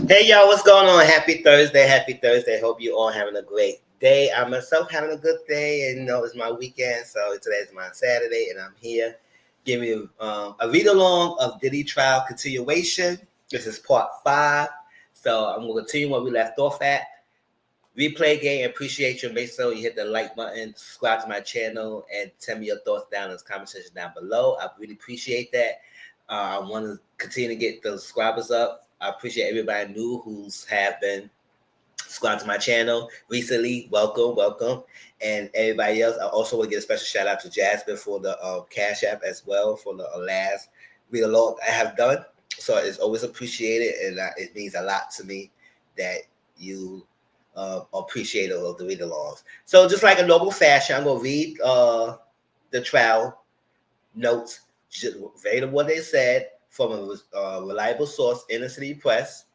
Hey y'all, what's going on? Happy Thursday, happy Thursday. Hope you all having a great day. I myself having a good day, and it's my weekend, so today's my Saturday, and I'm here giving you a read along of Diddy trial continuation. This is part 5, so I'm gonna continue where we left off at. Replay game, appreciate you. Make sure you hit the like button, subscribe to my channel, and tell me your thoughts down in the comment section down below. I really appreciate that. I want to continue to get the subscribers up. I appreciate everybody new who's have been subscribed to my channel recently. Welcome, welcome. And everybody else, I also want to give a special shout out to Jasmine for the Cash App as well for the last read along I have done. So it's always appreciated, and it means a lot to me that you appreciate all of the read alongs. So just like a normal fashion, I'm gonna read the trial notes, verbatim what they said from a reliable source in the city press.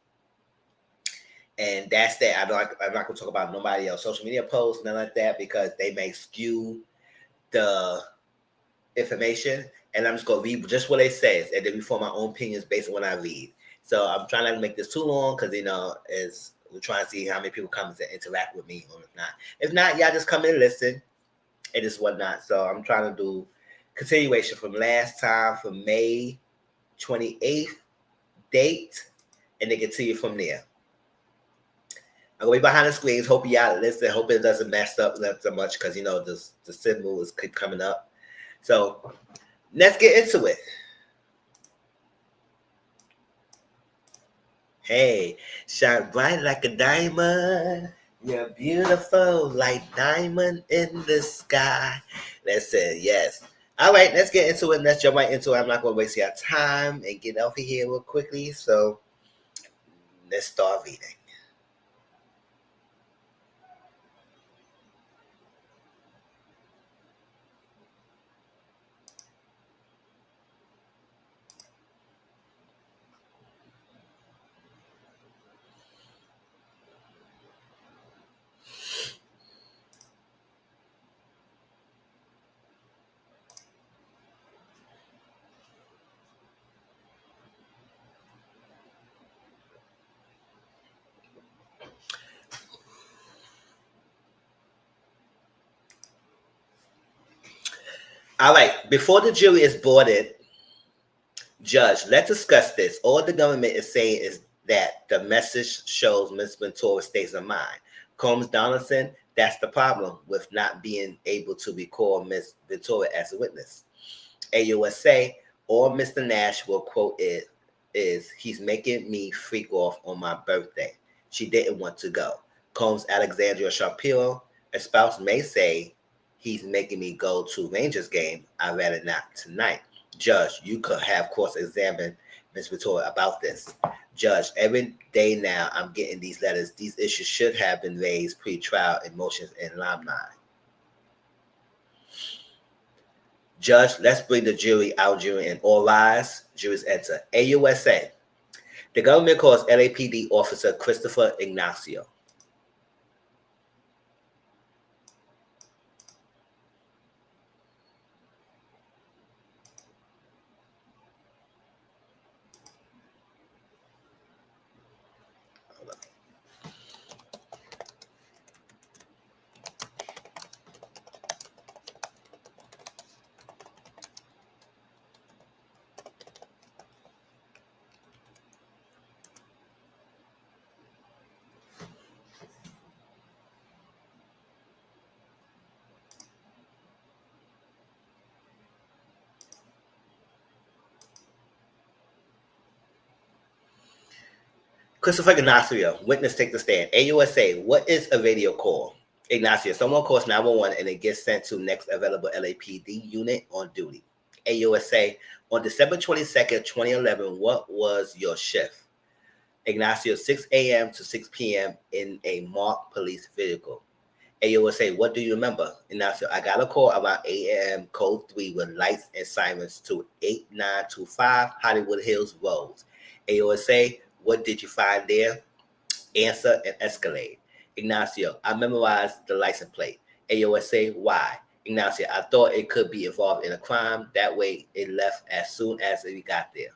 And that's that. I'm not gonna talk about nobody else social media posts, nothing like that, because they may skew the information. And I'm just gonna read just what it says, and then we form my own opinions based on what I read. So I'm trying not to make this too long because is we're trying to see how many people come to interact with me, or if not. If not, y'all just come in and listen and just whatnot. So I'm trying to do continuation from last time from May 28th date, and then continue from there. I'm gonna be behind the screens. Hope y'all listen. Hope it doesn't mess up so much because the symbol is keep coming up. So let's get into it. Hey, shine bright like a diamond. You're beautiful like diamond in the sky. Listen, yes. All right, let's get into it. Let's jump right into it. I'm not gonna waste your time and get off of here real quickly. So let's start reading. All right, before the jury is boarded, Judge, let's discuss this. All the government is saying is that the message shows Ms. Ventura's states of mind. Combs Donaldson, that's the problem with not being able to recall Ms. Ventura as a witness. AUSA or Mr. Nash will quote it is he's making me freak off on my birthday. She didn't want to go. Combs Alexandria Shapiro, a spouse may say he's making me go to Rangers game. I'd rather not tonight. Judge, you could have cross-examined Ms. Victoria about this. Judge, every day now I'm getting these letters. These issues should have been raised pre-trial in motions in limelight. Judge, let's bring the jury, our jury, and all rise. Juries enter. AUSA. The government calls LAPD officer Christopher Ignacio. Christopher Ignacio, witness take the stand. AUSA, what is a radio call? Ignacio, someone calls 911 and it gets sent to next available LAPD unit on duty. AUSA, on December 22nd, 2011, what was your shift? Ignacio, 6 a.m. to 6 p.m. in a marked police vehicle. AUSA, what do you remember? Ignacio, I got a call about 8 a.m. code 3 with lights and sirens to 8925 Hollywood Hills Road. AUSA, what did you find there? Answer and Escalade. Ignacio, I memorized the license plate. AUSA, why? Ignacio, I thought it could be involved in a crime. That way it left as soon as we got there.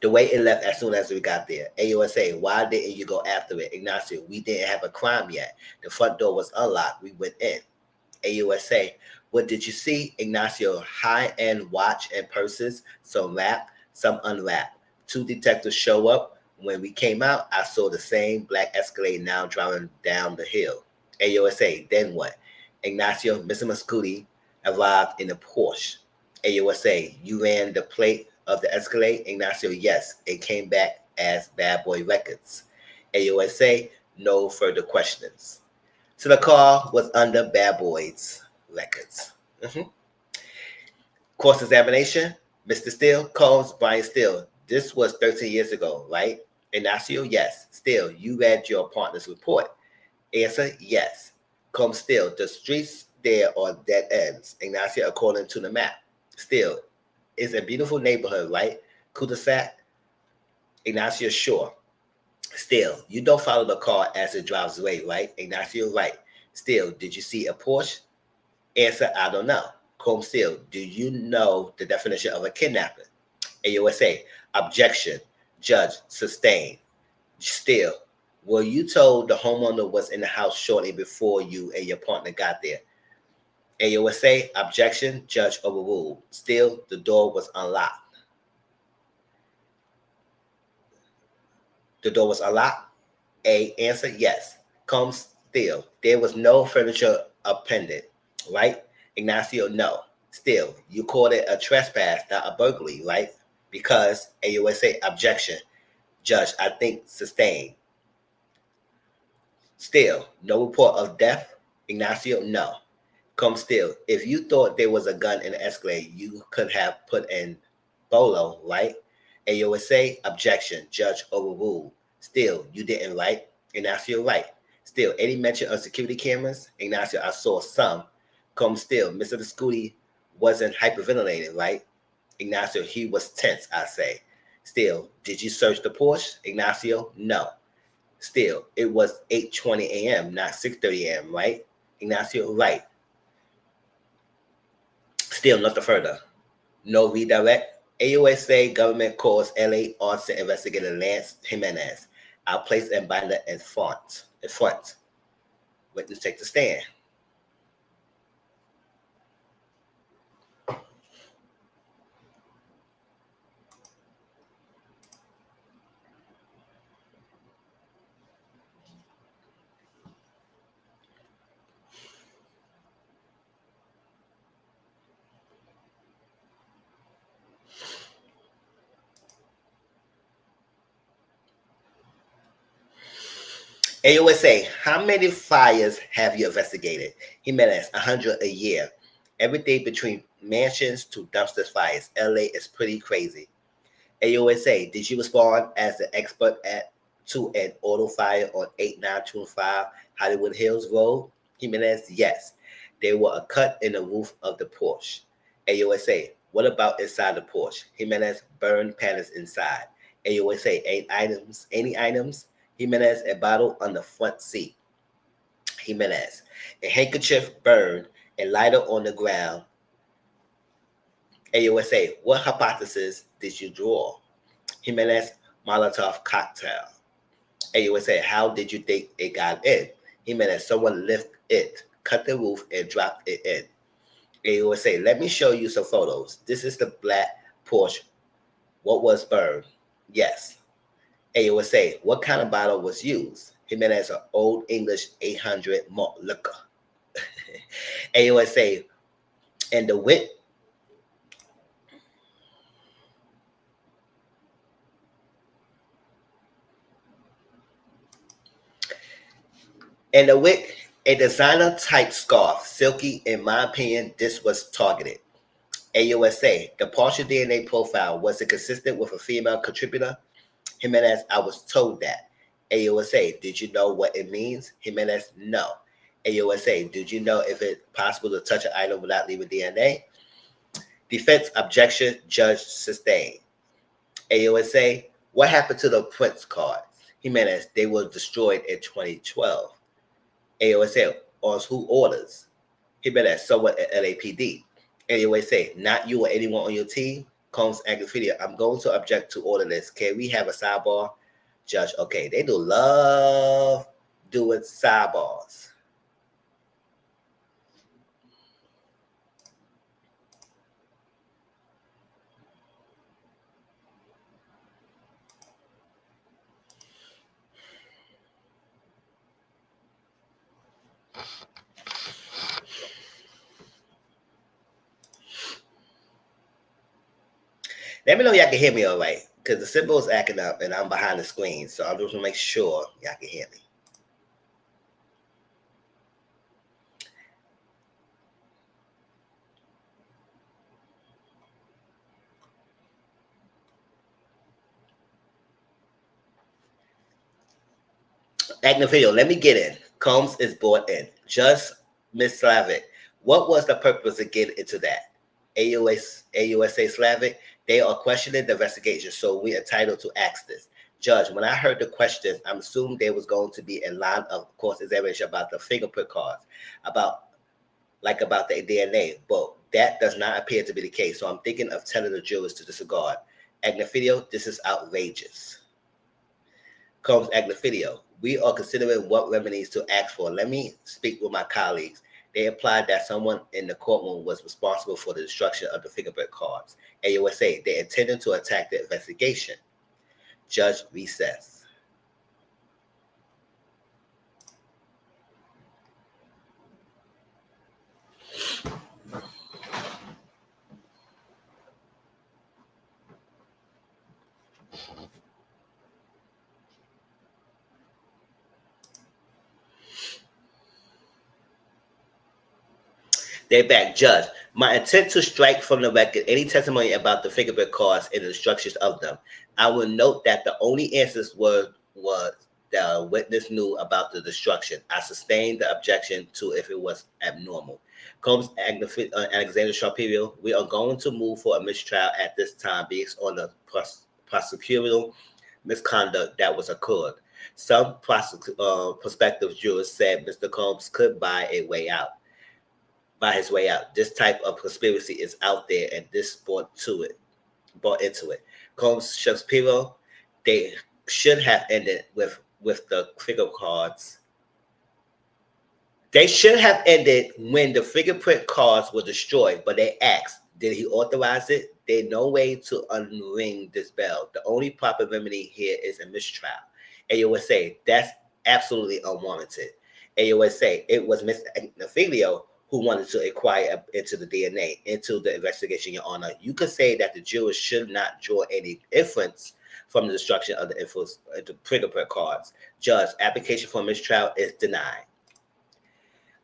The way it left as soon as we got there. AUSA, why didn't you go after it? Ignacio, we didn't have a crime yet. The front door was unlocked. We went in. AUSA, what did you see? Ignacio, high-end watch and purses, some wrapped, some unwrapped. Two detectives show up. When we came out, I saw the same black Escalade now driving down the hill. AUSA, then what? Ignacio, Mr. Mascuti arrived in a Porsche. AUSA, you ran the plate of the Escalade? Ignacio, yes. It came back as Bad Boy Records. AUSA, no further questions. So the car was under Bad Boys Records. Course examination, Mr. Steele, Combs, Brian Steele. This was 13 years ago, right? Ignacio, yes. Steele, you read your partner's report. Answer, yes. Combs, Steele, the streets there are dead ends. Ignacio, according to the map. Steele, it's a beautiful neighborhood, right? Cul-de-sac. Ignacio, sure. Still, you don't follow the car as it drives away, right? Ignacio, right. Still, did you see a Porsche? Answer, I don't know. Combe, still, do you know the definition of a kidnapping? AUSA, objection. Judge, sustain. Still, were you told the homeowner was in the house shortly before you and your partner got there? AUSA, objection. Judge overruled. Still, the door was unlocked. The door was unlocked? A, answer, yes. Combs, still, there was no furniture appended, right? Ignacio, no. Still, you called it a trespass, not a burglary, right? Because AUSA, objection. Judge, I think sustained. Still, no report of death. Ignacio, no. Come still, if you thought there was a gun in the Escalade, you could have put in Bolo, right? AUSA, objection. Judge overruled. Still, you didn't, right? Ignacio, right. Still, any mention of security cameras? Ignacio, I saw some. Come still, Mr. Scooty wasn't hyperventilating, right? Ignacio, he was tense, I say. Still, did you search the Porsche? Ignacio, no. Still, it was 8:20 a.m., not 6:30 a.m., right? Ignacio, right. Still, nothing further. No redirect. AUSA government calls LA Arson investigator Lance Jimenez. I'll place and binder in front. Witness take the stand. AUSA, how many fires have you investigated? Jimenez, 100 a year. Every day between mansions to dumpster fires. LA is pretty crazy. AUSA, did you respond as an expert to an auto fire on 8925 Hollywood Hills Road? Jimenez, yes. There were a cut in the roof of the Porsche. AUSA, what about inside the Porsche? Jimenez, burned panels inside. AUSA, any items? Jimenez, a bottle on the front seat. Jimenez, a handkerchief burned, a lighter on the ground. AUSA, what hypothesis did you draw? Jimenez, Molotov cocktail. AUSA, how did you think it got in? Jimenez, someone lifted it, cut the roof, and dropped it in. AUSA, let me show you some photos. This is the black Porsche. What was burned? Yes. AUSA, what kind of bottle was used? Jimenez, an Old English 800 malt liquor. AUSA, and the wick. And the wick, a designer type scarf, silky. In my opinion, this was targeted. AUSA, the partial DNA profile, was it consistent with a female contributor? Jimenez, I was told that. AUSA, did you know what it means? Jimenez, no. AUSA, did you know if it's possible to touch an item without leaving DNA? Defense objection, judge sustained. AUSA, what happened to the Prince card? Jimenez, they were destroyed in 2012. AUSA, on who orders? Jimenez, someone at LAPD. AUSA, not you or anyone on your team? Combs Agripedia, I'm going to object to all of this. Can we have a sidebar? Judge, okay, they do love doing sidebars. Let me know y'all can hear me all right, because the symbol is acting up and I'm behind the screen, so I'm just gonna make sure y'all can hear me. Acting video, let me get in. Combs is brought in. Just Miss Slavic. What was the purpose of getting into that? AUSA Slavic, they are questioning the investigation, so we are entitled to ask this. Judge, when I heard the questions, I'm assuming there was going to be a line of course examination about the fingerprint cards, about the DNA, but that does not appear to be the case. So I'm thinking of telling the jurors to disregard. Agnifidio, this is outrageous. Combs Agnifidio, we are considering what remedies to ask for. Let me speak with my colleagues. They implied that someone in the courtroom was responsible for the destruction of the fingerprint cards. AUSA, they intended to attack the investigation. Judge recess. They back. Judge, my intent to strike from the record any testimony about the fingerprint cards and the instructions of them. I will note that the only answers was the witness knew about the destruction. I sustained the objection to if it was abnormal. Combs Alexander Sharperio, we are going to move for a mistrial at this time based on the prosecutorial misconduct that was occurred. Some prospective jurors said Mr. Combs could buy a way out. By his way out. This type of conspiracy is out there, and this brought into it. Combs Shapiro, they should have ended with the figure cards. They should have ended when the fingerprint cards were destroyed, but they asked, did he authorize it? There's no way to unring this bell. The only proper remedy here is a mistrial. AUSA, that's absolutely unwarranted. AUSA, it was Mr. Nafilio who wanted to inquire into the DNA, into the investigation, Your Honor. You could say that the jurors should not draw any inference from the destruction of the fingerprint cards. Judge, application for mistrial is denied.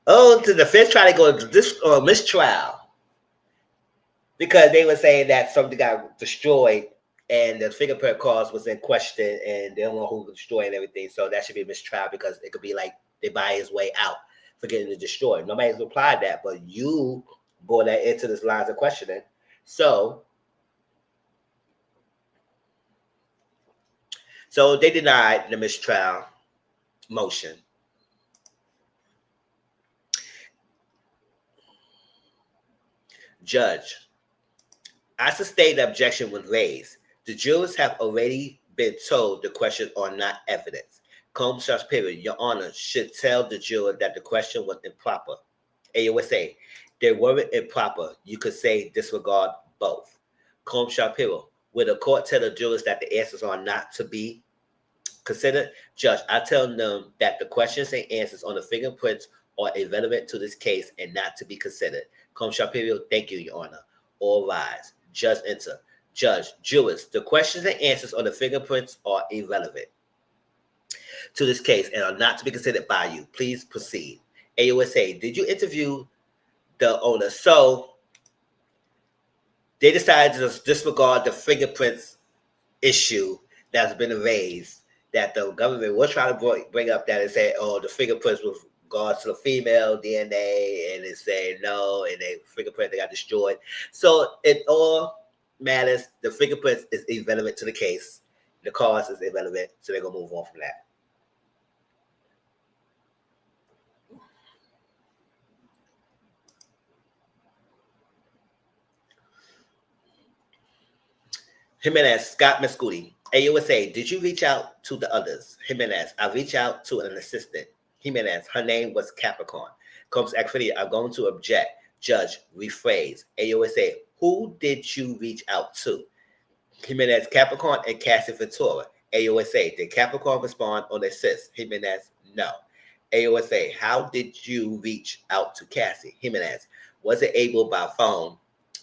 Oh, to the defense trying to go to this mistrial because they were saying that something got destroyed and the fingerprint cards was in question and they don't know who destroyed and everything. So that should be a mistrial because it could be like they buy his way out for getting it destroyed. Nobody's replied that, but you brought that into this lines of questioning. So they denied the mistrial motion. Judge, I sustain the objection when raised. The jurors have already been told the questions are not evidence. Combs Shapiro, Your Honor, should tell the juror that the question was improper. AUSA, they weren't improper. You could say disregard both. Combs Shapiro, will the court tell the jurors that the answers are not to be considered? Judge, I tell them that the questions and answers on the fingerprints are irrelevant to this case and not to be considered. Combs Shapiro, thank you, Your Honor. All rise. Judge enter. Judge, jurors, the questions and answers on the fingerprints are irrelevant to this case and are not to be considered by you. Please proceed. AUSA, did you interview the owner? So they decided to disregard the fingerprints issue that's been raised that the government was trying to bring up, that it said, oh, the fingerprints with regards to the female DNA, and it said no, and they fingerprint they got destroyed. So it all matters. The fingerprints is irrelevant to the case. The cause is irrelevant, so they're gonna move on from that. Jimenez, Scott Mescuti. AUSA, did you reach out to the others? Jimenez, I reached out to an assistant. Jimenez, her name was Capricorn. Combs Activity, I'm going to object. Judge, rephrase. AUSA, who did you reach out to? Jimenez, Capricorn, and Cassie Ventura. AUSA, did Capricorn respond or assist? Jimenez, no. AUSA, how did you reach out to Cassie? Jimenez, was it able by phone?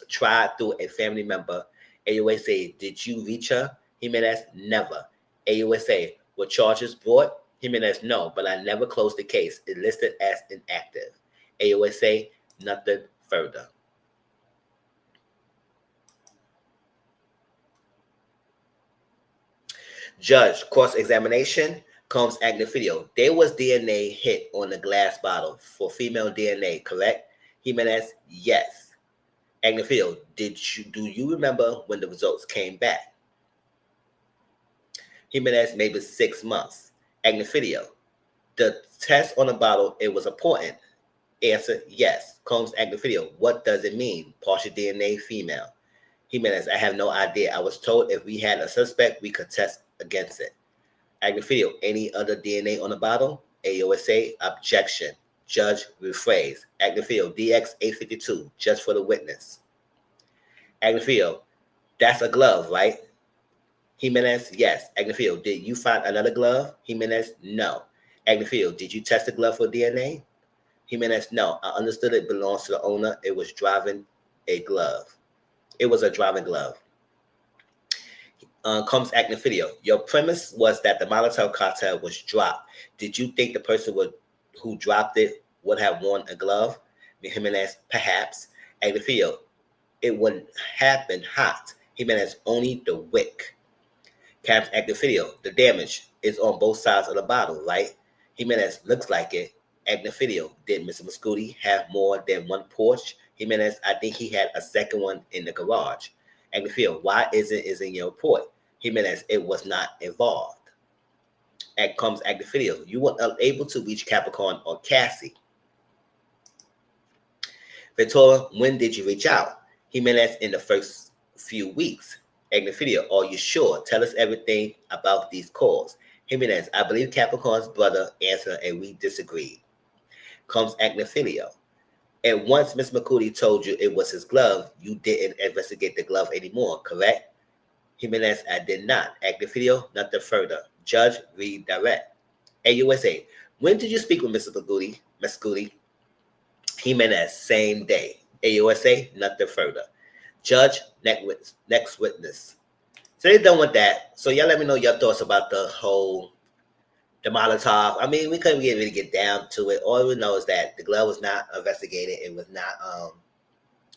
Tried through a family member. AUSA, did you reach her? Jimenez, never. AUSA, were charges brought? Jimenez, no, but I never closed the case. It listed as inactive. AUSA, nothing further. Judge, cross-examination, Combs active video. There was DNA hit on the glass bottle for female DNA, correct? Jimenez, yes. Active video, do you remember when the results came back? Jimenez, maybe 6 months. Active video, the test on the bottle, it was important. Answer, yes. Combs active video, what does it mean? Partial DNA female. Jimenez, I have no idea. I was told if we had a suspect, we could test against it. Active video, any other DNA on the bottle? AUSA, objection. Judge, rephrase. Active video, DX852, just for the witness. Active video, that's a glove, right? Jimenez, yes. Active video, did you find another glove? Jimenez, no. Active video, did you test the glove for DNA? Jimenez, no. I understood it belongs to the owner. It was driving a glove. It was a driving glove. Comes active video. Your premise was that the Molotov cocktail was dropped. Did you think the person who dropped it would have worn a glove? Jimenez, perhaps. Active video. It wouldn't have been hot. Jimenez, only the wick. Cam's active video. The damage is on both sides of the bottle, right? Jimenez, looks like it. Active video. Did Mr. Mescuti have more than one porch? Jimenez, I think he had a second one in the garage. Active video. Why isn't it in your report? Jimenez, it was not involved. Comes active video. You were unable to reach Capricorn or Cassie. Ventura, when did you reach out? Jimenez, in the first few weeks. Active video. Are you sure? Tell us everything about these calls. Jimenez, I believe Capricorn's brother answered and we disagreed. Comes active video. And once Ms. McCooty told you it was his glove, you didn't investigate the glove anymore, correct? Jimenez, I did not. Active video, nothing further. Judge, redirect. AUSA, when did you speak with Mr. Mescuti? Jimenez, same day. AUSA, nothing further. Judge, next witness. So they're done with that. So y'all let me know your thoughts about the Molotov. I mean, we couldn't really get down to it. All we know is that the glove was not investigated. It was not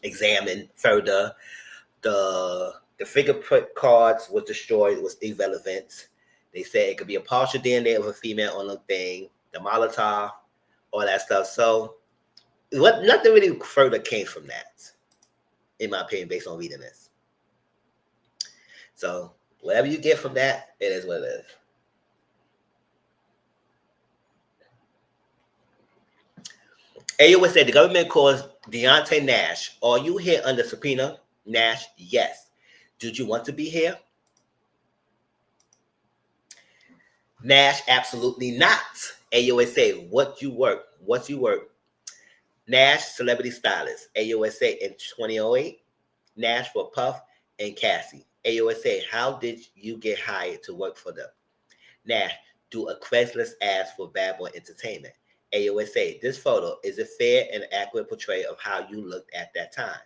examined further. The fingerprint cards was destroyed. It was irrelevant. They said it could be a partial DNA of a female on the thing, the Molotov, all that stuff. So nothing really further came from that, in my opinion, based on reading this. So whatever you get from that, it is what it is. AOS said the government calls Deontay Nash. Are you here under subpoena? Nash, yes. Did you want to be here? Nash, absolutely not. AUSA, what you work? Nash, celebrity stylist. AUSA in 2008. Nash for Puff and Cassie. AUSA, how did you get hired to work for them? Nash, do a Craigslist ad for Bad Boy Entertainment. AUSA, this photo is a fair and accurate portrayal of how you looked at that time.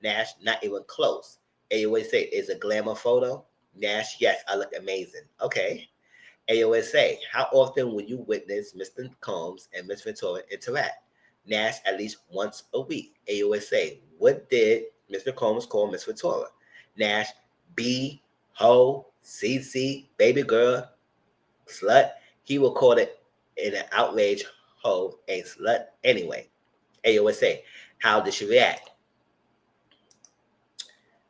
Nash, not even close. AUSA, is a glamour photo? Nash, yes, I look amazing. Okay. AUSA, how often will you witness Mr. Combs and Ms. Ventura interact? Nash, at least once a week. AUSA, what did Mr. Combs call Ms. Ventura? Nash, B, ho, CC, baby girl, slut. He will call it in an outrage, ho, and slut anyway. AUSA, how did she react?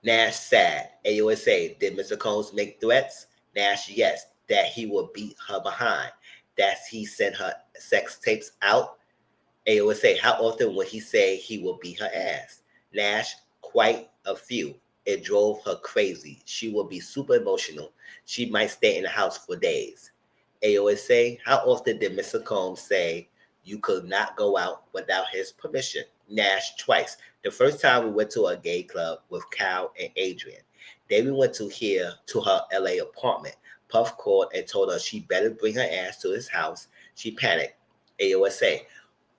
Nash, sad. AUSA, did Mr. Combs make threats? Nash, yes, that he will beat her behind. That he sent her sex tapes out? AUSA, how often would he say he will beat her ass? Nash, quite a few. It drove her crazy. She will be super emotional. She might stay in the house for days. AOSA, how often did Mr. Combs say you could not go out without his permission? Nash, twice. The first time we went to a gay club with Cal and Adrian. Then we went to her LA apartment. Puff called and told her she better bring her ass to his house. She panicked. AOSA,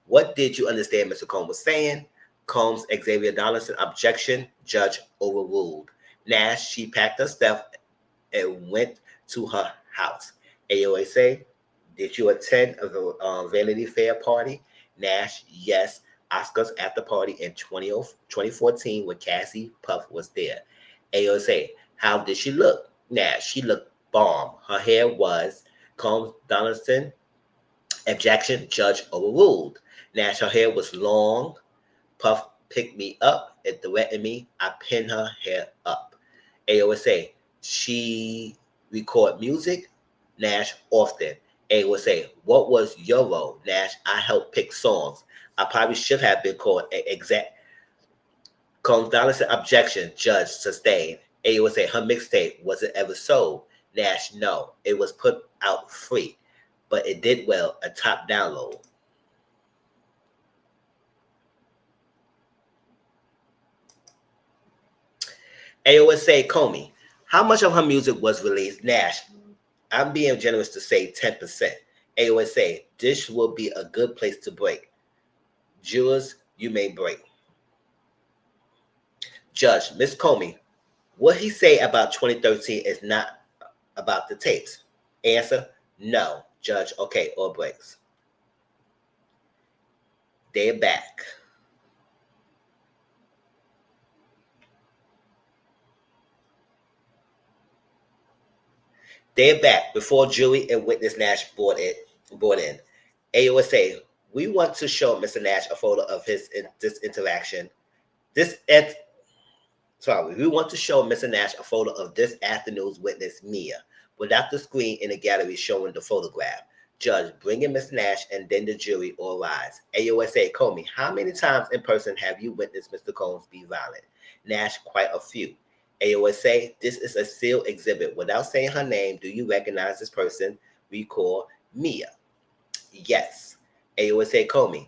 what did you understand Mr. Combs was saying? Combs, Xavier Donaldson, objection, judge overruled. Nash, she packed her stuff and went to her house. AOSA, did you attend a Vanity Fair party? Nash, yes. Oscars after party in 2014 when Cassie Puff was there. AOSA, how did she look? Nash, she looked bomb. Her hair was Combs Donaldson, objection, judge overruled. Nash, her hair was long. Puff picked me up and threatened me. I pinned her hair up. AOSA, she record music. Nash, often. AOSA, what was your role? Nash, I helped pick songs. I probably should have been called an exact. Combs Donaldson, objection, judge, sustained. AOSA, her mixtape, was it ever sold? Nash, no. It was put out free, but it did well, a top download. AOSA, Comey, how much of her music was released? Nash, I'm being generous to say 10%. AOSA, this will be a good place to break. Jurors, you may break. Judge, Miss Comey, what he say about 2013 is not about the tapes. Answer, no. Judge, okay, all breaks. They're back. They're back before jury and witness Nash brought in. AOSA, we want to show Mr. Nash a photo of this interaction. We want to show Mr. Nash a photo of this afternoon's witness, Mia, without the screen in the gallery showing the photograph. Judge, bring in Mr. Nash and then the jury all rise. AOSA, Comey, how many times in person have you witnessed Mr. Combs be violent? Nash, quite a few. AOSA, this is a sealed exhibit. Without saying her name, do you recognize this person we call Mia? Yes. AOSA, Comey,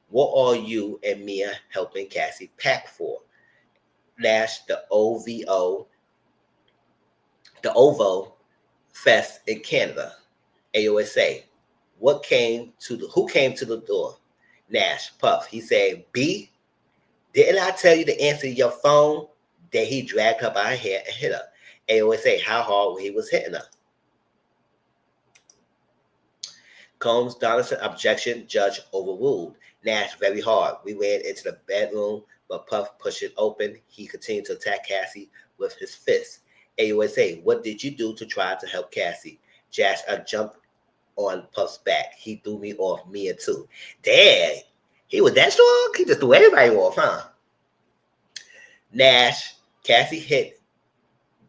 what are you and Mia helping Cassie pack for? Nash, the OVO Fest in Canada. AOSA, who came to the door? Nash, Puff, he said, B, didn't I tell you to answer your phone? Then he dragged her by her hair and hit her. AOSA, how hard he was hitting her? Combs Donaldson, objection, judge overruled. Nash, very hard. We ran into the bedroom, but Puff pushed it open. He continued to attack Cassie with his fists. AOSA, what did you do to try to help Cassie? Jash, I jumped on Puff's back. He threw me off, Mia too. Dad, he was that strong? He just threw everybody off, huh? Nash, Cassie hit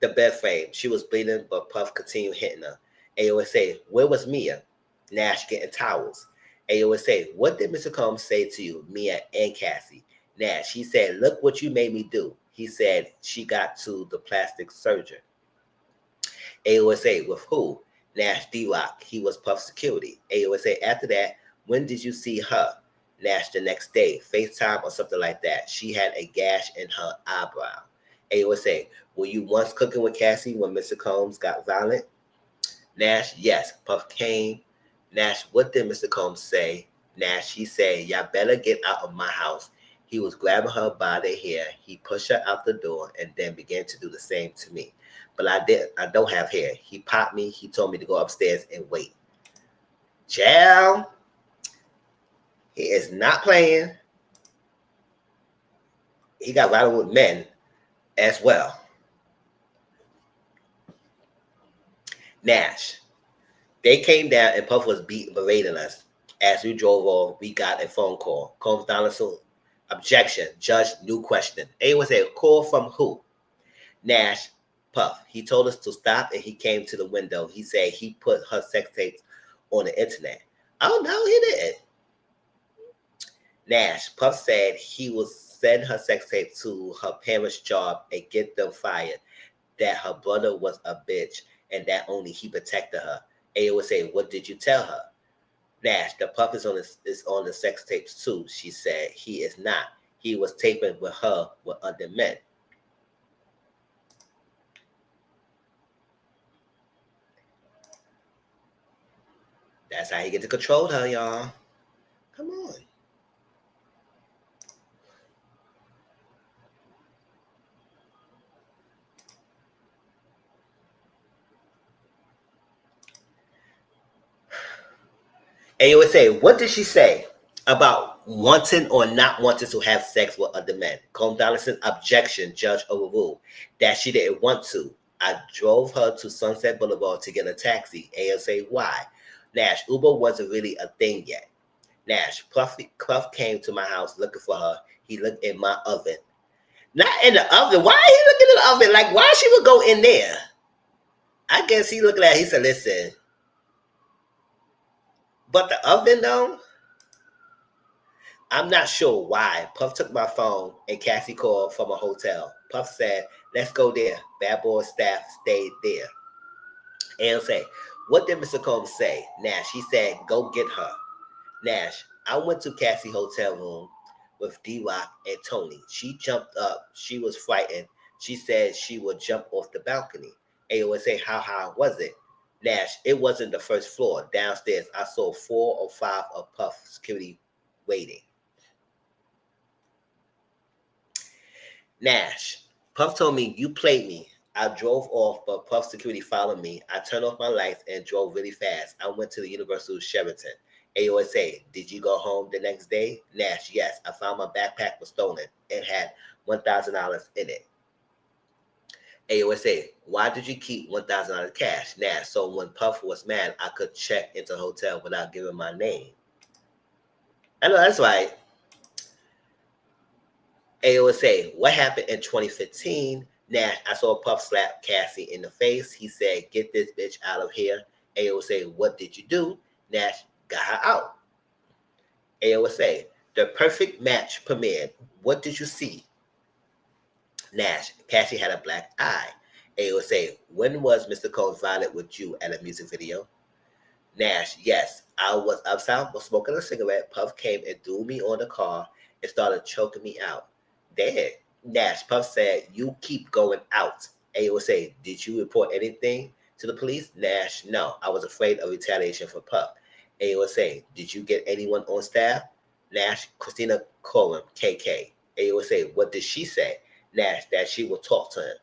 the bed frame. She was bleeding, but Puff continued hitting her. AOSA, where was Mia? Nash, getting towels. AOSA, what did Mr. Combs say to you, Mia and Cassie? Nash, he said, look what you made me do. He said she got to the plastic surgeon. AOSA, with who? Nash, D-Rock. He was Puff security. AOSA, after that, when did you see her? Nash, the next day, FaceTime or something like that. She had a gash in her eyebrow. AOSA, were you once cooking with Cassie when Mr. Combs got violent? Nash, yes. Puff came. Nash, what did Mr. Combs say? Nash, he said, y'all better get out of my house. He was grabbing her by the hair. He pushed her out the door and then began to do the same to me. But I don't have hair. He popped me. He told me to go upstairs and wait. Child, he is not playing. He got violent with men as well. Nash, they came down and Puff was berating us. As we drove off, we got a phone call. Combs Donaldson, objection. Judge, new question. A was a call from who? Nash, Puff. He told us to stop and he came to the window. He said he put her sex tapes on the internet. Oh, no, he didn't. Nash, Puff said he was send her sex tape to her parents' job and get them fired. That her brother was a bitch and that only he protected her. AO would say, what did you tell her? Nash, the pup is on the sex tapes too. She said, he is not. He was taping with her with other men. That's how he get to control her, y'all. Come on. And you would say, what did she say about wanting or not wanting to have sex with other men? Colm Donaldson, objection, judge overruled. That she didn't want to. I drove her to Sunset Boulevard to get a taxi. AO say, why? Nash, Uber wasn't really a thing yet. Nash, Puff came to my house looking for her. He looked in my oven. Not in the oven. Why are he looking in the oven? Like, why she would go in there? I guess he looked at it. He said, listen, but the oven though? I'm not sure why. Puff took my phone and Cassie called from a hotel. Puff said, let's go there. Bad boy staff stayed there. And say, what did Mr. Combs say? Nash, he said, go get her. Nash, I went to Cassie hotel room with D-Rock and Tony. She jumped up. She was frightened. She said she would jump off the balcony. AO would say, how high was it? Nash, it wasn't the first floor. Downstairs, I saw 4 or 5 of Puff security waiting. Nash, Puff told me, you played me. I drove off, but Puff security followed me. I turned off my lights and drove really fast. I went to the Universal Sheraton. AOSA, did you go home the next day? Nash, yes. I found my backpack was stolen. It had $1,000 in it. AOSA, why did you keep $1,000 cash? Nash, so when Puff was mad, I could check into the hotel without giving my name. I know that's right. AOSA, what happened in 2015? Nash, I saw Puff slap Cassie in the face. He said, get this bitch out of here. AOSA, what did you do? Nash, got her out. AOSA, the perfect match premiered. What did you see? Nash, Cassie had a black eye. AOSA, when was Mr. Combs violent with you at a music video? Nash, yes, I was upside smoking a cigarette. Puff came and threw me on the car and started choking me out. Dead. Nash, Puff said, you keep going out. AOSA, did you report anything to the police? Nash, no, I was afraid of retaliation for Puff. AOSA, did you get anyone on staff? Nash, Christina Coram, KK. AOSA, what did she say? Nash, that she will talk to him.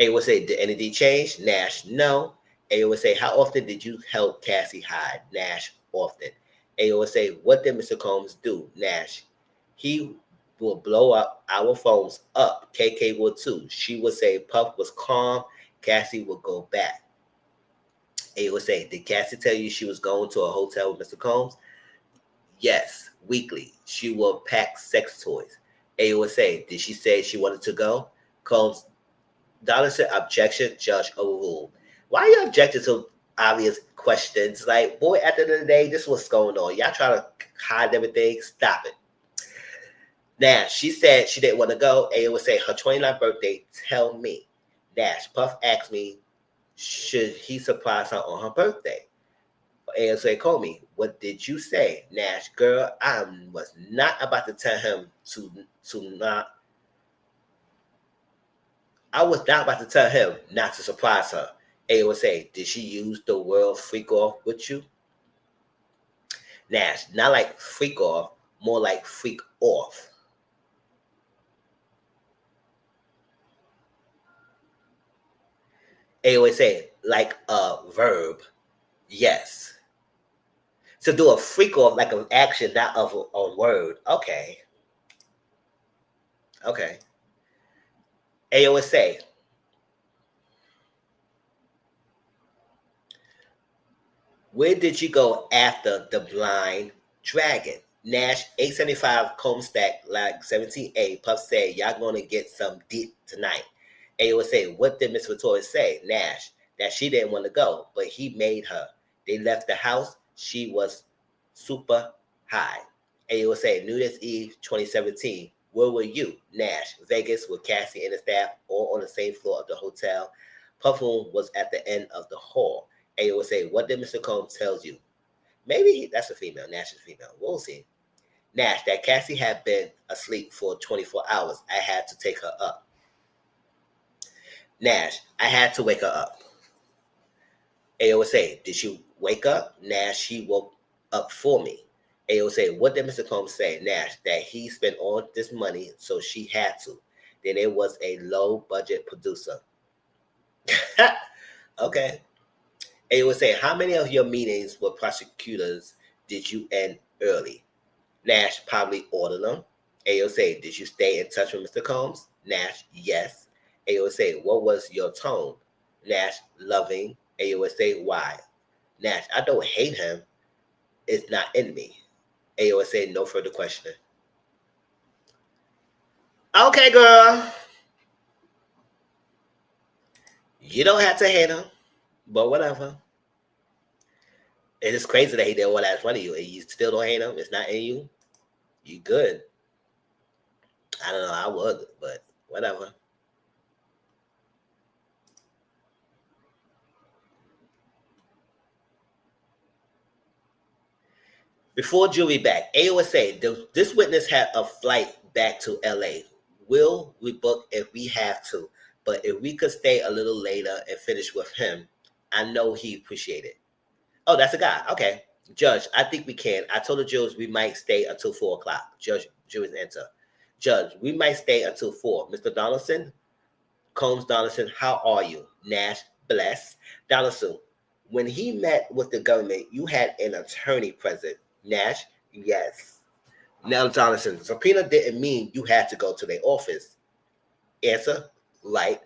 AOSA, did anything change? Nash, no. AOSA, how often did you help Cassie hide? Nash, often. AOSA, what did Mr. Combs do? Nash, he will blow up our phones up. KK will too. She would say Puff was calm. Cassie would go back. AOSA, did Cassie tell you she was going to a hotel with Mr. Combs? Yes, weekly. She will pack sex toys. AOSA, did she say she wanted to go? Combs, Donaldson, objection, judge overruled. Why are you objecting to obvious questions? Like, boy, at the end of the day, this is what's going on. Y'all trying to hide everything. Stop it. Nash, she said she didn't want to go. AO would say her 29th birthday, tell me. Nash, Puff asked me, should he surprise her on her birthday? AO say, call me. What did you say? Nash, girl, I was not about to tell him to not. I was not about to tell him not to surprise her. AO would say, did she use the word freak off with you? Nash, not like freak off, more like freak off. AOA say, like a verb. Yes. So do a freak off like an action, not of a word. Okay. Okay. AOA say, where did you go after the blind dragon? Nash 875 Comstack like 17A. Puff said, y'all gonna get some deep tonight. AOA say, what did Miss Victoria say? Nash, that she didn't want to go, but he made her. They left the house. She was super high. AOSA, New Year's Eve 2017. Where were you? Nash, Vegas with Cassie and the staff, all on the same floor of the hotel. Puffin was at the end of the hall. AOSA, what did Mr. Combs tell you? Maybe that's a female. Nash is female. We'll see. Nash, that Cassie had been asleep for 24 hours. I had to take her up. Nash, I had to wake her up. AOSA, did she wake up? Nash, she woke up for me. AOSA, what did Mr. Combs say? Nash, that he spent all this money, so she had to. Then it was a low budget producer. Okay. AOSA, how many of your meetings with prosecutors did you end early? Nash, probably all of them. AOSA, did you stay in touch with Mr. Combs? Nash, yes. AOSA, what was your tone? Nash, loving. AOSA, why? Nash, I don't hate him. It's not in me. AOSA, no further questioning. Okay, girl. You don't have to hate him, but whatever. It is crazy that he did all that in front of you and you still don't hate him. It's not in you. You good. I don't know. I would, but whatever. Before jury back, AOSA, this witness had a flight back to LA. Will we book if we have to? But if we could stay a little later and finish with him, I know he appreciate it. Oh, that's a guy. Okay. Judge, I think we can. I told the jurors we might stay until 4 o'clock. Judge, jury's enter. Judge, we might stay until 4. Mr. Donaldson, Combs Donaldson, how are you? Nash, bless. Donaldson, when he met with the government, you had an attorney present. Nash, yes. Now, Donaldson, subpoena didn't mean you had to go to their office. Answer, right.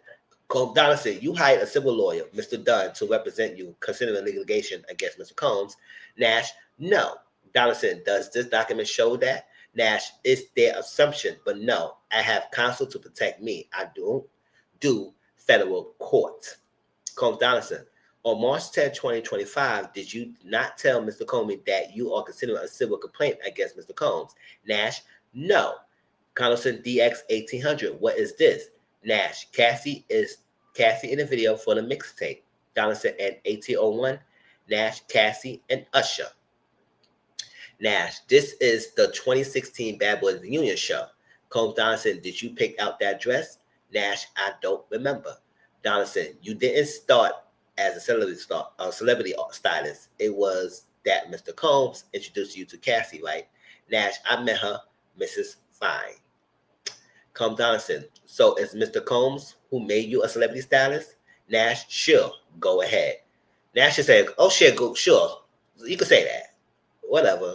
Combs Donaldson, you hired a civil lawyer, Mr. Dunn, to represent you considering litigation against Mr. Combs. Nash, no. Donaldson, does this document show that? Nash, it's their assumption, but no. I have counsel to protect me. I don't do federal court. Combs Donaldson, on March 10, 2025, did you not tell Mr. Comey that you are considering a civil complaint against Mr. Combs? Nash, no. Donaldson, DX 1800, what is this? Nash, Cassie in the video for the mixtape. Donaldson and 1801, Nash, Cassie, and Usher. Nash, this is the 2016 Bad Boys Reunion show. Combs Donaldson, did you pick out that dress? Nash, I don't remember. Donaldson, you didn't start as a celebrity stylist. It was that Mr. Combs introduced you to Cassie, right? Nash, I met her, Mrs. Fine. Combs Donaldson, so it's Mr. Combs who made you a celebrity stylist? Nash, sure, go ahead. Nash should say, oh shit, go, sure, you can say that. Whatever.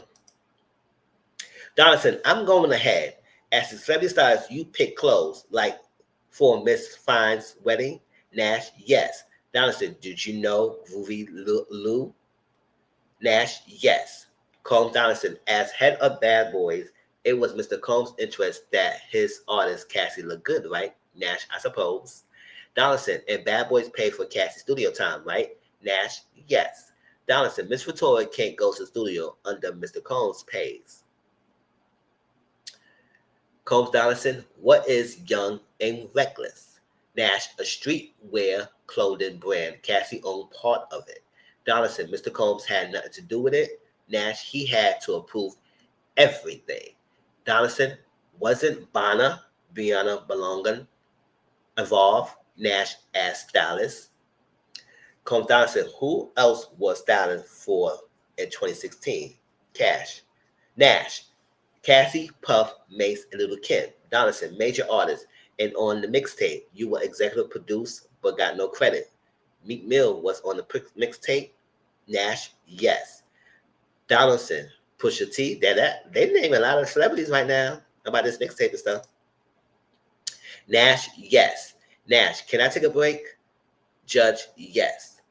Donaldson, I'm going ahead. As the celebrity stylist, you pick clothes, like for Miss Fine's wedding? Nash, yes. Donaldson, did you know Groovy Lou? Nash, yes. Combs Donaldson, as head of Bad Boys, it was Mr. Combs' interest that his artist Cassie looked good, right? Nash, I suppose. Donaldson, and Bad Boys paid for Cassie's studio time, right? Nash, yes. Donaldson, Miss Victoria can't go to the studio under Mr. Combs' pays. Combs Donaldson, what is Young and Reckless? Nash, a streetwear clothing brand. Cassie owned part of it. Donaldson, Mr. Combs had nothing to do with it. Nash, he had to approve everything. Donaldson, wasn't Brianna Belongan involved? Nash, as stylist. Combs Donaldson, who else was styling for in 2016? Cash. Nash, Cassie, Puff, Mace, and Little Kim. Donaldson, major artist. And on the mixtape, you were executive produced but got no credit. Meek Mill was on the mixtape. Nash, yes. Donaldson, Pusha T, they name a lot of celebrities right now about this mixtape and stuff. Nash, yes. Nash, can I take a break? Judge, yes.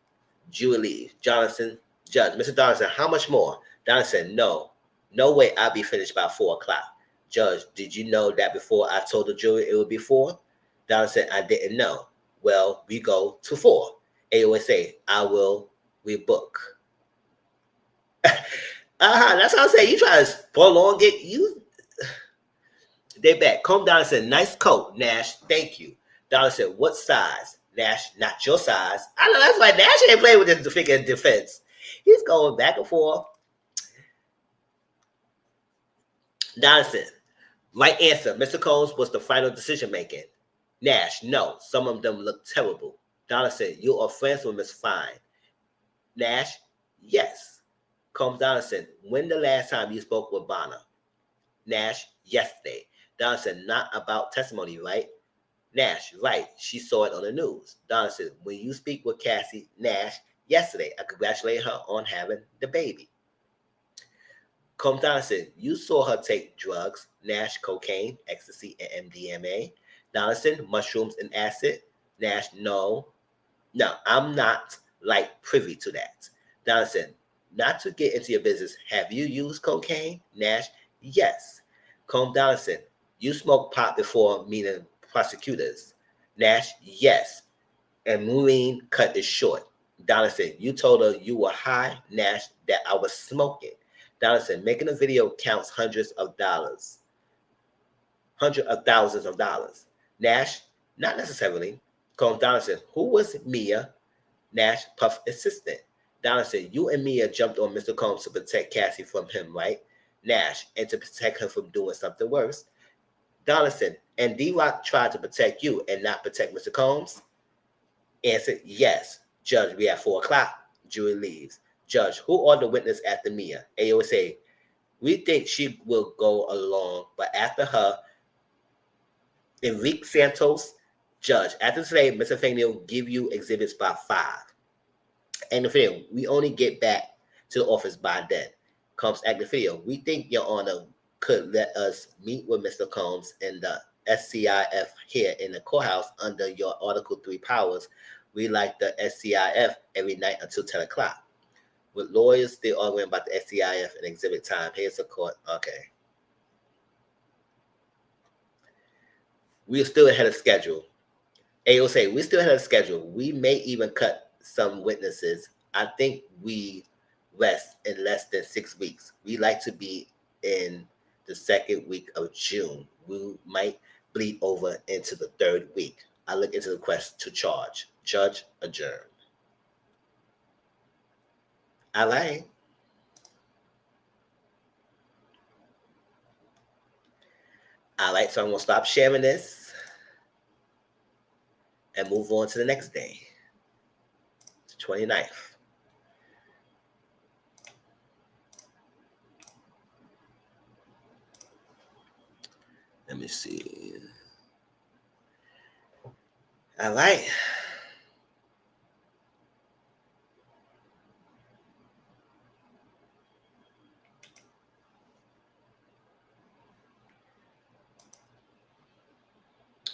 Julie, Johnson, Judge, Mr. Donaldson, how much more? Donaldson, no. No way I'll be finished by 4 o'clock. Judge, did you know that before I told the jury it would be 4? Donaldson, I didn't know. Well, we go to 4. AOSA, I will rebook. That's what I'm saying. You try to prolong it. They back. Comb Dollar said, nice coat, Nash. Thank you. Dollar said, what size? Nash, not your size. I know that's why Nash ain't playing with this figure in defense. He's going back and forth. Dollar said, right answer. Mr. Combs was the final decision making. Nash, no. Some of them look terrible. Dollar said, you are friends with Miss Fine. Nash, yes. Combs Donaldson, when the last time you spoke with Bonner? Nash, yesterday. Donaldson, not about testimony, right? Nash, right. She saw it on the news. Donaldson, when you speak with Cassie Nash yesterday, I congratulate her on having the baby. Combs Donaldson, you saw her take drugs, Nash, cocaine, ecstasy, and MDMA. Donaldson, mushrooms and acid. Nash, no, I'm not like privy to that. Donaldson, not to get into your business, have you used cocaine? Nash, yes. Combs Donaldson, you smoked pot before meeting prosecutors. Nash, yes. And Maureen cut it short. Donaldson, you told her you were high. Nash, that I was smoking. Donaldson, making a video counts hundreds of thousands of dollars. Nash, not necessarily. Combs Donaldson, who was Mia? Nash, Puff's assistant. Donaldson, you and Mia jumped on Mr. Combs to protect Cassie from him, right? Nash, and to protect her from doing something worse. Donaldson, and D-Rock tried to protect you and not protect Mr. Combs? Answer, yes. Judge, we at 4 o'clock. Jury leaves. Judge, who ordered the witness after Mia? AOSA, we think she will go along, but after her, Enrique Santos. Judge, after today, Mr. Faney will give you exhibits by 5. And the video, we only get back to the office by then. Combs active video. We think Your Honor could let us meet with Mr. Combs in the SCIF here in the courthouse under your Article 3 powers. We like the SCIF every night until 10 o'clock. With lawyers still arguing about the SCIF and exhibit time. Here's the court. Okay. We're still ahead of schedule. AOSA, we're still ahead of schedule. We may even cut some witnesses. I think we rest in less than 6 weeks. We like to be in the second week of June. We might bleed over into the 3rd week. I look into the request to charge. Judge adjourned. All right. All right, so I'm going to stop sharing this and move on to the next day, the 29th. Let me see. All right.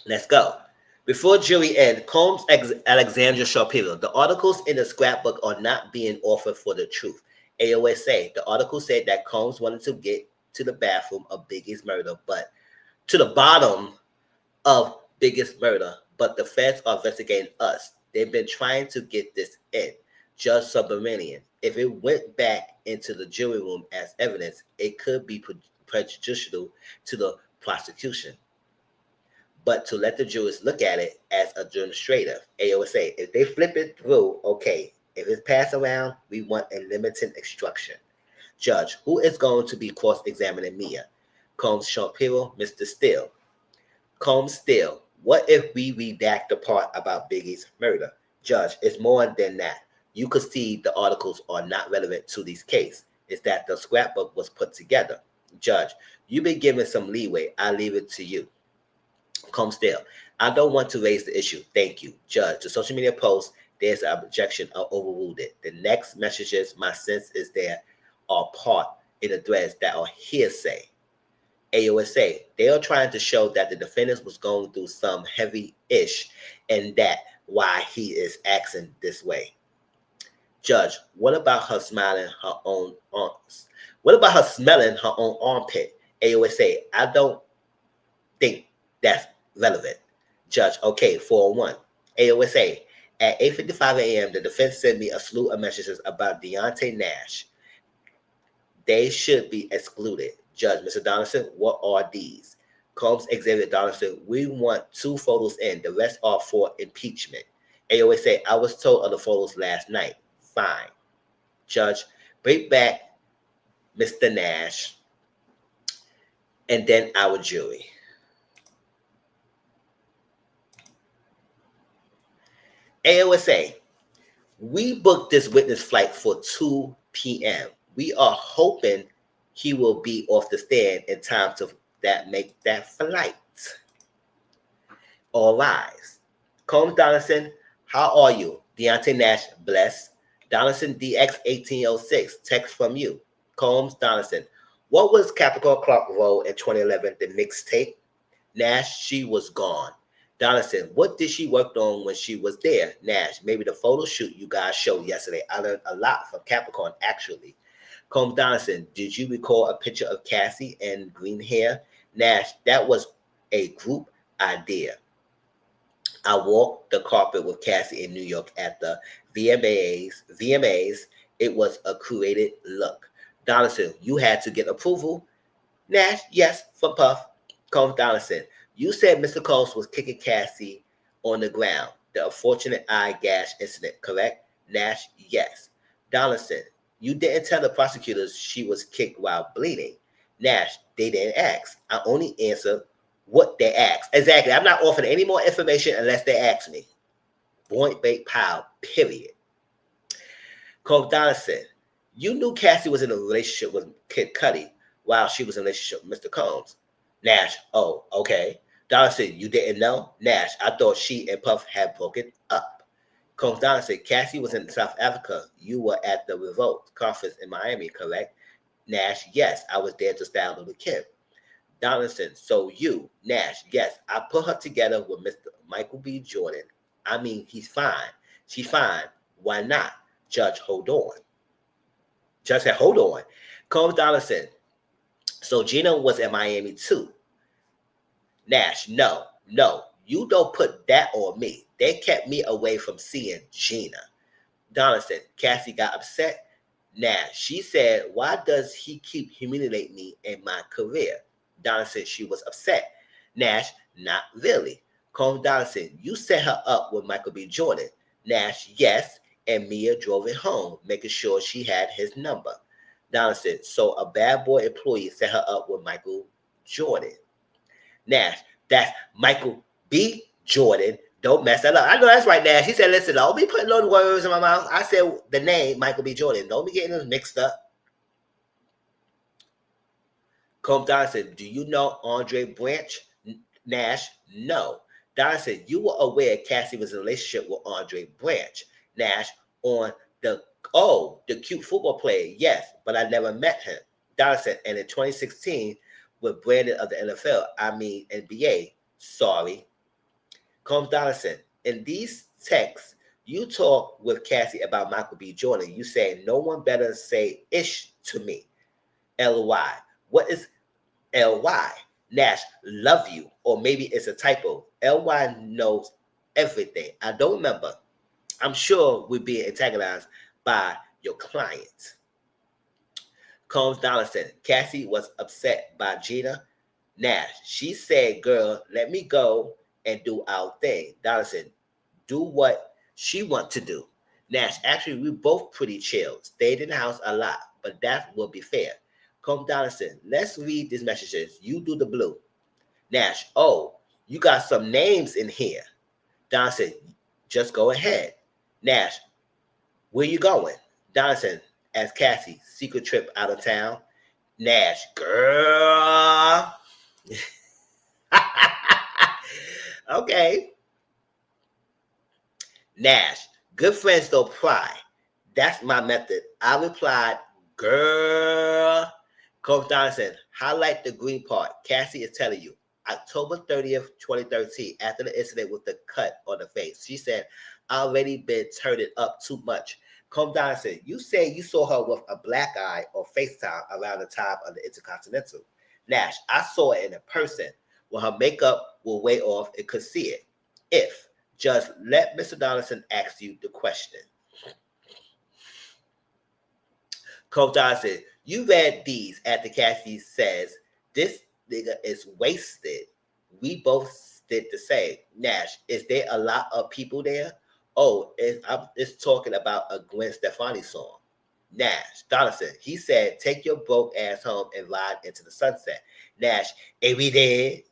Let's go. Before jury end, Combs Alexandra Shapiro. The articles in the scrapbook are not being offered for the truth. AOSA. The article said that Combs wanted to get to the bathroom of Biggie's murder, but to the bottom of Biggie's murder, but the feds are investigating us. They've been trying to get this in. Judge Subramanian. If it went back into the jury room as evidence, it could be prejudicial to the prosecution. But to let the jurors look at it as administrative, AOSA, if they flip it through, okay. If it's passed around, we want a limited instruction. Judge, who is going to be cross-examining Mia? Combs Shapiro, Mr. Steele. Combs Steele, what if we redact the part about Biggie's murder? Judge, it's more than that. You could see the articles are not relevant to this case. It's that the scrapbook was put together. Judge, you've been given some leeway. I leave it to you. Combs Steele, I don't want to raise the issue. Thank you. Judge, the social media post, there's an objection. I overruled it. The next messages, my sense is there are part in the threads that are hearsay. AOSA, they are trying to show that the defendant was going through some heavy-ish and that why he is acting this way. Judge, what about her smelling her own arms? What about her smelling her own armpit? AOSA, I don't think that's relevant. Judge, okay, 401. AOSA, at 8:55 a.m., the defense sent me a slew of messages about Deontay Nash. They should be excluded. Judge, Mr. Donaldson, what are these? Combs Exhibit Donaldson, we want 2 photos in. The rest are for impeachment. AOA say, I was told of the photos last night. Fine. Judge, bring back Mr. Nash and then our jury. AOSA, we booked this witness flight for 2 p.m. We are hoping he will be off the stand in time to make that flight. All rise. Combs Donaldson, how are you? Deontay Nash, bless. Donaldson DX1806, text from you. Combs Donaldson, what was Capricorn Clark role in 2011, the mixtape? Nash, she was gone. Donaldson, what did she work on when she was there? Nash, maybe the photo shoot you guys showed yesterday. I learned a lot from Capricorn, actually. Combs Donaldson, did you recall a picture of Cassie and green hair? Nash, that was a group idea. I walked the carpet with Cassie in New York at the VMAs. It was a created look. Donaldson, you had to get approval? Nash, yes, from Puff. Combs Donaldson, you said Mr. Combs was kicking Cassie on the ground. The unfortunate eye gash incident, correct? Nash, yes. Donaldson, you didn't tell the prosecutors she was kicked while bleeding. Nash, they didn't ask. I only answered what they asked. Exactly. I'm not offering any more information unless they ask me. Point, bait, pow, period. Combs Donaldson, you knew Cassie was in a relationship with Kid Cudi while she was in a relationship with Mr. Combs. Nash, oh, okay. Donaldson, you didn't know? Nash, I thought she and Puff had broken up. Combs Donaldson, Cassie was in South Africa. You were at the Revolt conference in Miami, correct? Nash, yes, I was there to style Little Kim. Donaldson, so you, Nash, yes, I put her together with Mr. Michael B. Jordan. I mean, he's fine. She's fine. Why not? Judge, hold on. Judge said, hold on. Combs Donaldson, so Gina was at Miami too. Nash, no. You don't put that on me. They kept me away from seeing Gina. Donaldson, Cassie got upset. Nash, she said, why does he keep humiliating me in my career? Donaldson, she was upset. Nash, not really. Combs Donaldson, you set her up with Michael B. Jordan. Nash, yes, and Mia drove it home, making sure she had his number. Donaldson, so a bad boy employee set her up with Michael Jordan. Nash, that's Michael B. Jordan. Don't mess that up. I know that's right, Nash. He said, listen, don't be putting those words in my mouth. I said the name Michael B. Jordan. Don't be getting this mixed up. Combs Donaldson, do you know Andre Branch? Nash, no. Donaldson, you were aware Cassie was in a relationship with Andre Branch. Nash, on the cute football player, yes, but I never met him. Donaldson, and in 2016, with Brandon of the NFL, I mean NBA, sorry. Combs Donaldson, in these texts, you talk with Cassie about Michael B. Jordan. You say, no one better say ish to me. LY. What is LY? Nash, love you. Or maybe it's a typo. LY knows everything. I don't remember. I'm sure we're being antagonized by your client. Combs Donaldson, Cassie was upset by Gina. Nash, she said, girl, let me go and do our thing. Donaldson, do what she want to do. Nash, actually, we both pretty chill. Stayed in the house a lot, but that will be fair. Combs Donaldson, let's read these messages. You do the blue. Nash, oh, you got some names in here. Donaldson, just go ahead. Nash, where you going? Donaldson, as Cassie, secret trip out of town. Nash, girl. Okay. Nash, good friends don't pry. That's my method. I replied, girl. Coach Donaldson, highlight the green part. Cassie is telling you. October 30th, 2013, after the incident with the cut on the face. She said, I already been turning up too much. Coach Donaldson, you say you saw her with a black eye or FaceTime around the time of the Intercontinental. Nash, I saw it in a person. When her makeup will way off and could see it. If, just let Mr. Donaldson ask you the question. Coach Donaldson, You read these after Cassie says, this nigga is wasted. We both did the same. Nash, is there a lot of people there? Oh, I'm just talking about a Gwen Stefani song. Nash, Donaldson, he said, take your broke ass home and ride into the sunset. Nash, ain't we dead?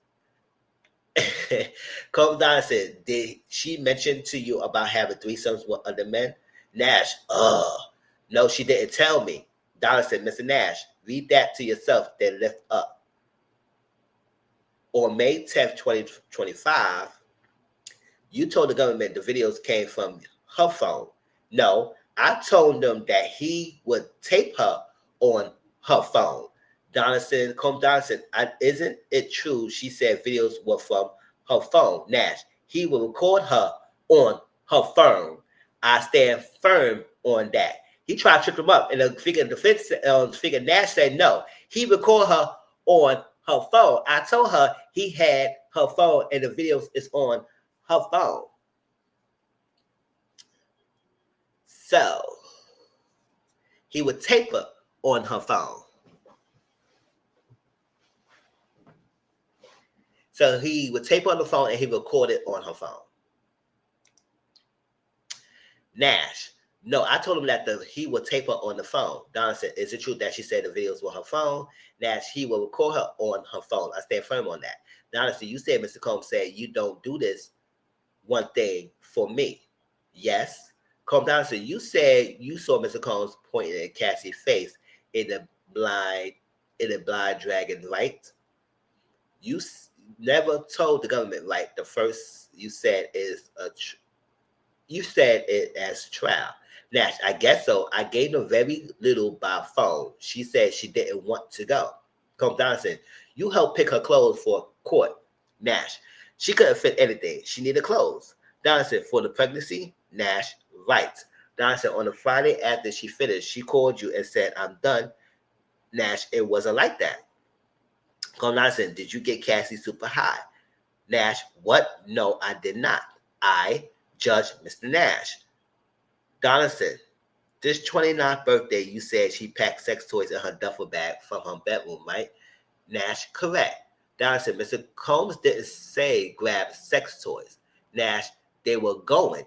Come Donaldson, did she mention to you about having threesomes with other men? Nash, no, she didn't tell me. Donaldson, Mr. Nash, read that to yourself, then lift up. On May 10th, 2025, you told the government the videos came from her phone. No, I told them that he would tape her on her phone. Donaldson, Donaldson, isn't it true she said videos were from her phone? Nash, he will record her on her phone. I stand firm on that. He tried to trip him up, and the figure Nash said no. He record her on her phone. I told her he had her phone, and the videos is on her phone. So he would tape her on her phone. So he would tape her on the phone and he would record it on her phone. Nash, no, I told him that he would tape her on the phone. Don said, is it true that she said the videos were her phone? Nash, he will record her on her phone. I stand firm on that. Don said, you said Mr. Combs said you don't do this one thing for me. Yes. Combs Don said, you said you saw Mr. Combs pointing at Cassie's face in the blind dragon, right? You never told the government, right? The first you said is you said it as trial. Nash, I guess so. I gave them very little by phone. She said she didn't want to go. Come Donaldson, you helped pick her clothes for court. Nash, she couldn't fit anything. She needed clothes. Donaldson, for the pregnancy? Nash, right. Donaldson, on the Friday after she finished, she called you and said, I'm done. Nash, it wasn't like that. Come Donaldson, did you get Cassie super high? Nash, what? No, I did not. I judge Mr. Nash. Donaldson, this 29th birthday, you said she packed sex toys in her duffel bag from her bedroom, right? Nash, correct. Donaldson, Mr. Combs didn't say grab sex toys. Nash, they were going.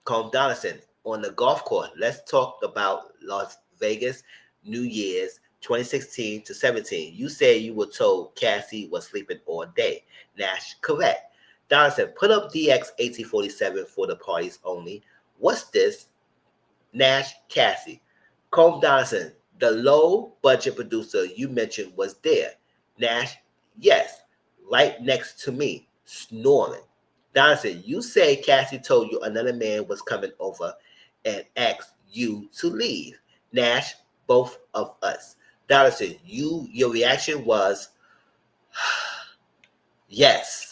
Combs Donaldson, on the golf course, let's talk about Las Vegas, New Year's 2016 to 17. You said you were told Cassie was sleeping all day. Nash, correct. Donaldson, put up DX 1847 for the parties only. What's this? Nash, Cassie. Combs Donaldson, the low budget producer you mentioned was there. Nash, yes, right next to me, snoring. Donaldson, you say Cassie told you another man was coming over and asked you to leave. Nash, both of us. Donaldson, your reaction was yes.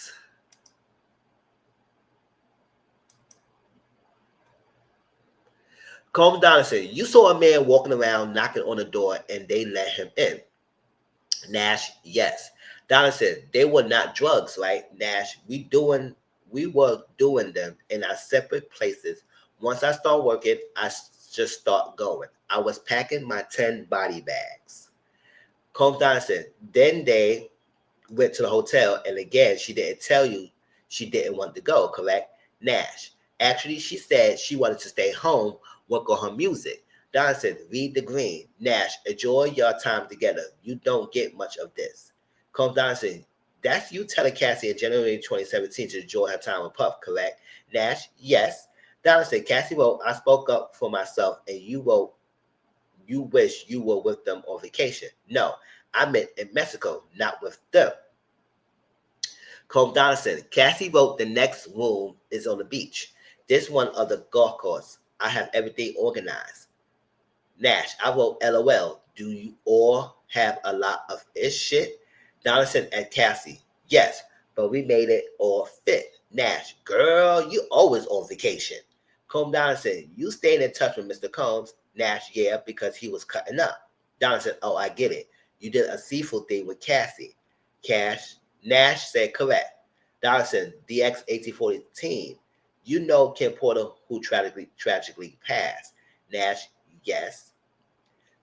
Combs Donaldson, you saw a man walking around knocking on the door and they let him in. Nash, yes. Donaldson, they were not drugs, right? Nash, we were doing them in our separate places. Once I start working, I just start going. I was packing my 10 body bags. Combs Donaldson, then they went to the hotel, and again, she didn't tell you she didn't want to go, correct? Nash, actually, she said she wanted to stay home, work on her music. Donaldson, read the green. Nash, enjoy your time together. You don't get much of this. Combs Donaldson, that's you telling Cassie in January 2017 to enjoy her time with Puff, correct? Nash, yes. Donaldson, Cassie wrote, I spoke up for myself, and you wrote, you wish you were with them on vacation. No, I meant in Mexico, not with them. Combs Donaldson, Cassie wrote the next room is on the beach. This one of the golf course. I have everything organized. Nash, I wrote LOL. Do you all have a lot of ish shit? Donaldson and Cassie, yes, but we made it all fit. Nash, girl, you always on vacation. Combs Donaldson, you stayed in touch with Mr. Combs. Nash, yeah, because he was cutting up. Donaldson, oh, I get it. You did a seafood thing with Cassie. Nash said correct. Donaldson, DX 1814. You know Kim Porter, who tragically passed. Nash, yes.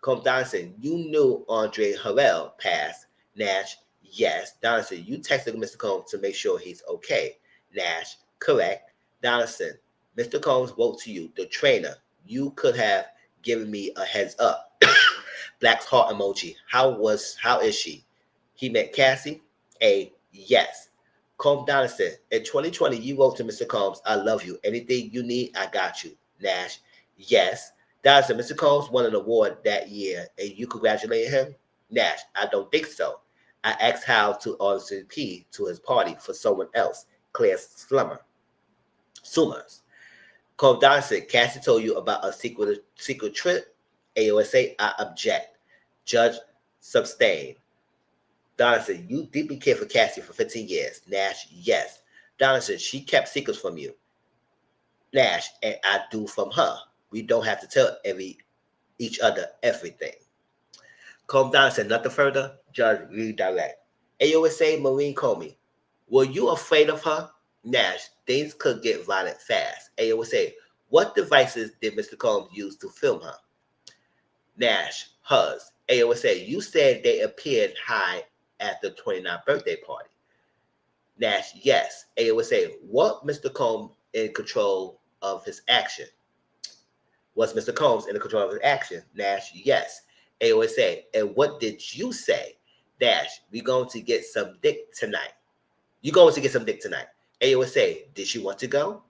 Come Donaldson, you knew Andre Harrell passed. Nash, yes. Donaldson, you texted Mr. Combs to make sure he's okay. Nash, correct. Donaldson, Mr. Combs wrote to you, the trainer. You could have given me a heads up. Black's heart emoji. How is she? He met Cassie. A, yes. Combs Donaldson, in 2020, you wrote to Mr. Combs, I love you. Anything you need, I got you. Nash, yes. Donaldson, Mr. Combs won an award that year, and you congratulated him? Nash, I don't think so. I asked Hal to RSVP to his party for someone else, Claire Summers. Combs Donaldson, Cassie told you about a secret trip? AOSA, I object. Judge, sustain. Donaldson, you deeply cared for Cassie for 15 years. Nash, yes. Donaldson, she kept secrets from you. Nash, and I do from her. We don't have to tell each other everything. Combs Donaldson, nothing further. Judge, redirect. AOSA, Maureen Comey, were you afraid of her? Nash, things could get violent fast. AOSA, what devices did Mr. Combs use to film her? Nash, hers. AOSA, you said they appeared high at the 29th birthday party. Nash, yes. AOSA, what Mr. Combs in control of his action? Was Mr. Combs in control of his action? Nash, yes. AOSA, and what did you say? Nash, we going to get some dick tonight. You going to get some dick tonight. AOSA, did she want to go?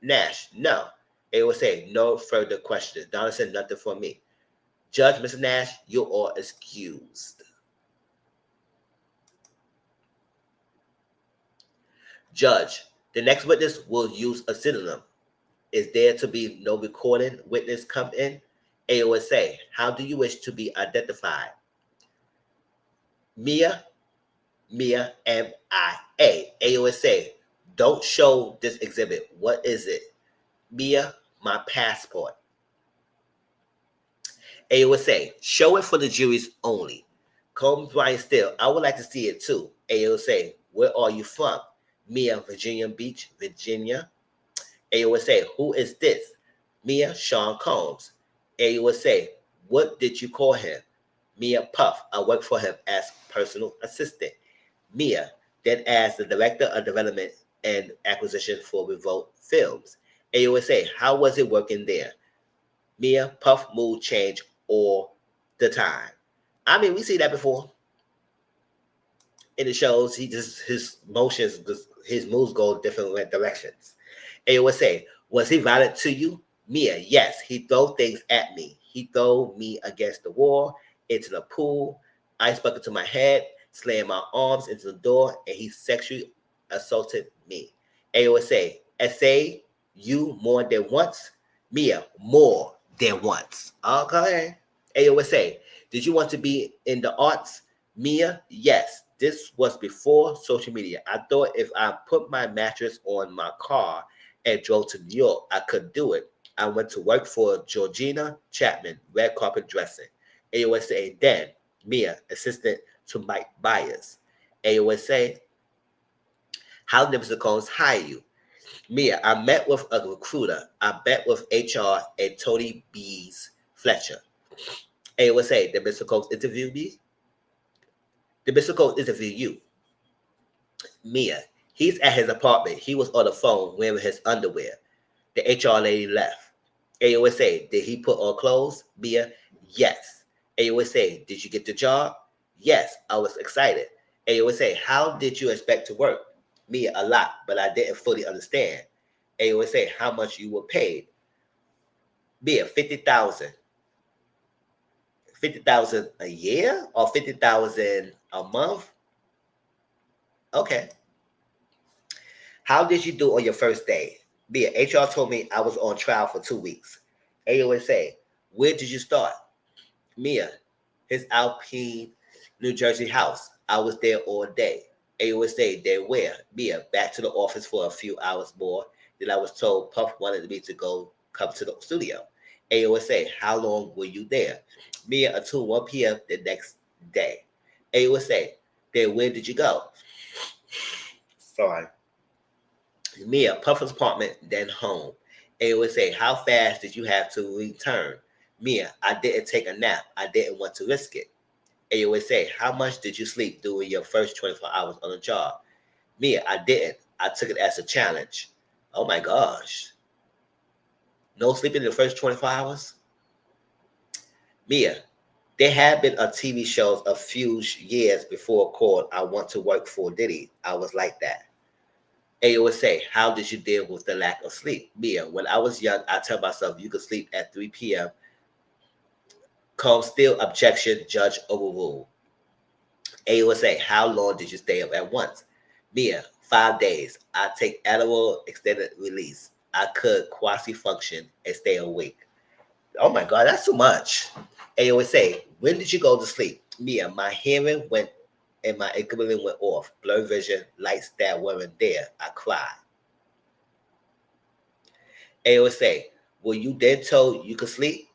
Nash, no. AOSA, no further questions. Donaldson, nothing for me. Judge, Mr. Nash, you are excused. Judge, the next witness will use a pseudonym. Is there to be no recording witness come in? AOSA, how do you wish to be identified? Mia, M-I-A. AOSA, don't show this exhibit. What is it? Mia, my passport. AOSA, show it for the juries only. Combs Brian Still, I would like to see it too. AOSA, where are you from? Mia, Virginia Beach, Virginia. AOSA, who is this? Mia, Sean Combs. AOSA, what did you call him? Mia, Puff. I work for him as personal assistant. Mia, then as the director of development and acquisition for Revolt Films. AOSA, how was it working there? Mia, Puff mood change all the time. I mean, we see that before. In the shows, his motions, his moves go different directions. AOSA, was he violent to you? Mia, yes, he threw things at me. He threw me against the wall, into the pool, ice bucket to my head, slammed my arms into the door, and he sexually assaulted me. AOSA, SA, you more than once? Mia, more than once. Okay. AOSA, did you want to be in the arts? Mia, yes. This was before social media. I thought if I put my mattress on my car and drove to New York, I could do it. I went to work for Georgina Chapman, red carpet dressing. AOSA, then Mia, assistant to Mike Byers. AOSA, how did Mr. Combs hire you? Mia, I met with a recruiter. I met with HR and Tony B's Fletcher. AOSA, did Mr. Combs interview me? Did Mr. Combs interview you? Mia, he's at his apartment. He was on the phone wearing his underwear. The HR lady left. AOSA, did he put on clothes? Mia, yes. AOSA, did you get the job? Yes, I was excited. AOSA, how did you expect to work? Mia, a lot, but I didn't fully understand. AOSA, how much you were paid? Mia, 50,000. 50,000 a year or 50,000 a month? Okay. How did you do on your first day? Mia, HR told me I was on trial for 2 weeks. AOSA, where did you start? Mia, his Alpine, New Jersey house. I was there all day. AOSA, there where? Mia, back to the office for a few hours more. Then I was told Puff wanted me to come to the studio. AOSA, how long were you there? Mia, until 1 p.m. the next day. AOSA, then where did you go? Sorry. Mia, Puff's apartment, then home. AOSA, how fast did you have to return? Mia, I didn't take a nap. I didn't want to risk it. AOSA, how much did you sleep during your first 24 hours on the job? Mia, I didn't. I took it as a challenge. Oh my gosh. No sleep in the first 24 hours? Mia, there had been a TV show a few years before called I Want to Work for Diddy. I was like that. AOSA, how did you deal with the lack of sleep? Mia, when I was young, I tell myself you could sleep at 3 p.m. Calm still objection, judge overrule. AOSA, how long did you stay up at once? Mia, 5 days. I take Adderall extended release. I could quasi function and stay awake. Oh my God, that's too much. AOSA, when did you go to sleep? Mia, my hearing went and my equipment went off. Blurred vision, lights that weren't there. I cried. AOSA, were you then told you could sleep?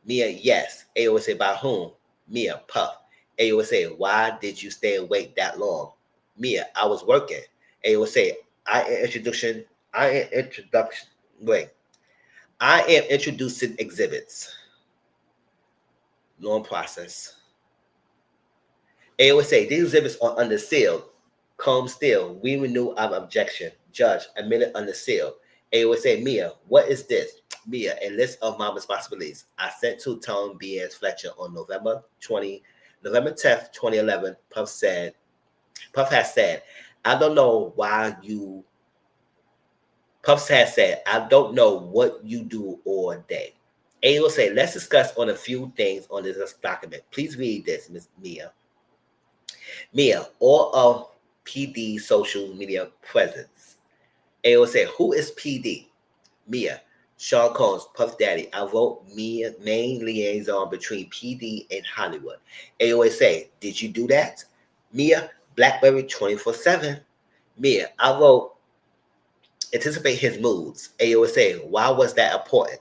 Mia, yes. AOSA, by whom? Mia, Puff. AOSA, why did you stay awake that long? Mia, I was working. AOSA, I am introduction. I am introduction. Wait. I am introducing exhibits. Long process. AOSA, these exhibits are under seal. Comb still. We renew our objection. Judge, admitted under seal. AOSA, Mia, what is this? Mia, a list of my responsibilities. I sent to Tone B.S. Fletcher on November 10th, 2011. Puff has said, I don't know why you Puff has said, I don't know what you do all day. AOSA, let's discuss on a few things on this document. Please read this, Miss Mia. Mia, all of PD social media presence. AOSA, who is PD? Mia, Sean Combs, Puff Daddy. I wrote Mia, main liaison between PD and Hollywood. AOSA, did you do that? Mia, Blackberry 24/7. Mia, I wrote anticipate his moods. AOSA, why was that important?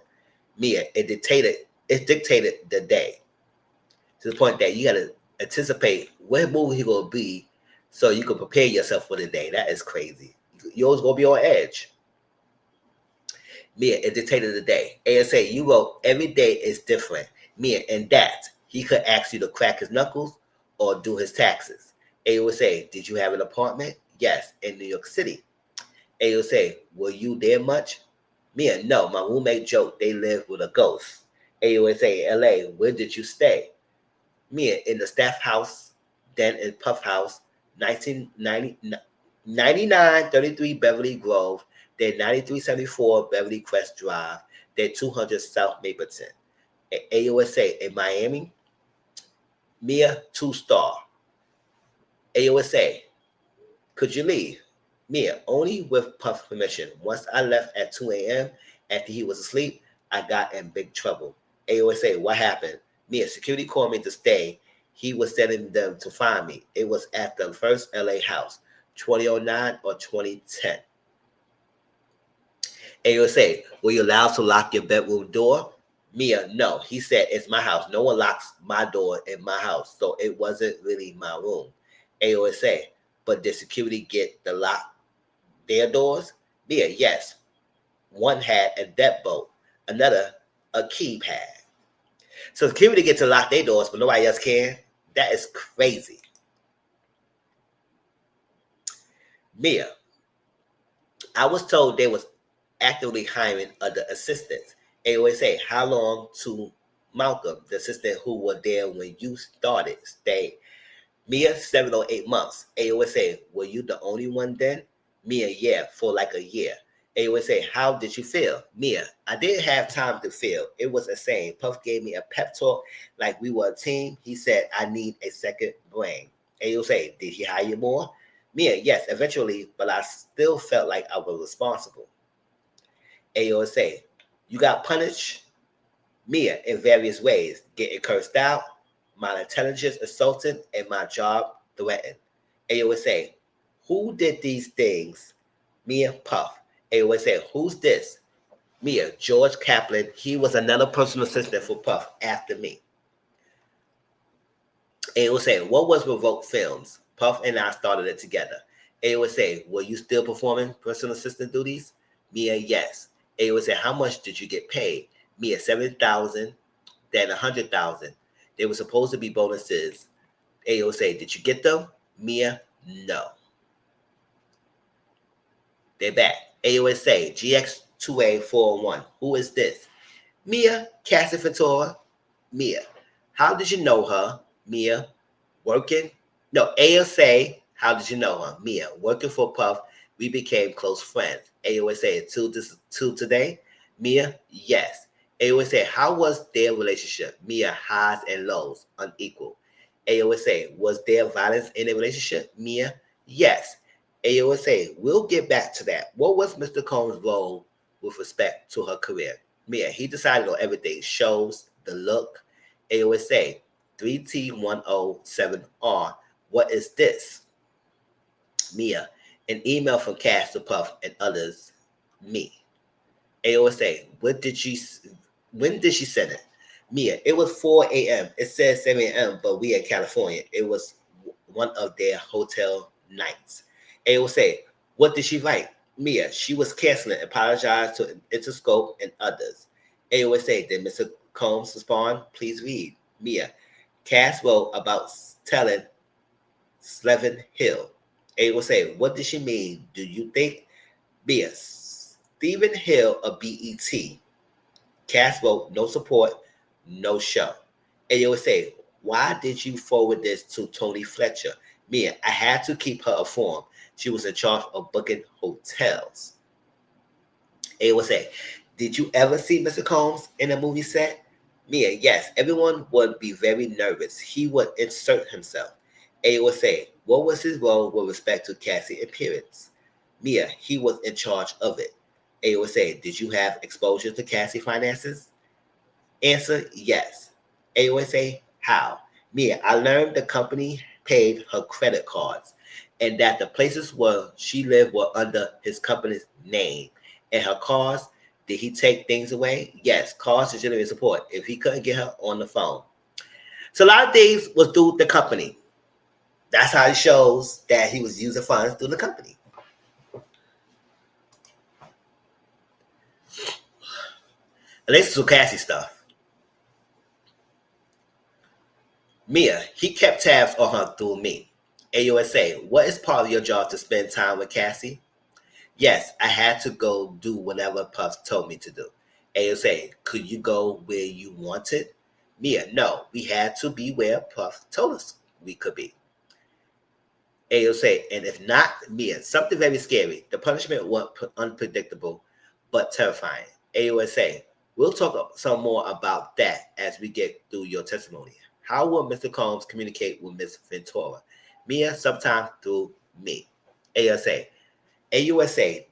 Mia, it dictated the day. To the point that you gotta anticipate what movie he gonna be so you can prepare yourself for the day. That is crazy. You always gonna be on edge. Mia, it dictated the day. ASA, you wrote every day is different. Mia, and that he could ask you to crack his knuckles or do his taxes. AOSA, did you have an apartment? Yes, in New York City. AOSA, were you there much? Mia, no, my roommate joked they lived with a ghost. AOSA, LA, where did you stay? Mia, in the staff house, then in Puff House, 9933 Beverly Grove, then 9374 Beverly Crest Drive, then 200 South Mapleton. AOSA in Miami, Mia, 2-star. AOSA, could you leave? Mia, only with Puff's permission. Once I left at 2 a.m. after he was asleep, I got in big trouble. AOSA, what happened? Mia, security called me to stay. He was sending them to find me. It was at the first LA house, 2009 or 2010. AOSA, were you allowed to lock your bedroom door? Mia, no. He said, it's my house. No one locks my door in my house, so it wasn't really my room. AOSA, but did security get the lock their doors? Mia, yes. One had a deadbolt, another a keypad. So security get to lock their doors, but nobody else can. That is crazy. Mia, I was told they was actively hiring other assistants. AOSA, how long to Malcolm, the assistant who was there when you started, stayed? Mia, 7 or 8 months. AOSA, were you the only one then? Mia, yeah, for like a year. AOSA, how did you feel? Mia, I didn't have time to feel. It was insane. Puff gave me a pep talk like we were a team. He said, I need a second brain. AOSA, did he hire you more? Mia, yes, eventually, but I still felt like I was responsible. AOSA, you got punished? Mia, in various ways, getting cursed out, my intelligence assaulted, and my job threatened. AOSA, who did these things? Mia, Puff. AOSA, who's this? Mia, George Kaplan. He was another personal assistant for Puff after me. AOSA, what was Revoked Films? Puff and I started it together. AOSA, were you still performing personal assistant duties? Mia, yes. AOSA, how much did you get paid? Mia, $7,000 than 100,000. They were supposed to be bonuses. AOSA, did you get them? Mia, no. They're back. AOSA, GX2A401. Who is this? Mia, Cassie Ventura. Mia, how did you know her? Mia, working. No, AOSA, how did you know her? Mia, working for Puff. We became close friends. AOSA, till today. Mia, yes. AOSA, how was their relationship? Mia, highs and lows, unequal. AOSA, was there violence in a relationship? Mia, yes. AOSA, we'll get back to that. What was Mr. Combs' role with respect to her career? Mia, he decided on everything. Shows, the look. AOSA, 3T107R. What is this? Mia, an email from Cass to Puff and others. Me. AOSA, when did she send it? Mia, it was 4 a.m. It says 7 a.m., but we in California. It was one of their hotel nights. AOSA, what did she write? Mia, she was canceling, apologized to Interscope and others. AOSA, did Mr. Combs respond? Please read. Mia, Cass wrote about telling Slevin Hill. AOSA, what did she mean? Do you think? Mia, Stephen Hill of BET. Cass wrote, no support, no show. AOSA, why did you forward this to Tony Fletcher? Mia, I had to keep her informed. She was in charge of booking hotels. AOSA, did you ever see Mr. Combs in a movie set? Mia, yes, everyone would be very nervous. He would insert himself. AOSA, what was his role with respect to Cassie appearance? Mia, he was in charge of it. AOSA, did you have exposure to Cassie finances? Answer, yes. AOSA, how? Mia, I learned the company paid her credit cards and that the places where she lived were under his company's name. And her cars, did he take things away? Yes, cars to generate support if he couldn't get her on the phone. So a lot of things was through the company. That's how it shows that he was using funds through the company. And this is Cassie stuff. Mia, he kept tabs on her through me. AUSA, what is part of your job to spend time with Cassie? Yes, I had to go do whatever Puff told me to do. AUSA, could you go where you wanted? Mia, no, we had to be where Puff told us we could be. AUSA, and if not, Mia, something very scary. The punishment was unpredictable, but terrifying. AUSA, we'll talk some more about that as we get through your testimony. How will Mr. Combs communicate with Ms. Ventura? Mia, sometimes through me. AUSA,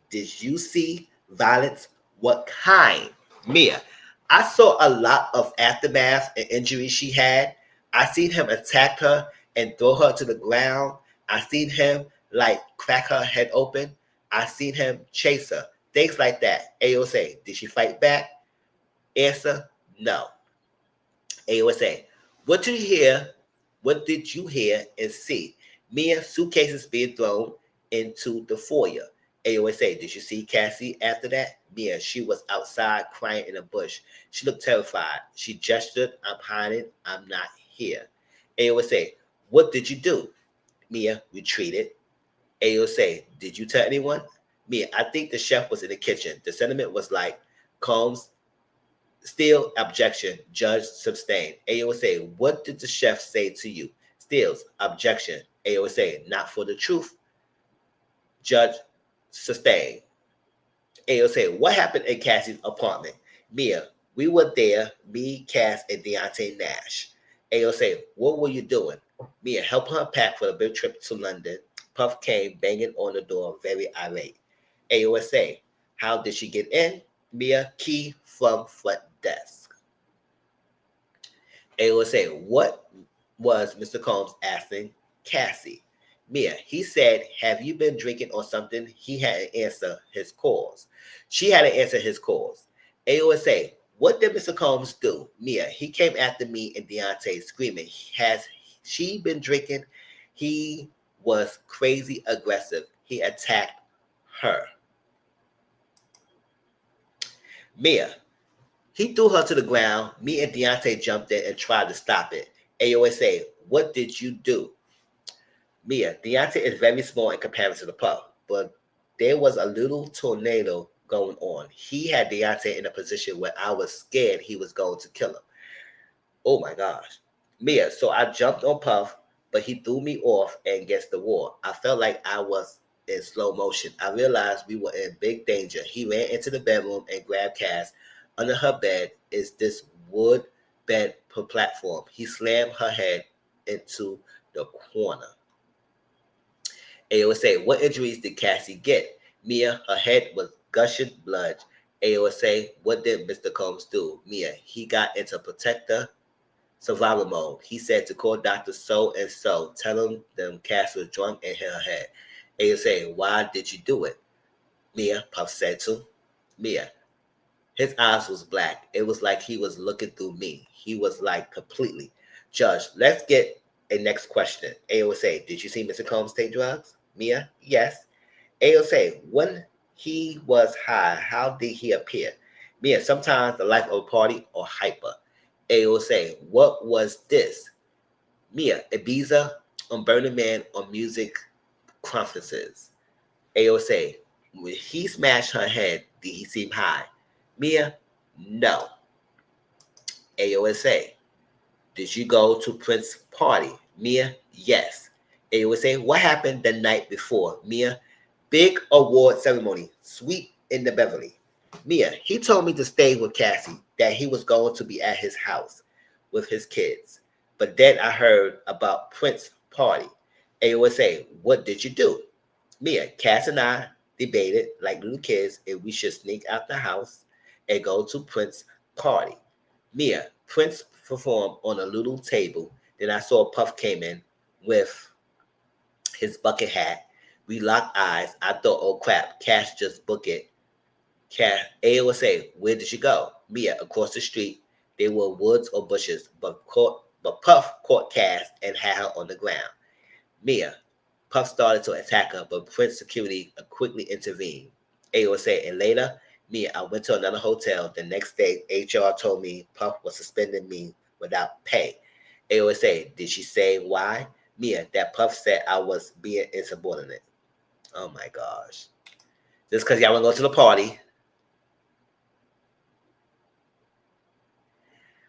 did you see violence? What kind? Mia, I saw a lot of aftermath and injuries she had. I seen him attack her and throw her to the ground. I seen him like crack her head open. I seen him chase her. Things like that. AOSA, did she fight back? Answer, no. AOSA, what did you hear? What did you hear and see? Mia, suitcases being thrown into the foyer. AOSA, did you see Cassie after that? Mia, she was outside crying in a bush. She looked terrified. She gestured, I'm hiding, I'm not here. AOSA, what did you do? Mia, retreated. AOSA, did you tell anyone? Mia, I think the chef was in the kitchen. The sentiment was like, Combs, still objection, judge sustained. AOSA, what did the chef say to you? Stills, objection. AOSA, not for the truth. Judge sustained. AOSA, what happened in Cassie's apartment? Mia, we were there, me, Cass, and Deontay Nash. AOSA, what were you doing? Mia, help her pack for a big trip to London. Puff came banging on the door, very irate. AOSA, how did she get in? Mia, key from front desk. AOSA, what was Mr. Combs asking Cassie? Mia, he said, have you been drinking or something? He had to answer his calls. She had to answer his calls. AOSA, what did Mr. Combs do? Mia, he came after me and Deontay screaming. Has she been drinking? He was crazy aggressive. He attacked her. Mia, He threw her to the ground. Me and Deontay jumped in and tried to stop it. AOSA, what did you do? Mia, Deontay is very small in comparison to Puff, but there was a little tornado going on. He had Deontay in a position where I was scared he was going to kill him. Oh my gosh. Mia, so I jumped on Puff, but he threw me off and against the wall. I felt like I was in slow motion. I realized we were in big danger. He ran into the bedroom and grabbed Cass. Under her bed is this wood bed per platform. He slammed her head into the corner. AOSA, what injuries did Cassie get? Mia, her head was gushing blood. AOSA, what did Mr. Combs do? Mia, he got into protector survival mode. He said to call Dr. So and so, telling them Cass was drunk and hit her head. AOSA, why did you do it? Mia, Puff said to. Mia, his eyes was black. It was like he was looking through me. He was like completely. Judge, let's get a next question. AOSA, did you see Mr. Combs take drugs? Mia, yes. AOSA, when he was high, how did he appear? Mia, sometimes the life of a party or hyper. AOSA, what was this? Mia, Ibiza on Burning Man on music conferences. AOSA, when he smashed her head, did he seem high? Mia, no. AOSA, did you go to Prince's party? Mia, yes. AOSA, what happened the night before? Mia, big award ceremony, suite in the Beverly. Mia, he told me to stay with Cassie, that he was going to be at his house with his kids. But then I heard about Prince's party. AOSA, what did you do? Mia, Cass and I debated like little kids if we should sneak out the house and go to Prince's party. Mia, Prince performed on a little table. Then I saw Puff came in with his bucket hat. We locked eyes. I thought, oh crap, Cash just booked it. Cash, AOSA, where did you go? Mia, across the street. There were woods or bushes, but Puff caught Cash and had her on the ground. Mia, Puff started to attack her, but Prince security quickly intervened. AOSA, and later, Mia, I went to another hotel. The next day, HR told me Puff was suspending me without pay. AOSA, did she say why? Mia, that Puff said I was being insubordinate. Oh my gosh. Just because y'all want to go to the party.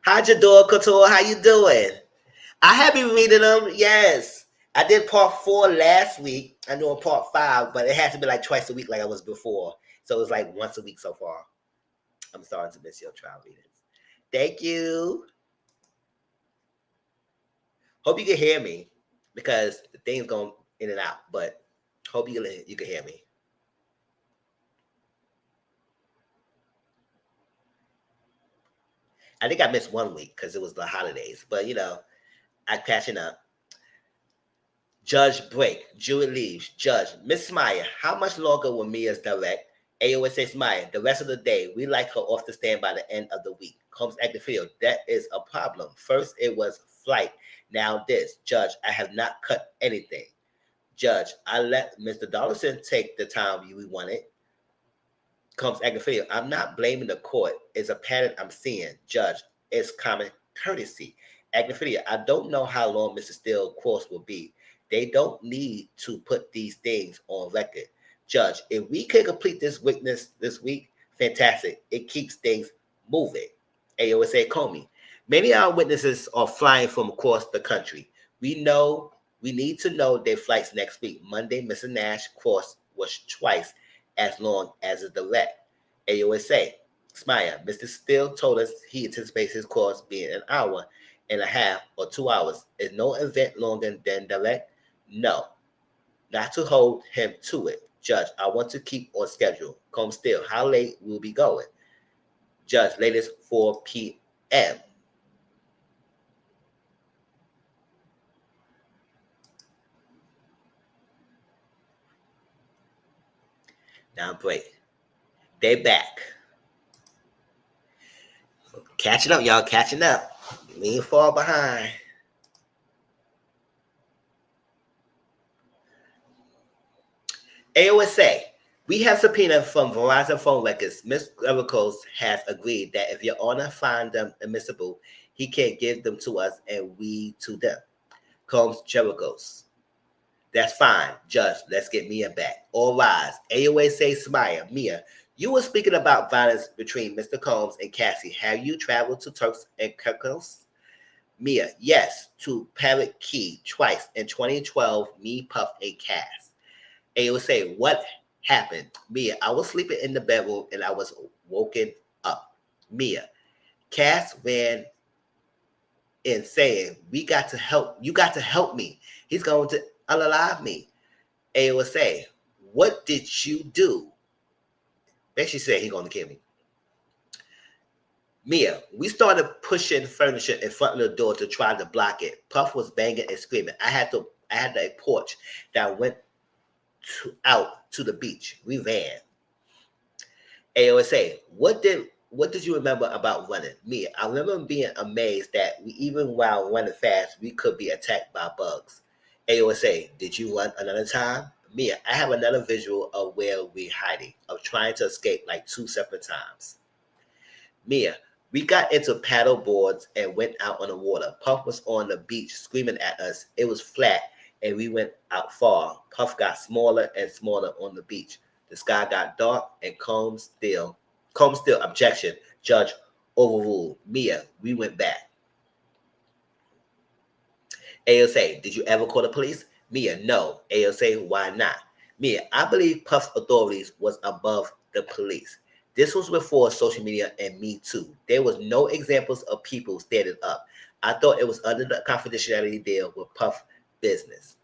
Hi, Jador Couture. How you doing? I have been reading them. Yes. I did part 4 last week. I know part 5, but it has to be like twice a week like I was before. So it's like once a week so far. I'm starting to miss your trial readings. Thank you. Hope you can hear me because the thing's going in and out, but hope you can hear me. I think I missed 1 week because it was the holidays, but I'm catching up. Judge break. Jury leaves. Judge, Miss Smyer, how much longer will Mia's direct? AOSA Smyer, the rest of the day. We like her off the stand by the end of the week. Combs active field. That is a problem. First it was flight. Now this. Judge, I have not cut anything. Judge, I let Mr. Donaldson take the time we wanted. Combs active field. I'm not blaming the court. It's a pattern I'm seeing. Judge, it's common courtesy. Active field. I don't know how long Mr. Steele's course will be. They don't need to put these things on record. Judge, if we can complete this witness this week, fantastic. It keeps things moving. AOSA Comey. Many of our witnesses are flying from across the country. We need to know their flights next week. Monday, Mr. Nash course was twice as long as the direct. AOSA Smyer. Mr. Steele told us he anticipates his course being an hour and a half or 2 hours. Is no event longer than direct? No, not to hold him to it. Judge, I want to keep on schedule. Combs Steele, how late will be going? Judge, latest 4 p.m. Now break. They back. Catching up, y'all. Catching up. We ain't far behind. AOSA, We have subpoena from Verizon phone records. Ms. Miracles has agreed that if your honor find them admissible, he can give them to us and we to them. Combs Jericho's. That's fine, Judge. Let's get Mia back. All rise. AOA say smile. Mia, you were speaking about violence between Mr. Combs and Cassie. Have you traveled to Turks and Caicos? Mia, yes, to Parrot Key twice in 2012. Me, Puff, and Cass. AOA say, what happened? Mia, I was sleeping in the bedroom and I was woken up. Mia, Cass ran in saying, we got to help. You got to help me. He's going to unalive me. AOA say, what did you do? Basically said he's going to kill me. Mia, we started pushing furniture in front of the door to try to block it. Puff was banging and screaming. I had a porch that went out to the beach. We ran. AOA say, what did you remember about running? Mia, I remember being amazed that even while running fast, we could be attacked by bugs. AOA say, did you run another time? Mia, I have another visual of where we're hiding, of trying to escape like 2 separate times. Mia, we got into paddle boards and went out on the water. Puff was on the beach screaming at us. It was flat and we went out far. Puff got smaller and smaller on the beach. The sky got dark and Combs still objection. Judge overruled. Mia, we went back. AOA, did you ever call the police? Mia, no. AOA, why not? Mia, I believe Puff's authorities was above the police. This was before social media and Me Too. There was no examples of people standing up. I thought it was under the confidentiality deal with Puff business.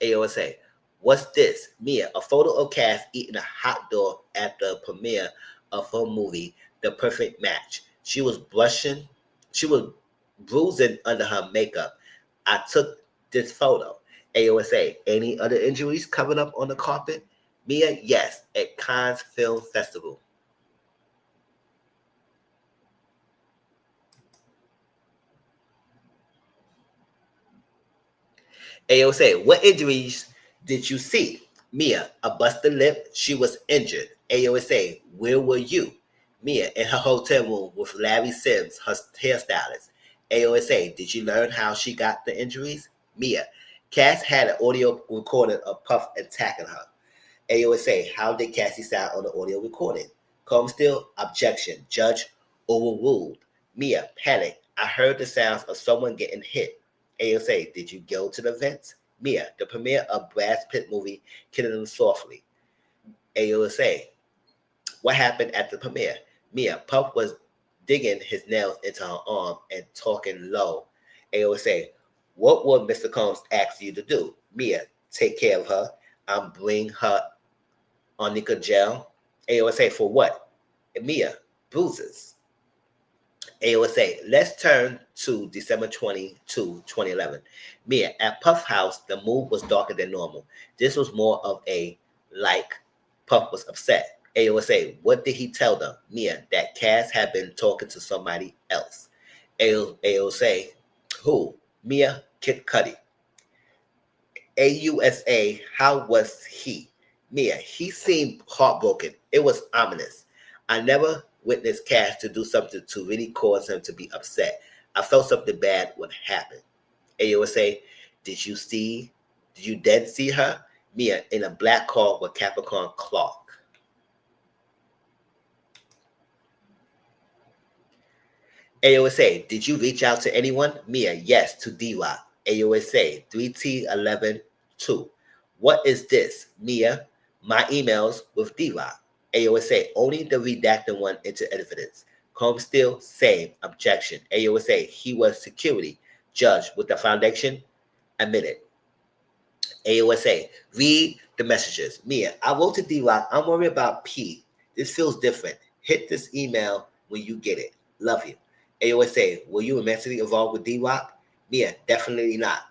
AOA, what's this? Mia, a photo of Cass eating a hot dog at the premiere of her movie, The Perfect Match. She was bruising under her makeup. I took this photo. AOA, any other injuries covered up on the carpet? Mia, yes, at Cannes Film Festival. AOA, what injuries did you see? Mia, a busted lip. She was injured. AOA, where were you? Mia, in her hotel room with Larry Sims, her hairstylist. AOA, did you learn how she got the injuries? Mia, Cass had an audio recording of Puff attacking her. AOA, how did Cassie sound on the audio recording? Combs still objection. Judge overruled. Mia, panic. I heard the sounds of someone getting hit. AOA, did you go to the events? Mia, the premiere of Brad Pitt movie, Killing Them Softly. AOA, what happened at the premiere? Mia, Puff was digging his nails into her arm and talking low. AOA, what would Mr. Combs ask you to do? Mia, take care of her. Bring her Onika gel. AOA, for what? Mia, bruises. AOA, let's turn to December 22, 2011. Mia, at Puff House, the mood was darker than normal. This was more of a like Puff was upset. AOA, what did he tell them? Mia, that Cass had been talking to somebody else. AOA, who? Mia, Kid Cudi. AUSA, how was he? Mia, he seemed heartbroken. It was ominous. I never witnessed Cass to do something to really cause him to be upset. I felt something bad would happen. AOSA, did you then see her? Mia, in a black car with Capricorn Clark. AOSA, did you reach out to anyone? Mia, yes, to D-Rock. AOSA, 3T11-2. What is this? Mia, my emails with D-Rock. AOSA, only the redacted one into evidence. Combs still, same, objection. AOSA, he was security. Judge, with the foundation, admitted. AOSA, read the messages. Mia, I wrote to D-Rock, I'm worried about P. This feels different. Hit this email when you get it. Love you. AOSA, were you immensely involved with D-Rock? Mia, definitely not.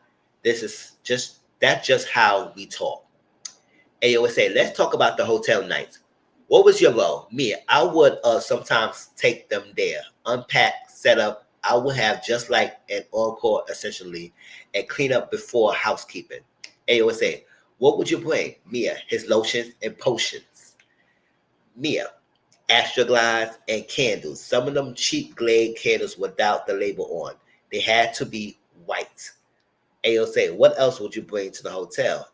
That's just how we talk. AOSA, let's talk about the hotel nights. What was your role? Mia, I would sometimes take them there, unpack, set up. I would have just like an encore essentially, and clean up before housekeeping. AOSA, what would you bring? Mia, his lotions and potions. Mia, Astroglide and candles. Some of them cheap Glade candles without the label on. They had to be white. Ayo say, what else would you bring to the hotel?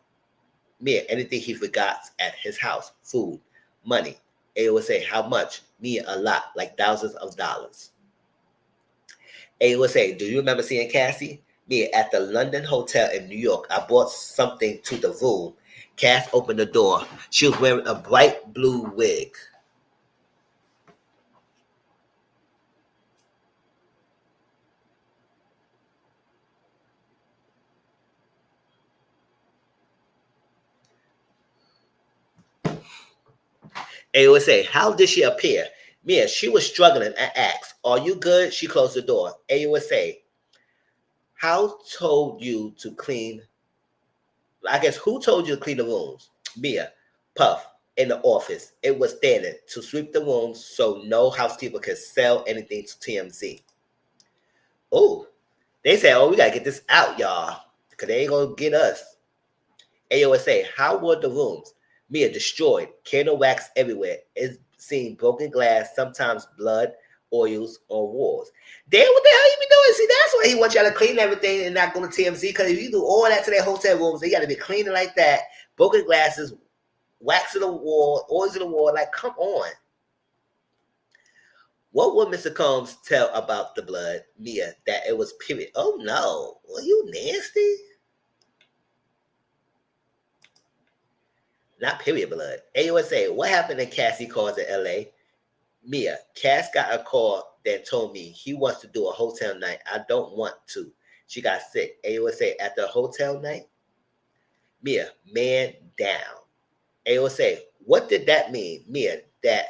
Mia, anything he forgot at his house. Food, money. Ayo would say, how much? Mia, a lot, like thousands of dollars. Ayo would say, do you remember seeing Cassie? Mia, at the London Hotel in New York, I brought something to the room. Cass opened the door. She was wearing a bright blue wig. Ayo would say, how did she appear? Mia, she was struggling and asked, are you good? She closed the door. Ayo would say, how told you to clean? I guess who told you to clean the rooms? Mia, Puff, in the office. It was standing to sweep the rooms so no housekeeper could sell anything to TMZ. Oh, they said, oh, we gotta get this out, y'all, because they ain't gonna get us. AOSA, how were the rooms? Mia, destroyed, candle wax everywhere. It's seen broken glass, sometimes blood, oils on walls. Damn, what the hell you be doing? See, that's why he wants y'all to clean everything and not go to TMZ, because if you do all that to their hotel rooms, they gotta be cleaning like that, broken glasses, wax in the wall, oils in the wall, like, come on. What would Mr. Combs tell about the blood? Mia, that it was period. Oh no, were you nasty? Not period blood. AUSA, what happened in Cassie calls in LA? Mia, Cass got a call that told me he wants to do a hotel night. I don't want to. She got sick. AUSA, at the hotel night? Mia, man down. AUSA, what did that mean? Mia, that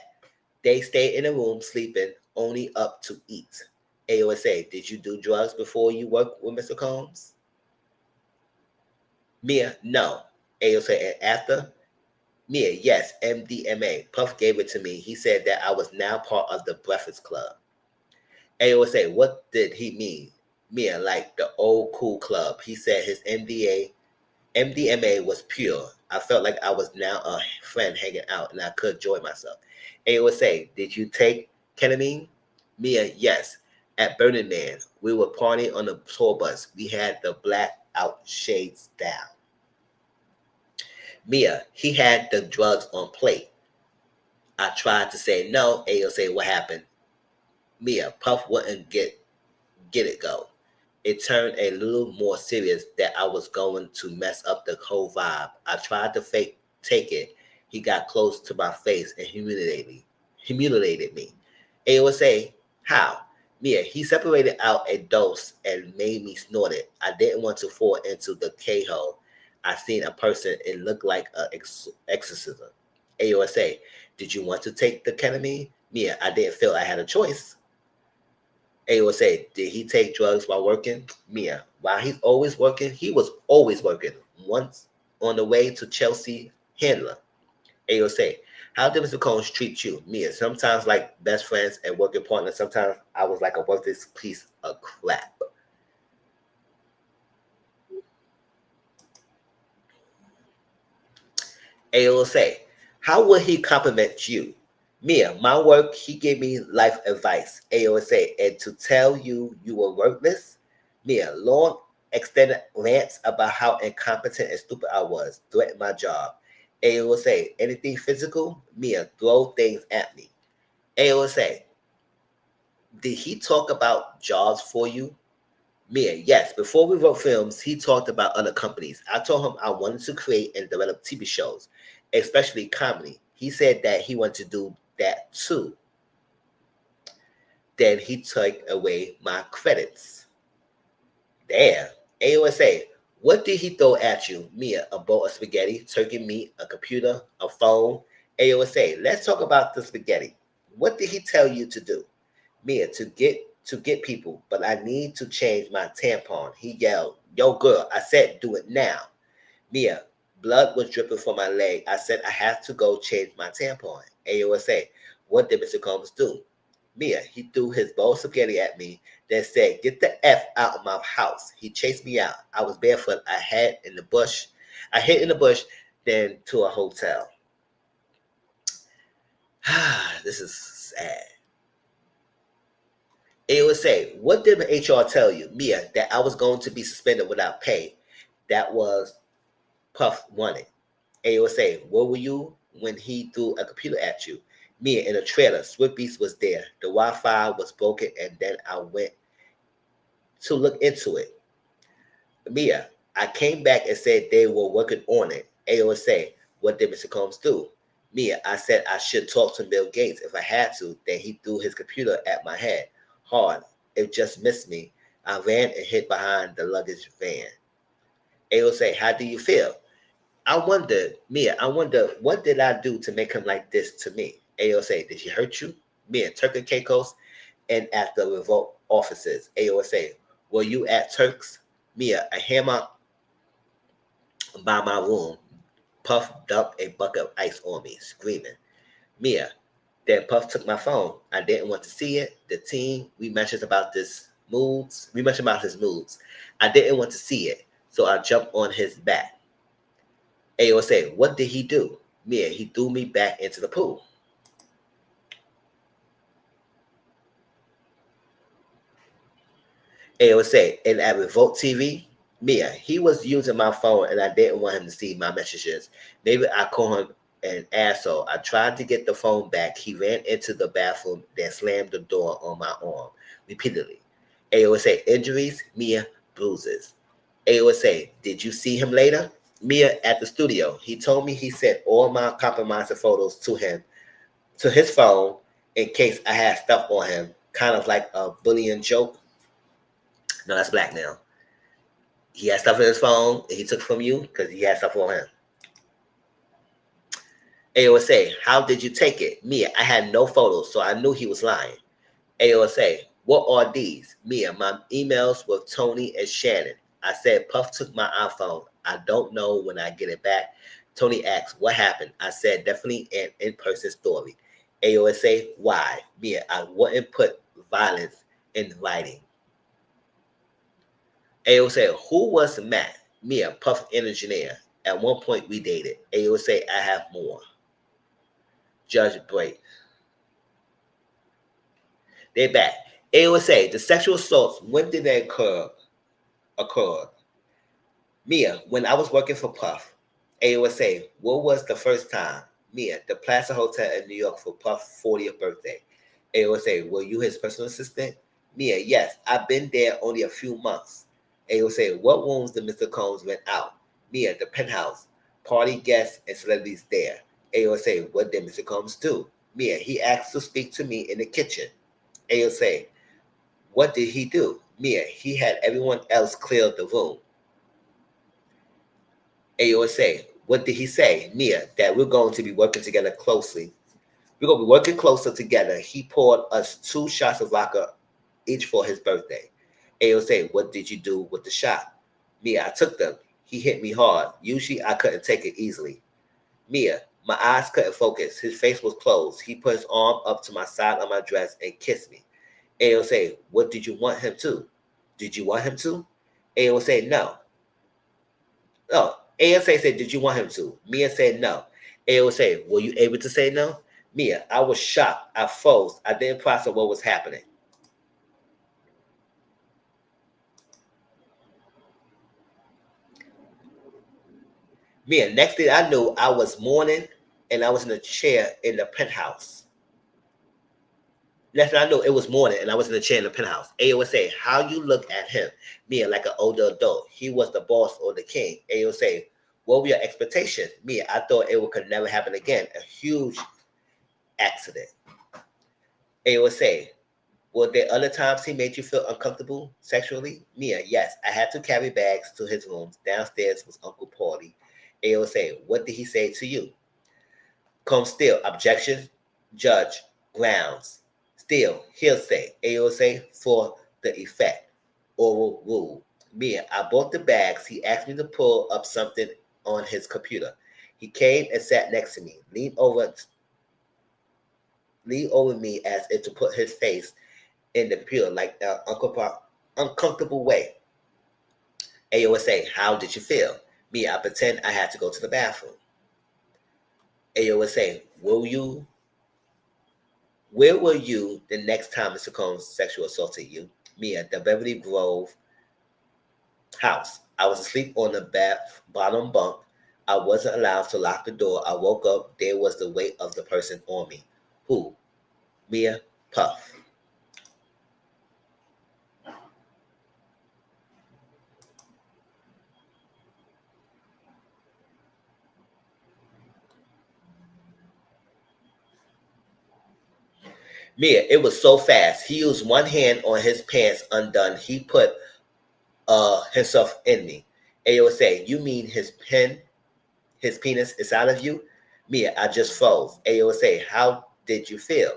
they stayed in a room sleeping, only up to eat. AUSA, did you do drugs before you worked with Mr. Combs? Mia, no. AUSA, and after? Mia, yes, MDMA. Puff gave it to me. He said that I was now part of the Breakfast Club. AOSA, what did he mean? Mia, like the old cool club. He said his MDMA was pure. I felt like I was now a friend hanging out and I could enjoy myself. AOSA, did you take ketamine? Mia, yes. At Burning Man, we were partying on the tour bus. We had the black out shades down. Mia, he had the drugs on plate. I tried to say no. Ayo say, what happened? Mia, Puff wouldn't get it go. It turned a little more serious that I was going to mess up the whole vibe. I tried to fake take it. He got close to my face and humiliated me. Ayo say, how? Mia, he separated out a dose and made me snort it. I didn't want to fall into the K-hole. I seen a person, it looked like an exorcism. AOSA, did you want to take the ketamine? Mia, I didn't feel I had a choice. AOSA, did he take drugs while working? Mia, while he's always working, he was always working. Once on the way to Chelsea Handler. AOSA, how did Mr. Combs treat you? Mia, sometimes like best friends and working partners. Sometimes I was like a worthless piece of crap. AOSA, how would he compliment you? Mia, my work, he gave me life advice. AOSA, and to tell you you were worthless? Mia, long extended rants about how incompetent and stupid I was, threatened my job. AOSA, anything physical? Mia, throw things at me. AOSA, did he talk about jobs for you? Mia, yes. Before we wrote films, he talked about other companies. I told him I wanted to create and develop TV shows, especially comedy. He said that he wanted to do that too. Then he took away my credits. Damn. AOSA, what did he throw at you? Mia, a bowl of spaghetti, turkey meat, a computer, a phone. AOSA, let's talk about the spaghetti. What did he tell you to do? Mia, to get people, but I need to change my tampon. He yelled, yo girl, I said do it now. Mia, blood was dripping from my leg. I said I have to go change my tampon. AOSA, what did Mr. Combs do? Mia, he threw his bowl of spaghetti at me, then said, get the F out of my house. He chased me out. I was barefoot. I hid in the bush, then to a hotel. This is sad. It would say, what did the HR tell you, Mia, that I was going to be suspended without pay? That was Puff wanted. A would say, where were you when he threw a computer at you? Mia, in a trailer. Swift Beast was there. The Wi-Fi was broken, and then I went to look into it. Mia, I came back and said they were working on it. A would say, what did Mr. Combs do? Mia, I said I should talk to Bill Gates if I had to. Then he threw his computer at my head. Hard. It just missed me. I ran and hid behind the luggage van. A would say, how do you feel? I wondered, Mia, I wonder what did I do to make him like this to me? AO say, did he hurt you? Mia, Turk and Caicos and at the revolt offices. AO say, were you at Turk's? Mia, a hammer by my room. Puff dumped a bucket of ice on me, screaming. Mia, then Puff took my phone. I didn't want to see it. The team, we mentioned about this moods. We mentioned about his moods. I didn't want to see it, so I jumped on his back. AO say, what did he do? Mia, he threw me back into the pool. AO say, and at Revolt TV, Mia, he was using my phone and I didn't want him to see my messages. Maybe I called him an asshole. I tried to get the phone back. He ran into the bathroom, then slammed the door on my arm repeatedly. AO say, injuries, Mia, bruises. AO say, did you see him later? Mia, at the studio. He told me he sent all my compromising photos to him, to his phone, in case I had stuff on him, kind of like a bullying joke. No, that's blackmail. He had stuff in his phone and he took from you because he had stuff on him. AOSA, how did you take it? Mia, I had no photos, so I knew he was lying. AOSA, what are these? Mia, my emails with Tony and Shannon. I said, Puff took my iPhone. I don't know when I get it back. Tony asked, what happened? I said, definitely an in-person story. AOSA, why? Mia, I wouldn't put violence in writing. AO said, who was Matt? Mia, Puff engineer. At one point we dated. AO say, I have more. Judge break. They back. AO say, the sexual assaults, when did they occur? Mia, when I was working for Puff. AO say, what was the first time? Mia, the Plaza Hotel in New York for Puff's 40th birthday. AO say, were you his personal assistant? Mia, yes, I've been there only a few months. AO say, what rooms did Mr. Combs rent out? Mia, the penthouse, party guests and celebrities there. AO say, what did Mr. Combs do? Mia, he asked to speak to me in the kitchen. AO say, what did he do? Mia, he had everyone else clear the room. AO say, what did he say? Mia, that we're going to be working together closely. We're going to be working closer together. He poured us 2 shots of vodka each for his birthday. AO say, what did you do with the shot? Mia, I took them. He hit me hard. Usually I couldn't take it easily. Mia, my eyes couldn't focus. His face was closed. He put his arm up to my side of my dress and kissed me. AO say, what did you want him to? Did you want him to? AO say, no. No. AO said, did you want him to? Mia said, no. AO say, were you able to say no? Mia, I was shocked. I froze. I didn't process what was happening. Mia, next thing I knew, I was mourning and I was in a chair in the penthouse. Next thing I knew, it was morning and I was in a chair in the penthouse. AO would say, how you look at him? Mia, like an older adult. He was the boss or the king. AO would say, what were your expectations? Mia, I thought it could never happen again. A huge accident. AO would say, were there other times he made you feel uncomfortable sexually? Mia, yes. I had to carry bags to his rooms. Downstairs was Uncle Paulie. AO would say, what did he say to you? Come still. Objection. Judge. Grounds. Still. Hearsay. AO say for the effect. Oral rule. Mia, I bought the bags. He asked me to pull up something on his computer. He came and sat next to me, leaned over me as if to put his face in the computer like an uncomfortable way. AO would say, how did you feel? Mia, I pretend I had to go to the bathroom. AO would say, will you Where were you the next time Mr. Combs sexual assaulted you? Mia, the Beverly Grove house. I was asleep on the bottom bunk. I wasn't allowed to lock the door. I woke up. There was the weight of the person on me. Who? Mia, Puff. Mia, it was so fast. He used one hand on his pants undone. He put himself in me. Ayo say, you mean his penis inside of you? Mia, I just froze. Ayo say, how did you feel?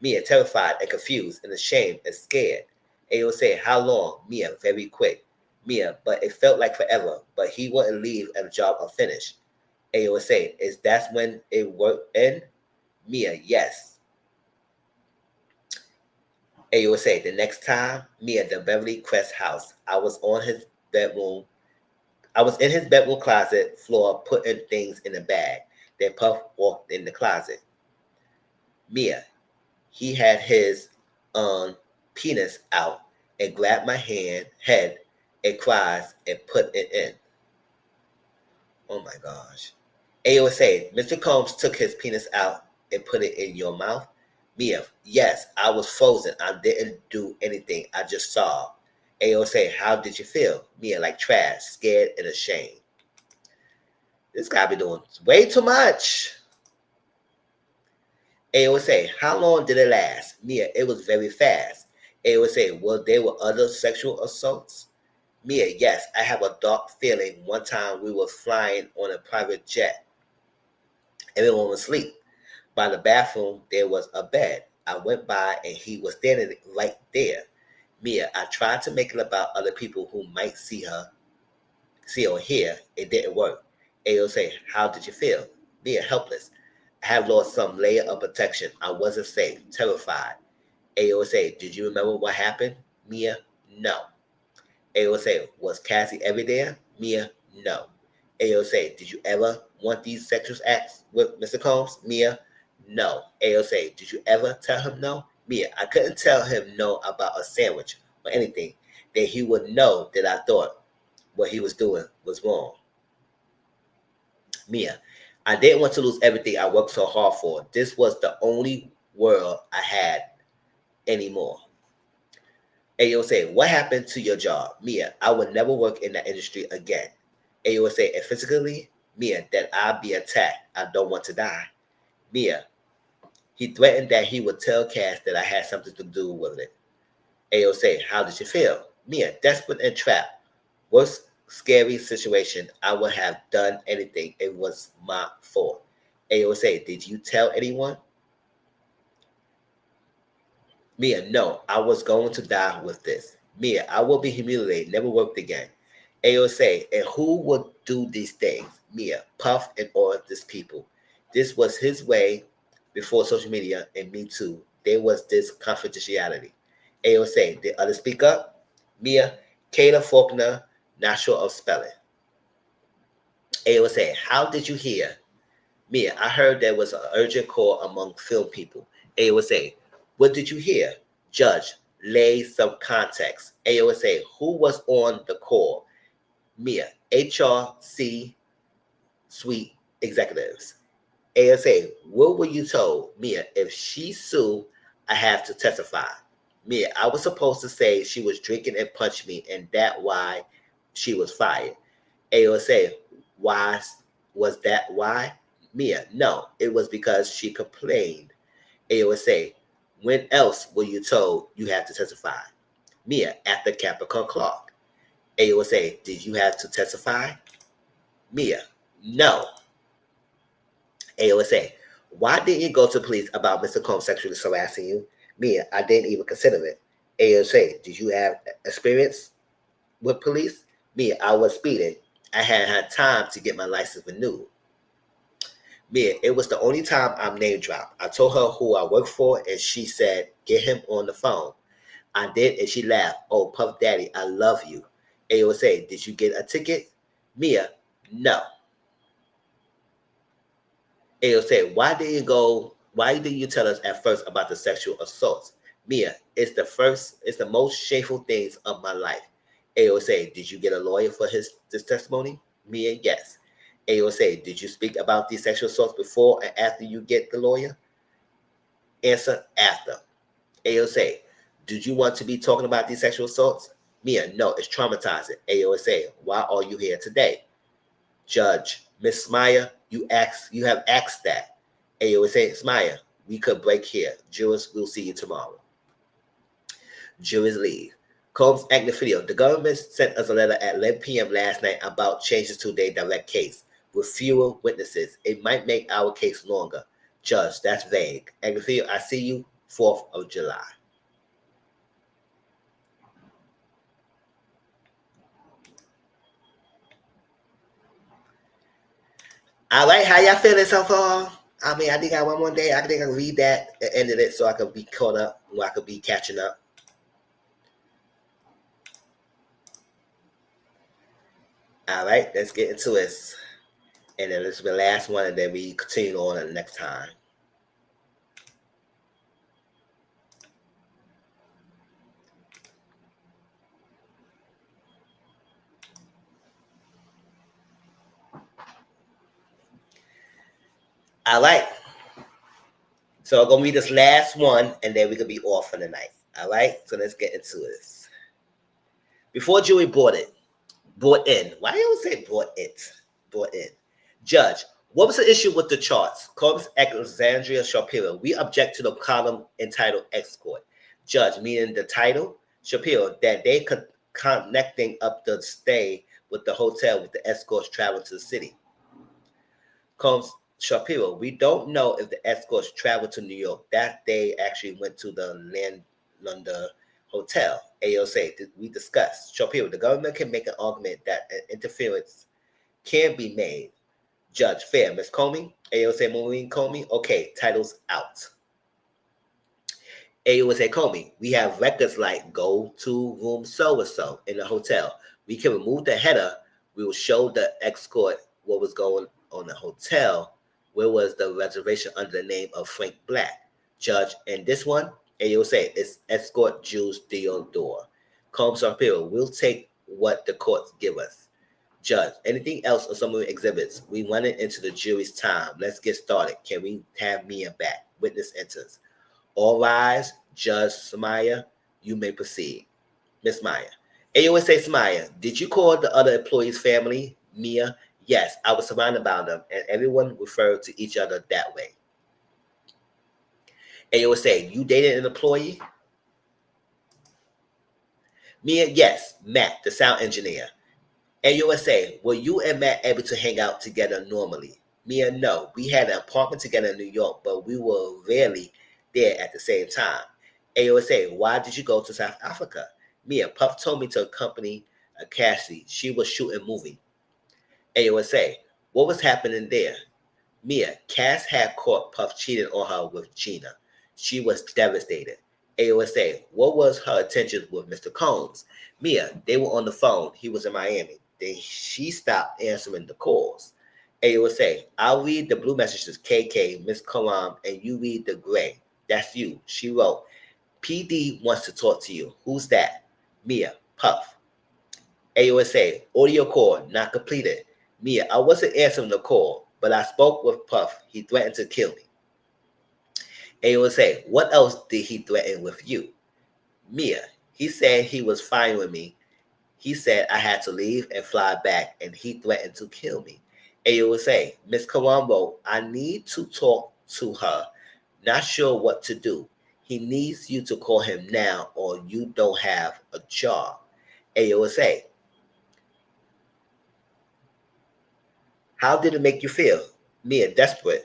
Mia, terrified and confused and ashamed and scared. Ayo say, how long? Mia, very quick. Mia, but it felt like forever. But he wouldn't leave a job unfinished. Ayo say, is that when it worked in? Mia, yes. Ayo say, the next time, Mia, the Beverly Crest house. I was in his bedroom closet floor putting things in a bag. Then Puff walked in the closet. Mia, he had his penis out and grabbed my head and cries and put it in. Oh my gosh. Ayo said, Mr. Combs took his penis out and put it in your mouth. Mia, yes, I was frozen. I didn't do anything. I just saw. Ayo said, how did you feel? Mia, like trash, scared and ashamed. This guy be doing way too much. Ayo say, how long did it last? Mia, it was very fast. Ayo say, well, there were other sexual assaults? Mia, yes, I have a dark feeling. One time we were flying on a private jet. Everyone was asleep. By the bathroom, there was a bed. I went by and he was standing right there. Mia, I tried to make it about other people who might see or hear. It didn't work. Ayo say, how did you feel? Mia, helpless. I have lost some layer of protection. I wasn't safe, terrified. Ayo say, did you remember what happened? Mia, no. Ayo say, was Cassie ever there? Mia, no. Ayo say, did you ever want these sexual acts with Mr. Combs? Mia, no. Ayo say, did you ever tell him no? Mia, I couldn't tell him no about a sandwich or anything. That he would know that I thought what he was doing was wrong. Mia, I didn't want to lose everything I worked so hard for. This was the only world I had anymore. Ayo say, what happened to your job? Mia, I would never work in that industry again. Ayo say, and physically, Mia, that I'd be attacked. I don't want to die. Mia, he threatened that he would tell Cass that I had something to do with it. Ayo say, how did you feel? Mia, desperate and trapped. Worst scary situation. I would have done anything. It was my fault. Ayo say, did you tell anyone? Mia, no, I was going to die with this. Mia, I will be humiliated, never worked again. Ayo say, and who would do these things? Mia, Puff and all these people. This was his way before social media and Me Too. There was this confidentiality. Ayo say, did others speak up? Mia, Kayla Faulkner, not sure of spelling. Ayo say, how did you hear? Mia, I heard there was an urgent call among film people. Ayo say, what did you hear? Judge, lay some context. Ayo say, who was on the call? Mia, HRC suite executives. Ayo say, what were you told? Mia, if she sue, I have to testify. Mia, I was supposed to say she was drinking and punched me, and that why she was fired. Ayo say, why was that why? Mia, no, it was because she complained. Ayo say, when else were you told you had to testify? Mia, at the Capricorn Clock. Ayo say, did you have to testify? Mia, no. Ayo say, why didn't you go to police about Mr. Combs sexually harassing you? Mia, I didn't even consider it. Ayo say, did you have experience with police? Mia, I was speeding. I hadn't had time to get my license renewed. Mia, it was the only time I'm name dropped. I told her who I work for, and she said, get him on the phone. I did, and she laughed. Oh, Puff Daddy, I love you. Ayo say, did you get a ticket? Mia, no. Ayo say, why did you go Why did you tell us at first about the sexual assaults? Mia, it's the most shameful things of my life. AOSA, did you get a lawyer for this testimony? Mia, yes. AOSA, did you speak about these sexual assaults before and after you get the lawyer? Answer, after. AOSA, did you want to be talking about these sexual assaults? Mia, no, it's traumatizing. AOSA, why are you here today? Judge, Miss Smyer, you have asked that. AOSA, Smyer, we could break here. Jurors, we'll see you tomorrow. Jurors leave. Combs acting video. The government sent us a letter at 11 p.m. last night about changes to their direct case. With fewer witnesses, it might make our case longer. Judge, that's vague. Acting video, I see you 4th of July. All right, how y'all feeling so far? I mean, I think I got one more day. I think I can read that and end it so I can be caught up, or I could be catching up. All right, let's get into this. And then this is the last one, and then we continue on the next time. All right. So I'm going to read this last one, and then we could be off for the night. All right? So let's get into this. Before jury brought in. Why do you always say brought in? Judge, what was the issue with the charts? Combs Alexandria Shapiro. We object to the column entitled Escort. Judge, meaning the title, Shapiro, that they connecting up the stay with the hotel with the escorts traveling to the city. Combs Shapiro, we don't know if the escorts traveled to New York. That they actually went to the London Hotel. AOSA, we discussed. Shapiro, the government can make an argument that an interference can be made. Judge, fair. Ms. Comey, AOSA Maureen Comey, okay, titles out. AOSA Comey, we have records like go to room so-and-so in the hotel. We can remove the header. We will show the escort what was going on the hotel. Where was the reservation under the name of Frank Black? Judge, and this one, AOSA, is escort Jules Theodore. Combs Shapiro, we'll take what the courts give us. Judge, anything else or some of the exhibits? We running into the jury's time. Let's get started. Can we have Mia back? Witness enters. All rise. Judge Smyer, you may proceed. Miss Smyer. AOSA Smyer, did you call the other employees' family? Mia, yes, I was surrounded by them, and everyone referred to each other that way. AOSA, you dated an employee? Mia, yes, Matt, the sound engineer. AOSA, were you and Matt able to hang out together normally? Mia, no. We had an apartment together in New York, but we were rarely there at the same time. AOSA, why did you go to South Africa? Mia, Puff told me to accompany Cassie. She was shooting a movie. AOSA, what was happening there? Mia, Cass had caught Puff cheating on her with Gina. She was devastated. AOSA, what was her intentions with Mr. Combs? Mia, they were on the phone. He was in Miami. Then she stopped answering the calls. AOSA, I'll read the blue messages, KK, Miss Karam, and you read the gray. That's you. She wrote, PD wants to talk to you. Who's that? Mia, Puff. AOSA, audio call not completed. Mia, I wasn't answering the call, but I spoke with Puff. He threatened to kill me. AOSA, what else did he threaten with you? Mia, he said he was fine with me. He said I had to leave and fly back, and he threatened to kill me. AOSA, Miss Colombo, I need to talk to her. Not sure what to do. He needs you to call him now, or you don't have a job. AOSA, how did it make you feel? Mia, desperate,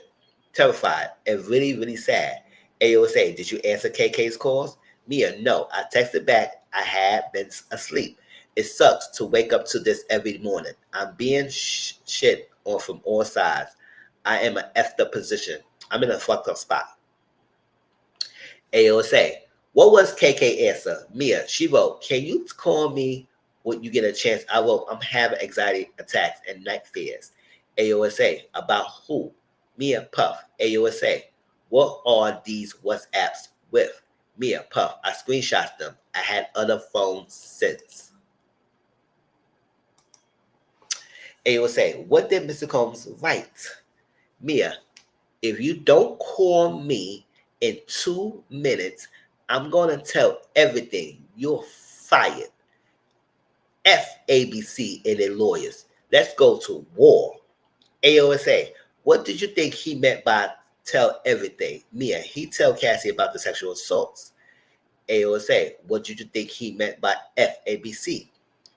terrified, and really, really sad. AOSA, did you answer KK's calls? Mia, no. I texted back. I had been asleep. It sucks to wake up to this every morning. I'm being shit on from all sides. I am an effed up position. I'm in a fucked up spot. AOSA, what was KK answer? Mia, she wrote, can you call me when you get a chance? I wrote, I'm having anxiety attacks and night fears. AOSA, about who? Mia, Puff. AOSA, What are these WhatsApps with? Mia, Puff, I screenshot them. I had other phones since. And you will say, what did Mr. Combs write? Mia, if you don't call me in 2 minutes, I'm going to tell everything. You're fired. FABC and their lawyers. Let's go to war. AOSA, what did you think he meant by tell everything? Mia, he tell Cassie about the sexual assaults. AOSA, what did you think he meant by FABC?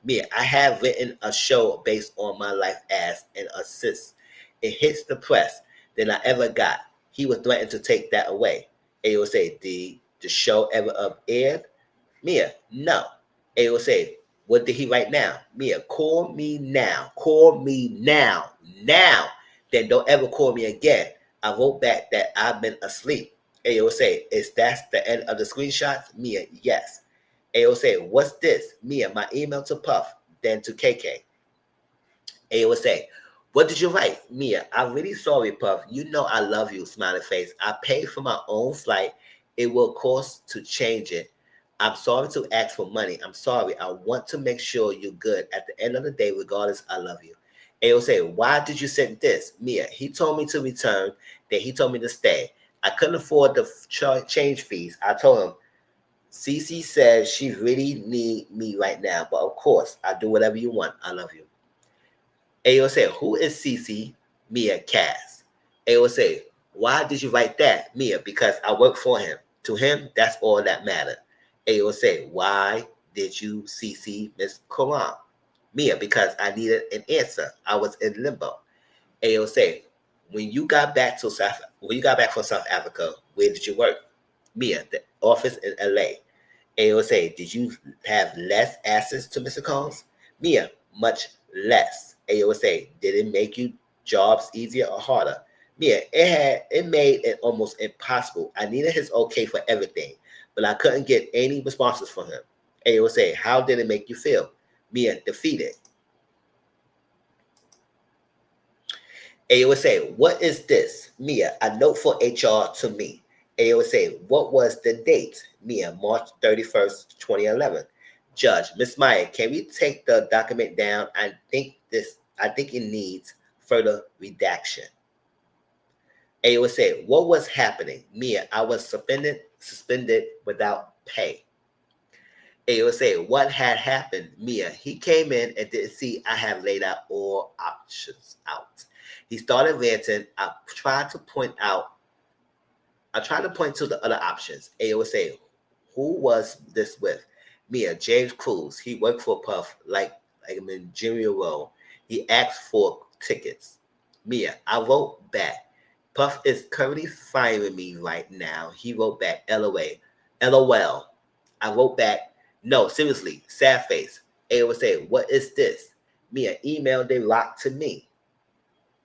Mia, I have written a show based on my life as an assist. It hits the press than I ever got. He was threatened to take that away. AOSA, the show ever aired? Mia, no. AOSA, what did he write now? Mia, call me now. Call me now. Now. Then don't ever call me again. I wrote back that I've been asleep. AOSA, is that the end of the screenshots? Mia, yes. AOSA, what's this? Mia, my email to Puff, then to KK. AOSA, what did you write? Mia, I'm really sorry, Puff. You know I love you, smiley face. I paid for my own flight. It will cost to change it. I'm sorry to ask for money. I'm sorry. I want to make sure you're good. At the end of the day, regardless, I love you. AOSA, why did you send this? Mia, he told me to return. Then he told me to stay. I couldn't afford the change fees. I told him, Cece says she really need me right now. But of course, I do whatever you want. I love you. AOSA, who is Cece? Mia, Cass. AOSA, why did you write that? Mia, because I work for him. To him, that's all that mattered. AOSA, why did you CC Miss Quran? Mia, because I needed an answer. I was in limbo. AOSA, when you got back from South Africa, where did you work? Mia, the office in LA. AOSA, did you have less access to Mr. Combs? Mia, much less. AOSA, did it make you jobs easier or harder? Mia, it made it almost impossible. I needed his okay for everything, but I couldn't get any responses from him. AOSA, how did it make you feel? Mia, defeated. AOSA, what is this? Mia, a note for HR to me. AOSA, what was the date? Mia, March 31st, 2011. Judge, Miss Meyer, can we take the document down? I think it needs further redaction. AOSA, what was happening? Mia, I was suspended without pay. AOSA, what had happened? Mia, he came in and didn't see I have laid out all options out. He started ranting. I tried to point to the other options. AOSA, who was this with? Mia, James Cruz. He worked for Puff like a managerial role. He asked for tickets. Mia, I wrote back. Puff is currently firing me right now. He wrote back, LOL. LOL. I wrote back, no, seriously, sad face. AOSA, what is this? Mia, email they locked to me.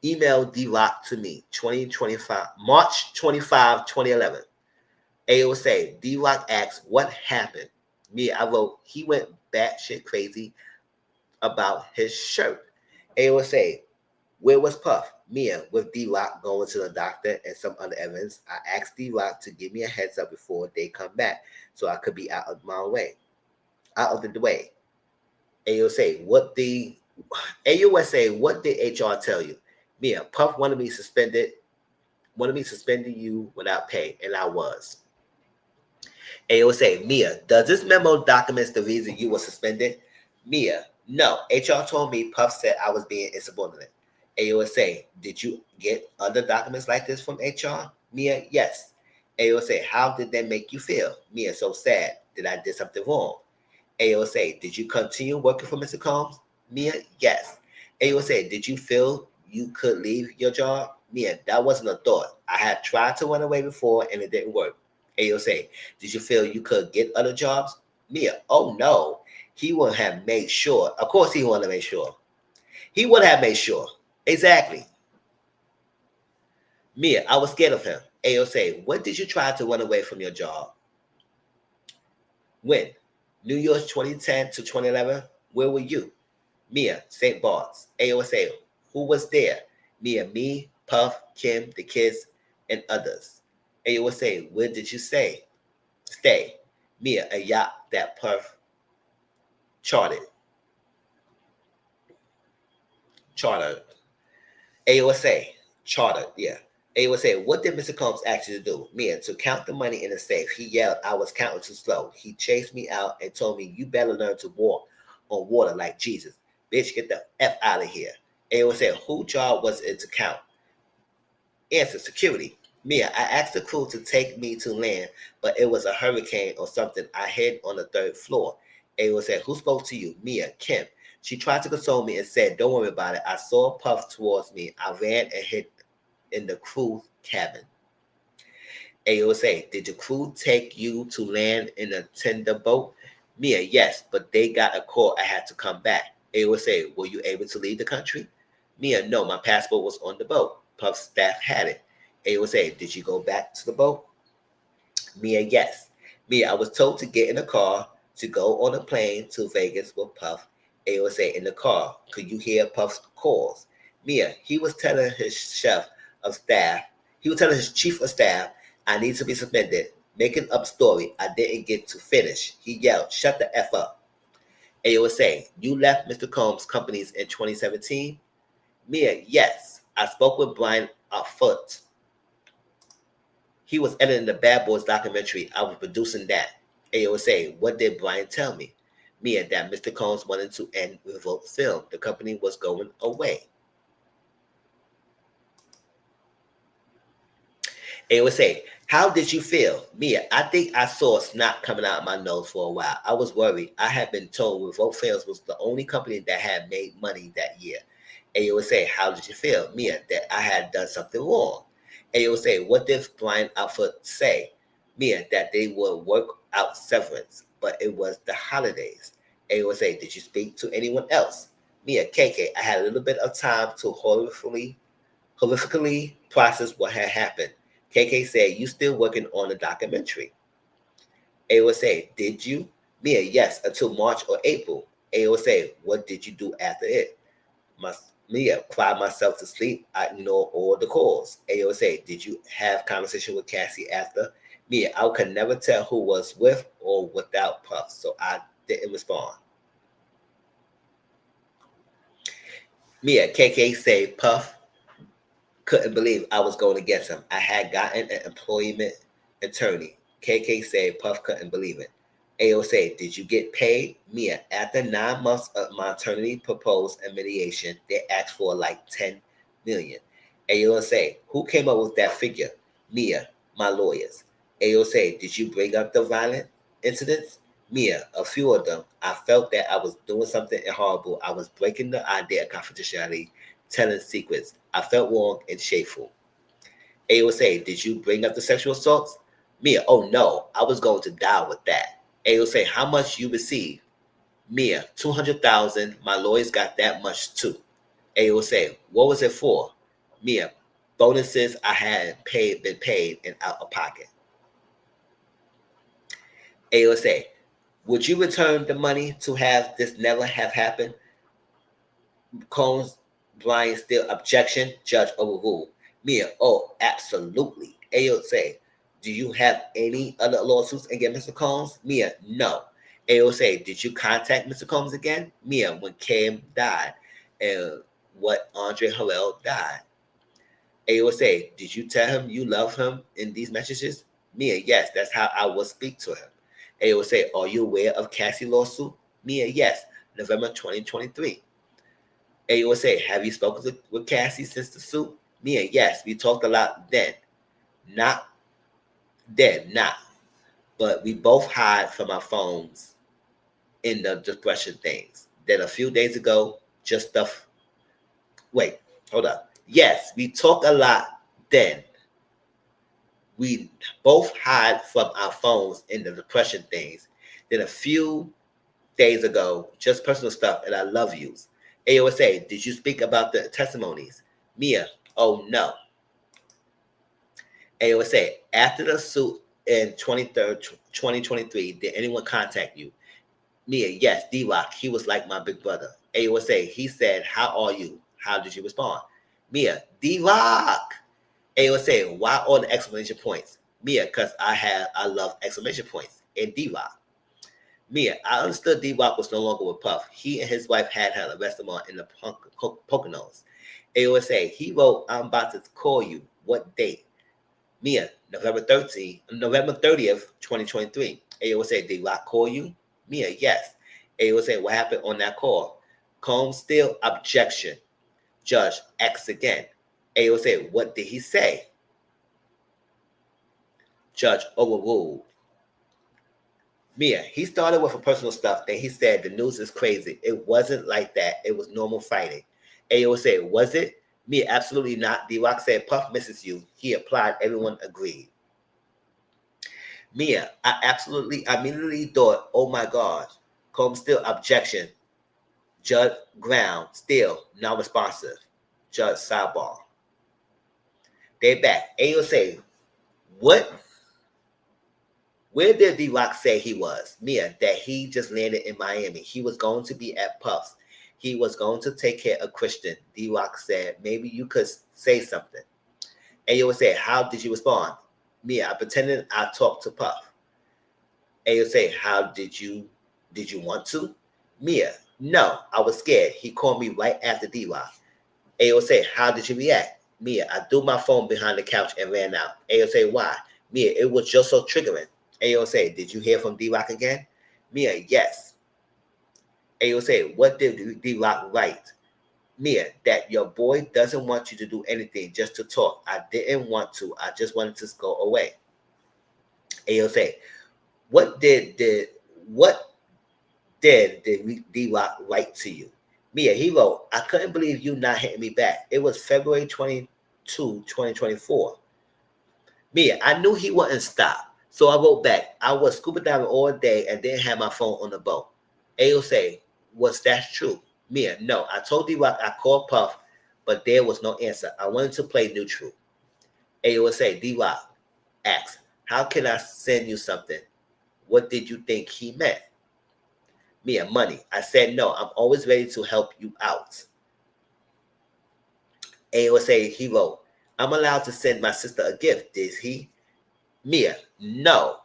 Email D-Rock to me, 2025, March 25, 2011. AOSA, D-Rock asks, what happened? Me, I wrote, he went batshit crazy about his shirt. AOSA, where was Puff? Mia, with D-Rock going to the doctor and some other evidence. I asked D-Rock to give me a heads up before they come back so I could be out of the way. AOSA, what did HR tell you? Mia, Puff wanted me suspending you without pay, and I was. AOSA, Mia, does this memo documents the reason you were suspended? Mia, no. HR told me Puff said I was being insubordinate. AOSA, did you get other documents like this from HR? Mia, yes. AOSA, how did that make you feel? Mia, so sad. Did I do something wrong? AOSA, did you continue working for Mr. Combs? Mia, yes. AOSA, did you feel you could leave your job? Mia, that wasn't a thought. I had tried to run away before and it didn't work. AOSA, did you feel you could get other jobs? Mia, oh no. He would have made sure. Of course he would have made sure. He would have made sure. Exactly. Mia, I was scared of him. AOSA, when did you try to run away from your job? When? New Year's 2010 to 2011? Where were you? Mia, St. Bart's. AOSA, who was there? Mia, me, Puff, Kim, the kids, and others. AOSA, where did you stay? Mia, a yacht that Puff chartered. Chartered. AOSA, chartered, yeah. AOSA, what did Mr. Combs ask you to do? Mia, to count the money in the safe. He yelled I was counting too slow. He chased me out and told me, you better learn to walk on water like Jesus. Bitch, get the F out of here. AOSA, whose job was it to count? Answer, security. Mia, I asked the crew to take me to land, but it was a hurricane or something. I hid on the third floor. AO said, who spoke to you? Mia, Kim. She tried to console me and said, don't worry about it. I saw a puff towards me. I ran and hid in the crew cabin. AO say, did the crew take you to land in a tender boat? Mia, yes, but they got a call. I had to come back. AO say, were you able to leave the country? Mia, no, my passport was on the boat. Puff's staff had it. AO say, did you go back to the boat? Mia, yes. Mia, I was told to get in a car to go on a plane to Vegas with Puff. AO say, in the car, could you hear Puff's calls? Mia, he was telling his chief of staff, I need to be suspended. Making up story, I didn't get to finish. He yelled, shut the F up. AO say, you left Mr. Combs' companies in 2017? Mia, yes. I spoke with Brian Foot. He was editing the Bad Boys documentary. I was producing that. AOSA, what did Brian tell me? Mia, that Mr. Combs wanted to end Revolt Film. The company was going away. AOSA, how did you feel? Mia, I think I saw snot coming out of my nose for a while. I was worried. I had been told Revolt Films was the only company that had made money that year. AOSA, how did you feel? Mia, that I had done something wrong. AOSA, what did Brian Alford say? Mia, that they would work out severance, but it was the holidays. AOSA, did you speak to anyone else? Mia, KK, I had a little bit of time to horrifically process what had happened. KK said, you still working on the documentary? AOSA, did you? Mia, yes, until March or April. AOSA, what did you do after it? Mia, cried myself to sleep. I ignored all the calls. AOSA, did you have conversation with Cassie after? Mia, I could never tell who was with or without Puff, so I didn't respond. Mia, KK said Puff couldn't believe I was going against him. I had gotten an employment attorney. KK said Puff couldn't believe it. AO said, did you get paid? Mia, after 9 months of my attorney proposed a mediation, they asked for like 10 million. AO said, who came up with that figure? Mia, my lawyers. AO said, did you bring up the violent incidents? Mia, a few of them. I felt that I was doing something horrible. I was breaking the idea of confidentiality, telling secrets. I felt wrong and shameful. AO said, did you bring up the sexual assaults? Mia, oh no, I was going to die with that. AO say, how much you receive? Mia, 200,000. My lawyers got that much too. AO say, what was it for? Mia, bonuses I had been paid and out of pocket. AO say, would you return the money to have this never have happened? Combs, Brian still objection, judge overruled. Mia, oh, absolutely. AO say, do you have any other lawsuits against Mr. Combs? Mia, no. AO say, did you contact Mr. Combs again? Mia, when Kim died and what Andre Harrell died. AO say, did you tell him you love him in these messages? Mia, yes, that's how I will speak to him. AO say, are you aware of Cassie lawsuit? Mia, yes, November 2023. AO say, have you spoken with Cassie since the suit? Mia, yes, we talked a lot then. Not then, not. But we both hide from our phones in the depression things. Then a few days ago, just stuff. Wait, hold up. Yes, we talk a lot then. We both hide from our phones in the depression things. Then a few days ago, just personal stuff, and I love yous. AOSA, did you speak about the testimonies? Mia, oh no. AOSA, after the suit in 2023, did anyone contact you? Mia, yes, D-Rock, he was like my big brother. AOSA, he said, how are you? How did you respond? Mia, D-Rock. AOSA, why all the exclamation points? Mia, because I love exclamation points. And D-Rock. Mia, I understood D-Rock was no longer with Puff. He and his wife had a restaurant in the Poconos. AOSA, he wrote, I'm about to call you. What date? Mia, November 30th, 2023. AOSA, did Rock call you? Mia, yes. AOSA, what happened on that call? Combs still objection. Judge, X again. AOSA, what did he say? Judge, overruled. Mia, he started with a personal stuff. Then he said the news is crazy. It wasn't like that. It was normal fighting. AOSA, was it? Mia, absolutely not. D-Rock said Puff misses you. He applied. Everyone agreed. Mia, I immediately thought, oh my gosh. Combs still objection. Judge ground, still not responsive. Judge sidebar. They back. AOSA, what? Where did D-Rock say he was? Mia, that he just landed in Miami. He was going to be at Puff's. He was going to take care of Christian. D-Rock said, maybe you could say something. AOSA, how did you respond? Mia, I pretended I talked to Puff. AOSA, how did you want to? Mia, no, I was scared. He called me right after D-Rock. AOSA, how did you react? Mia, I threw my phone behind the couch and ran out. AOSA, why? Mia, it was just so triggering. AOSA, did you hear from D-Rock again? Mia, yes. AOSA, what did D-Rock write? Mia, that your boy doesn't want you to do anything, just to talk. I didn't want to. I just wanted to go away. AOSA, what did D-Rock write to you? Mia, he wrote, I couldn't believe you not hitting me back. It was February 22, 2024. Mia, I knew he wouldn't stop. So I wrote back, I was scuba diving all day and didn't have my phone on the boat. AOSA, was that true? Mia, no. I told D-Rock I called Puff, but there was no answer. I wanted to play neutral. AOSA, D-Rock asks, how can I send you something? What did you think he meant? Mia, money. I said no. I'm always ready to help you out. AOSA, he wrote, I'm allowed to send my sister a gift. Did he? Mia, no.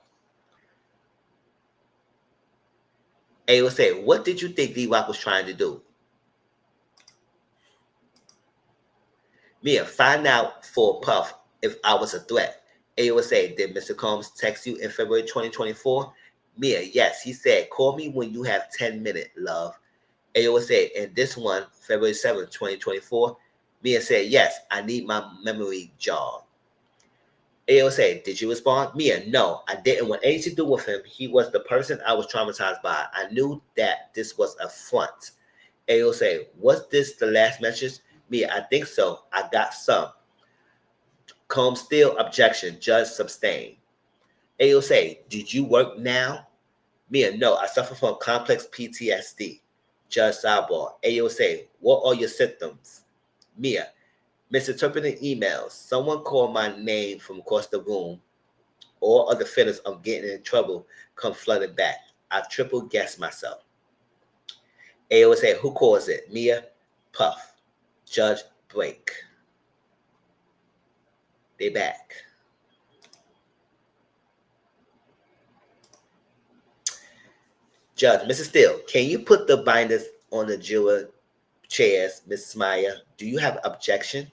AOSA, what did you think D-Rock was trying to do? Mia, find out for Puff if I was a threat. AOSA, did Mr. Combs text you in February 2024? Mia, yes. He said, call me when you have 10 minutes, love. AOSA, and this one, February 7th, 2024. Mia said, yes, I need my memory jogged. AOSA, did you respond? Mia, no, I didn't want anything to do with him. He was the person I was traumatized by. I knew that this was a front. AOSA, was this the last message? Mia, I think so. I got some. Combs still objection. Judge sustain. AOSA, did you work now? Mia, no, I suffer from complex PTSD. Judge sidebar. AOSA, what are your symptoms? Mia, misinterpreting emails. Someone called my name from across the room. All other feelings of getting in trouble come flooding back. I triple guessed myself. AOSA, who calls it? Mia, Puff. Judge, break. They back. Judge, Mrs. Steele, can you put the binders on the juror chairs, Ms. Smyer? Do you have objection?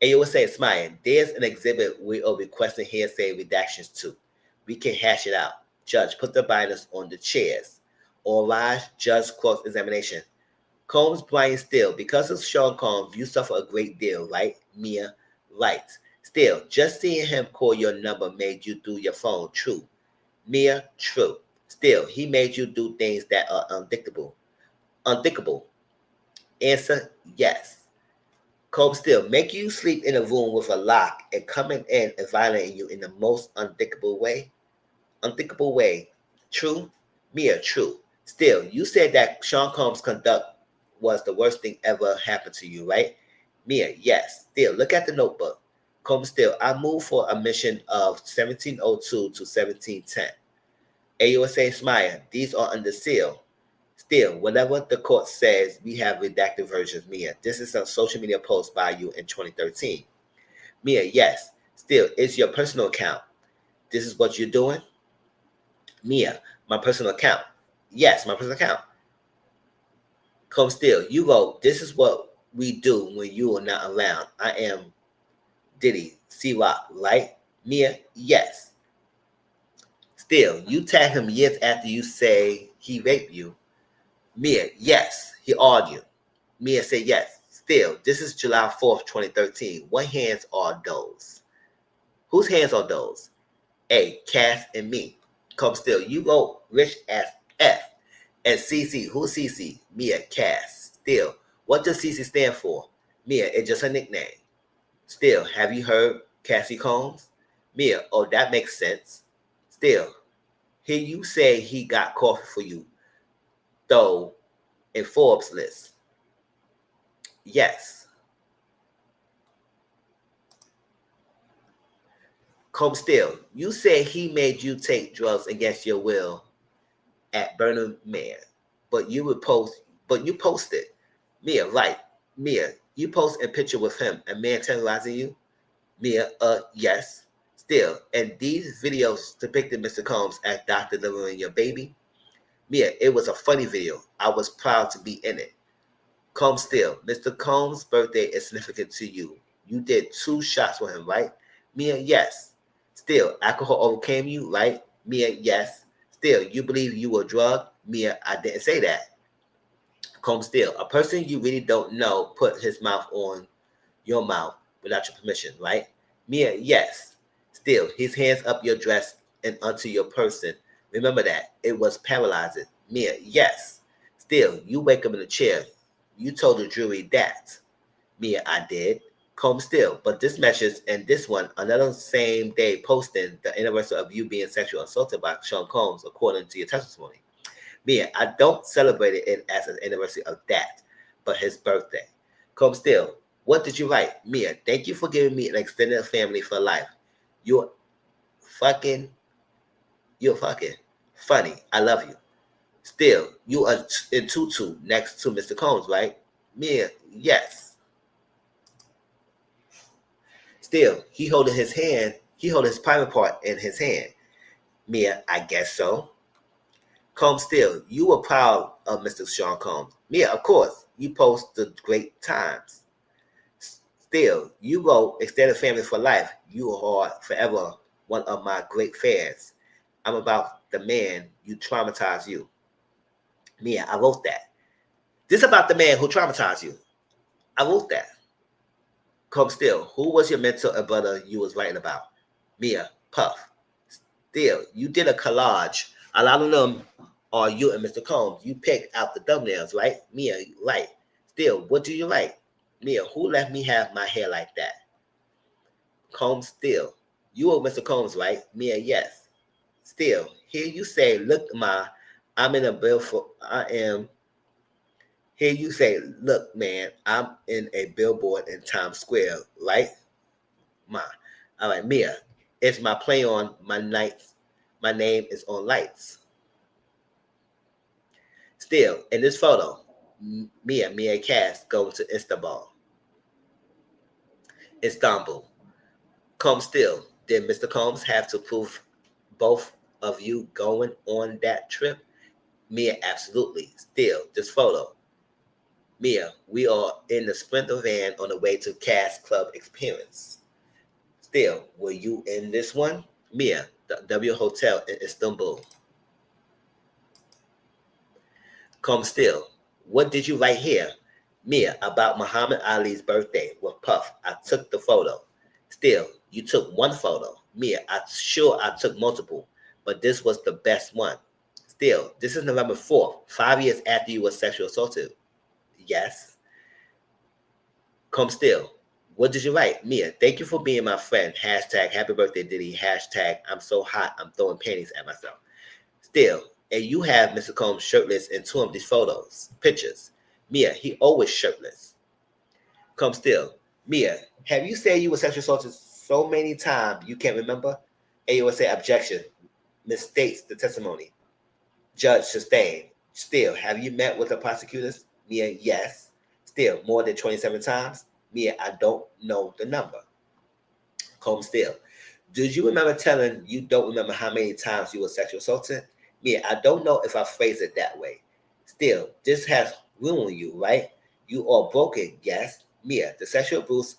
AOSA, Smyer, there's an exhibit we are requesting hearsay redactions to. We can hash it out. Judge, put the binders on the chairs. All rise, judge cross-examination. Combs, Brian Steele, because of Sean Combs, you suffer a great deal, right? Mia, right. Still, just seeing him call your number made you do your phone. True. Mia, true. Still, he made you do things that are unthinkable. Unthinkable. Answer, yes. Combs still make you sleep in a room with a lock and coming in and violating you in the most unthinkable way. Unthinkable way. True. Mia, true. Still, you said that Sean Combs' conduct was the worst thing ever happened to you, right? Mia, yes. Still, look at the notebook. Combs still, I moved for a mission of 1702 to 1710. AUSA Smyer, these are under seal. Still, whatever the court says, we have redacted versions. Mia, this is a social media post by you in 2013. Mia, yes. Still, it's your personal account. This is what you're doing. Mia, my personal account. Yes, my personal account. Come still. You go, this is what we do when you are not around. I am Diddy, C-Rock, right? Mia, yes. Still, you tag him years after you say he raped you. Mia, yes. He awed you. Mia said yes. Still, this is July 4th, 2013. What hands are those? Whose hands are those? A, Cass and me. Come still. You go rich as F. And CC. Who's CC? Mia, Cass. Still, what does CC stand for? Mia, it's just a nickname. Still, have you heard Cassie Combs? Mia, oh, that makes sense. Still, here you say he got coffee for you, though, in Forbes list. Yes. Come still, you say he made you take drugs against your will at Burning Man, but you posted. Mia, right. Mia, you post a picture with him, a man terrorizing you? Mia, yes. Still, and these videos depicted Mr. Combs as doctor delivering your baby? Mia, it was a funny video. I was proud to be in it. Combs still, Mr. Combs' birthday is significant to you. You did 2 shots with him, right? Mia, yes. Still, alcohol overcame you, right? Mia, yes. Still, you believe you were drugged? Mia, I didn't say that. Combs still, a person you really don't know put his mouth on your mouth without your permission, right? Mia, yes. Still, his hands up your dress and onto your person. Remember that. It was paralyzing. Mia, yes. Still, you wake up in a chair. You told the jury that. Mia, I did. Comb still, but this message and this one, another same day posting the anniversary of you being sexually assaulted by Sean Combs, according to your testimony. Mia, I don't celebrate it as an anniversary of that, but his birthday. Comb still, what did you write? Mia, thank you for giving me an extended family for life. You're fucking, you're fucking funny. I love you. Still, you are in tutu next to Mr. Combs, right? Mia, yes. Still, he holding his hand. He holding his private part in his hand. Mia, I guess so. Combs still, you were proud of Mr. Sean Combs. Mia, of course, you post the great times. Still, you wrote extended family for life. You are forever one of my great fans. I'm about the man you traumatized you. Mia, I wrote that. This is about the man who traumatized you. I wrote that. Come still, who was your mentor and brother you was writing about? Mia, Puff. Still, you did a collage. A lot of them are you and Mr. Combs. You picked out the thumbnails, right? Mia, right. Still, what do you write? Mia, who let me have my hair like that? Combs still. You are Mr. Combs, right? Mia, yes. Still, here you say, look, Ma, I'm in a bill for I am. Here you say, look, man, I'm in a billboard in Times Square, right? Ma. All right, Mia. It's my play on my nights. My name is on lights. Still, in this photo, Mia Cass going to Istanbul. Istanbul. Combs still. Did Mr. Combs have to prove both of you going on that trip? Mia, absolutely. Still, this photo. Mia, we are in the Sprinter van on the way to Cass Club Experience. Still, were you in this one? Mia, the W Hotel in Istanbul. Come still. What did you write here? Mia, about Muhammad Ali's birthday with Puff. I took the photo. Still, you took one photo. Mia, I took multiple, but this was the best one. Still, this is November 4th, 5 years after you were sexually assaulted. Yes. Come still. What did you write? Mia, thank you for being my friend. Hashtag happy birthday, Diddy. Hashtag I'm so hot, I'm throwing panties at myself. Still, and you have Mr. Combs shirtless in 2 of these pictures. Mia, he always shirtless. Come still. Mia, have you said you were sexually assaulted so many times you can't remember? And you will say objection. Misstates the testimony. Judge sustained. Still, have you met with the prosecutors? Mia, yes. Still, more than 27 times? Mia, I don't know the number. Comb still. Do you remember telling you don't remember how many times you were sexually assaulted? Mia, I don't know if I phrased it that way. Still, this has ruined you, right? You are broken, yes. Mia, the sexual abuse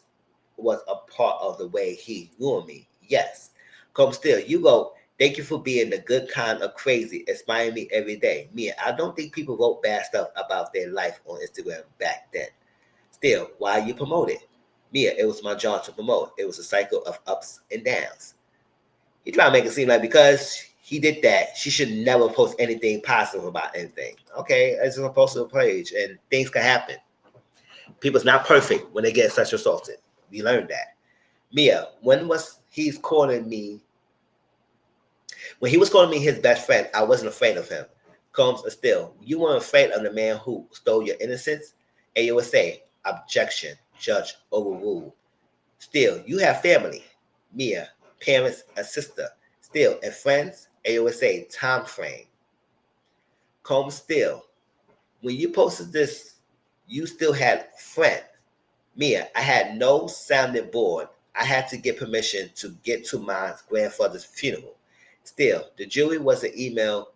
was a part of the way he ruined me. Yes. Come still, you go, thank you for being the good kind of crazy, inspiring me every day. Mia, I don't think people wrote bad stuff about their life on Instagram back then. Still, why you promote it? Mia, it was my job to promote. It was a cycle of ups and downs. He tried to make it seem like because he did that, she should never post anything positive about anything. Okay, it's just a postal page and things can happen. People's not perfect when they get sexually assaulted. We learned that. Mia, when he was calling me his best friend, I wasn't afraid of him. Combs still, you weren't afraid of the man who stole your innocence? And you would say, objection, judge overruled. Still, you have family. Mia, parents, a sister. Still, and friends, and you would say, time frame. Combs still, when you posted this, you still had friends. Mia, I had no sounding board. I had to get permission to get to my grandfather's funeral. Still, the jury was an email.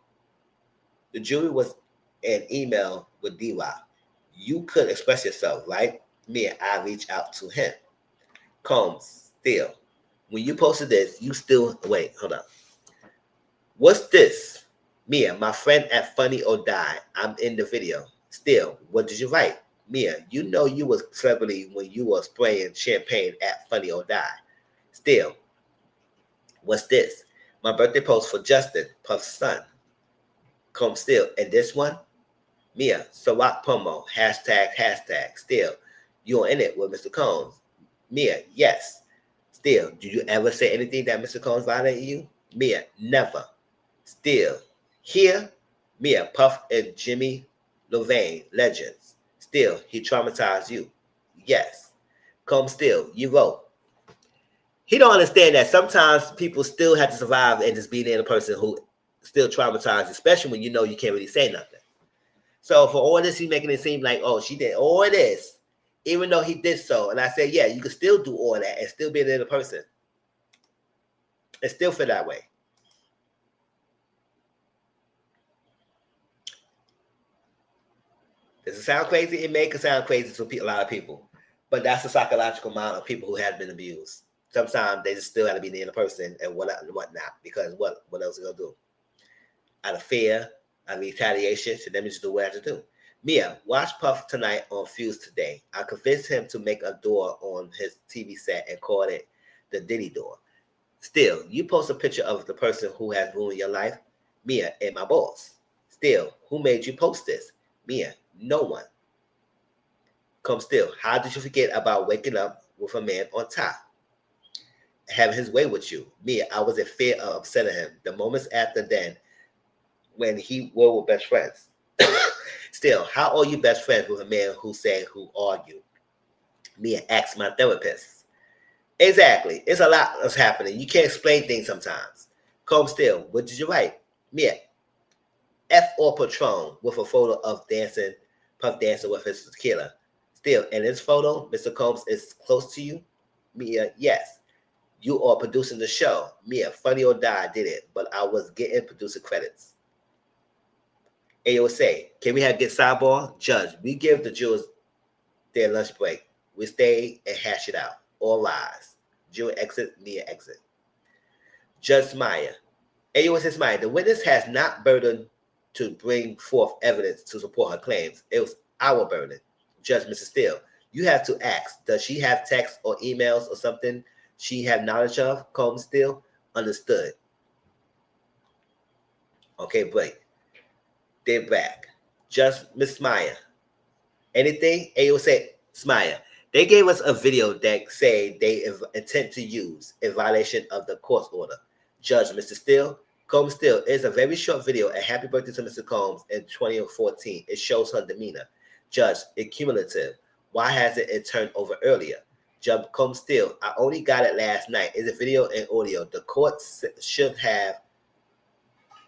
The jury was an email with DY. You could express yourself, right? Mia, I reached out to him. Combs, still, when you posted this, you still wait. Hold on. What's this? Mia, my friend at Funny or Die. I'm in the video. Still, what did you write? Mia, you know you was celebrity when you was spraying champagne at Funny or Die. Still, what's this? My birthday post for Justin, Puff's son. Come still. And this one? Mia, Sarat promo, hashtag. Still, you're in it with Mr. Combs. Mia, yes. Still, did you ever say anything that Mr. Combs violated you? Mia, never. Still, here, Mia, Puff and Jimmy Levain, legends. Still, he traumatized you. Yes. Come still, you wrote. He don't understand that sometimes people still have to survive and just be there, the person who still traumatized, especially when you know you can't really say nothing. So for all this, he's making it seem like, oh, she did all this, even though he did so. And I said, yeah, you can still do all that and still be there, the person. And still feel that way. Does it sound crazy? It may sound crazy to a lot of people, but that's the psychological mind of people who have been abused. Sometimes they just still have to be near the person and whatnot, because what else are they gonna do? Out of fear, out of retaliation, so let me just do what I have to do. Mia, watch Puff tonight on Fuse today. I convinced him to make a door on his TV set and call it the Diddy door. Still, you post a picture of the person who has ruined your life. Mia, and my boss. Still, who made you post this? Mia, no one. Come still, how did you forget about waking up with a man on top? Having his way with you. Mia, I was in fear of upsetting him. The moments after then, when were best friends. Still, how are you best friends with a man who said who are you? Mia, ask my therapist. Exactly. It's a lot that's happening. You can't explain things sometimes. Come still, what did you write? Mia, F or Patron with a photo of Puff dancing with his tequila. Still, in this photo, Mr. Combs is close to you. Mia, yes. You are producing the show. Mia, Funny or Die did it, but I was getting producer credits. AOSA, can we get sidebar? Judge, we give the jurors their lunch break. We stay and hash it out. All lies. Juror exit, Mia exit. Judge Maya. AOSA Maya, the witness has not burdened to bring forth evidence to support her claims. It was our burden. Judge Mrs. Steele, you have to ask, does she have texts or emails or something she have knowledge of? Combs Steele, understood. Okay, break. They're back. Just Miss Maya. Anything? AOSA Smaya. They gave us a video that say they intend to use in violation of the court order. Judge Mr. Steele. Combs Steele is a very short video. A happy birthday to Mr. Combs in 2014. It shows her demeanor. Judge, it cumulative. Why hasn't it turned over earlier? Judge Combs Steele, I only got it last night. It's a video and audio. The court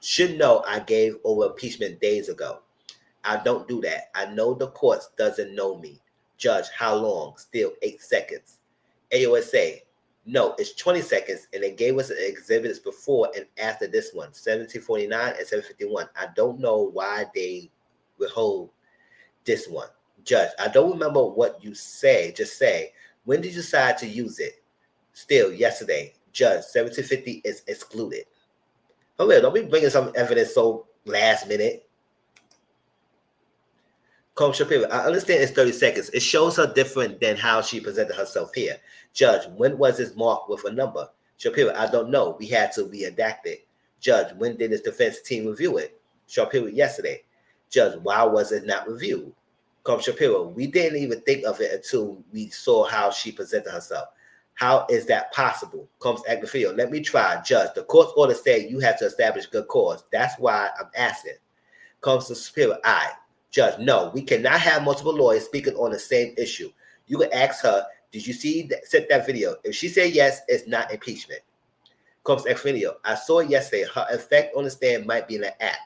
should know I gave over impeachment days ago. I don't do that. I know the courts doesn't know me. Judge, how long? Still 8 seconds. AOSA, No, it's 20 seconds, and they gave us the exhibits before and after this one, 1749 and 751. I don't know why they withhold this one. Judge, I don't remember what you say. Just say, when did you decide to use it? Still, yesterday. Judge, 1750 is excluded. For real, don't be bringing some evidence so last minute. Comb Shapiro, I understand it's 30 seconds. It shows her different than how she presented herself here. Judge, when was this marked with a number? Shapiro, I don't know. We had to redact it. Judge, when did this defense team review it? Shapiro, yesterday. Judge, why was it not reviewed? Comb Shapiro, we didn't even think of it until we saw how she presented herself. How is that possible? Combs Agnefield, let me try. Judge, the court's order say you have to establish good cause. That's why I'm asking. Combs Superior, Judge, no, we cannot have multiple lawyers speaking on the same issue. You can ask her, did you see that video? If she said yes, it's not impeachment. Combs ex video, I saw it yesterday. Her effect on the stand might be in an act.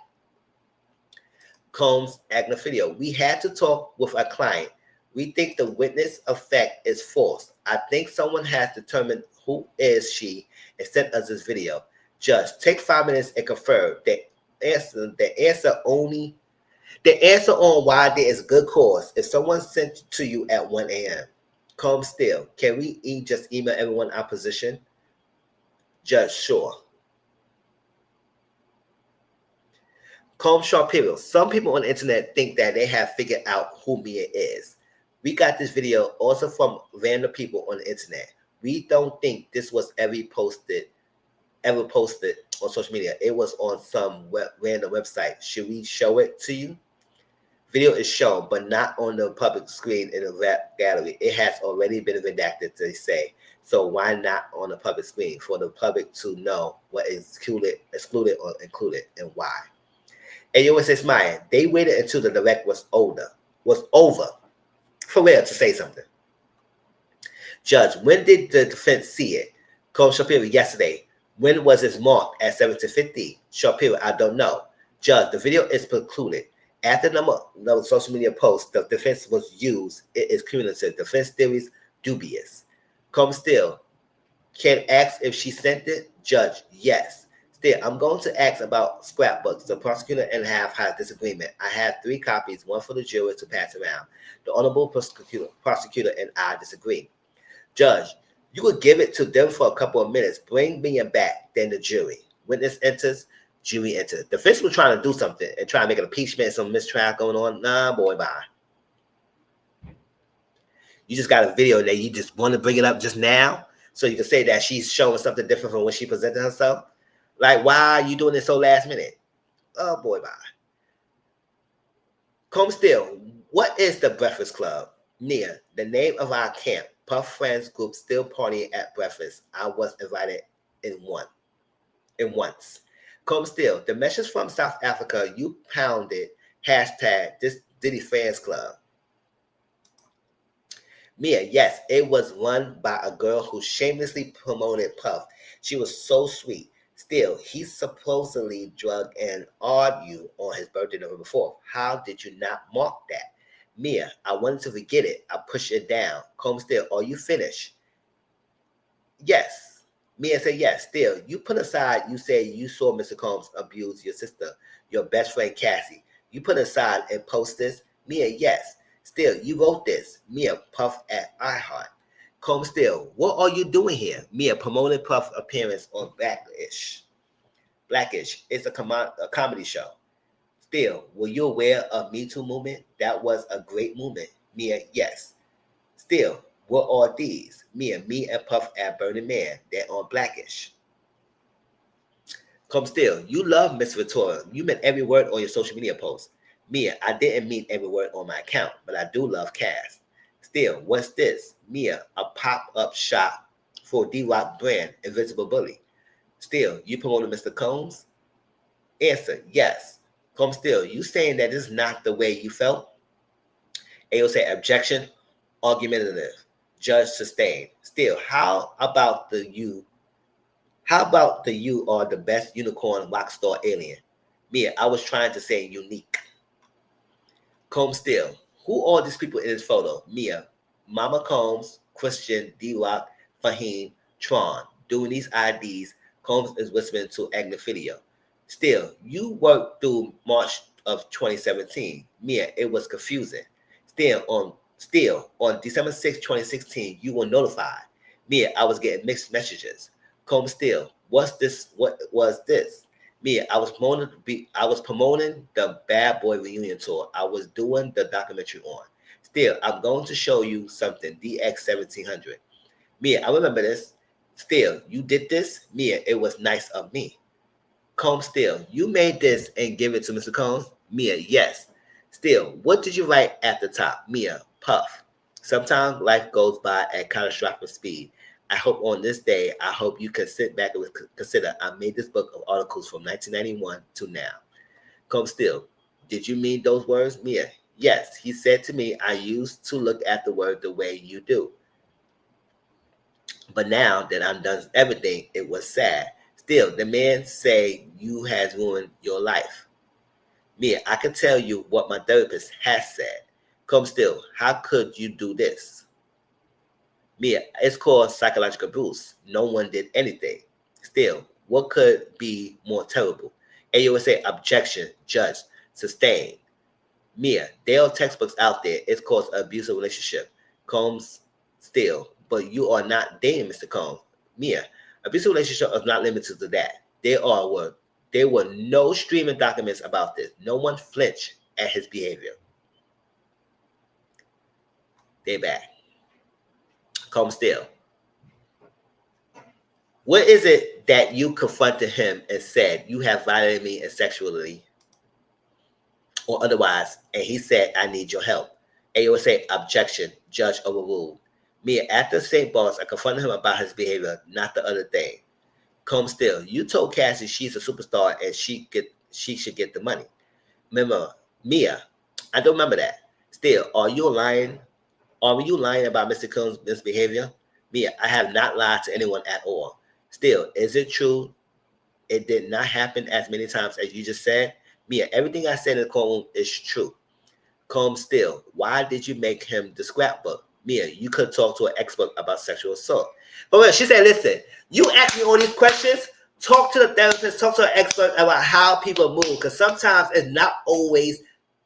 Combs Agnefidio, we had to talk with a client. We think the witness effect is false. I think someone has determined who is she and sent us this video. Judge, take 5 minutes and confirm the answer on why there is good cause if someone sent to you at 1 a.m. Combs still, can we just email everyone our position? Judge, sure. Combs Shapiro, some people on the internet think that they have figured out who Mia is. We got this video also from random people on the internet. We don't think this was ever posted on social media. It was on some random website. Should we show it to you? Video is shown, but not on the public screen in the rap gallery. It has already been redacted, they say. So why not on the public screen for the public to know what is excluded or included and why? And USA Smile, they waited until the direct was over for real to say something. Judge, when did the defense see it? Cole Shapiro, yesterday. When was it marked at 7:50? Shapiro, I don't know. Judge, the video is precluded. After the social media posts, the defense was used. It is cumulative. Defense theories dubious. Come still. Can ask if she sent it? Judge, yes. Still, I'm going to ask about scrapbooks. The prosecutor and half has disagreement. I have 3 copies, one for the jury to pass around. The honorable prosecutor and I disagree. Judge, you could give it to them for a couple of minutes. Bring me back, then the jury. Witness enters, jury enters. The defense was trying to do something and try to make an impeachment, some mistrial going on. Nah, boy, bye. You just got a video that you just want to bring it up just now so you can say that she's showing something different from when she presented herself. Like, why are you doing this so last minute? Oh, boy, bye. Comb still, what is the Breakfast Club? Nia, the name of our camp. Puff Friends group still partying at breakfast. I was invited in once. Comb still, the message from South Africa, you pounded hashtag this Diddy Fans Club. Mia, yes, it was run by a girl who shamelessly promoted Puff. She was so sweet. Still, he supposedly drugged and awed you on his birthday November 4th. How did you not mark that? Mia, I wanted to forget it. I pushed it down. Comb still, are you finished? Yes. Mia said yes. Still, you put aside, you say you saw Mr. Combs abuse your sister, your best friend Cassie. You put aside and post this? Mia, yes. Still, you wrote this. Mia, Puff at iHeart. Comb still, what are you doing here? Mia, promoting Puff appearance on Blackish. It's a comedy show. Still, were you aware of Me Too movement? That was a great movement. Mia, yes. Still, what are these? Mia, me and Puff at Burning Man. They're on Blackish. Come still, you love Miss Victoria. You meant every word on your social media post. Mia, I didn't mean every word on my account, but I do love Cass. Still, what's this? Mia, a pop-up shop for D-Rock brand, Invisible Bully. Still, you promoted Mr. Combs? Answer, yes. Come still, you saying that this is not the way you felt? AO say objection, argumentative. Judge sustained. Still, how about the you are the best unicorn rock star alien? Mia, I was trying to say unique. Combs still, who are these people in this photo? Mia, Mama Combs, Christian, D-Rock, Fahim, Tron. Doing these IDs, Combs is whispering to Agnifidio. Still, you worked through March of 2017. Mia, it was confusing. Still on December 6, 2016, you were notified. Mia, I was getting mixed messages. Combs still, what's this? What was this? Mia, I was promoting the Bad Boy reunion tour. I was doing the documentary on. Still, I'm going to show you something. DX 1700. Mia, I remember this. Still, you did this? Mia, it was nice of me. Combs still, you made this and give it to Mr. Combs? Mia, yes. Still, what did you write at the top? Mia, puff. Sometimes life goes by at catastrophic speed. I hope on this day, I hope you can sit back and consider I made this book of articles from 1991 to now. Combs still, did you mean those words? Mia, yes. He said to me, I used to look at the word the way you do. But now that I'm done everything, it was sad. Still, the man say you has ruined your life. Mia, I can tell you what my therapist has said. Come still, how could you do this? Mia, it's called psychological abuse. No one did anything. Still, what could be more terrible? And you would say objection, judge, sustain. Mia, there are textbooks out there. It's called abusive relationship. Combs still, but you are not dating Mr. Combs. Mia, abusive relationship is not limited to that. There were no streaming documents about this. No one flinched at his behavior. They back. Combs still. What is it that you confronted him and said you have violated me and sexually or otherwise, and he said, I need your help? And you would say, objection, judge overruled. Mia, after St. Barnes, I confronted him about his behavior, not the other thing. Come still, you told Cassie she's a superstar and she should get the money. Remember, Mia, I don't remember that. Still, are you lying? Are you lying about Mr. Combs' misbehavior? Mia, I have not lied to anyone at all. Still, is it true it did not happen as many times as you just said? Mia, everything I said in the courtroom is true. Combs still, why did you make him the scrapbook? Mia, you could talk to an expert about sexual assault. But when she said, listen, you ask me all these questions, talk to the therapist, talk to an expert about how people move, because sometimes it's not always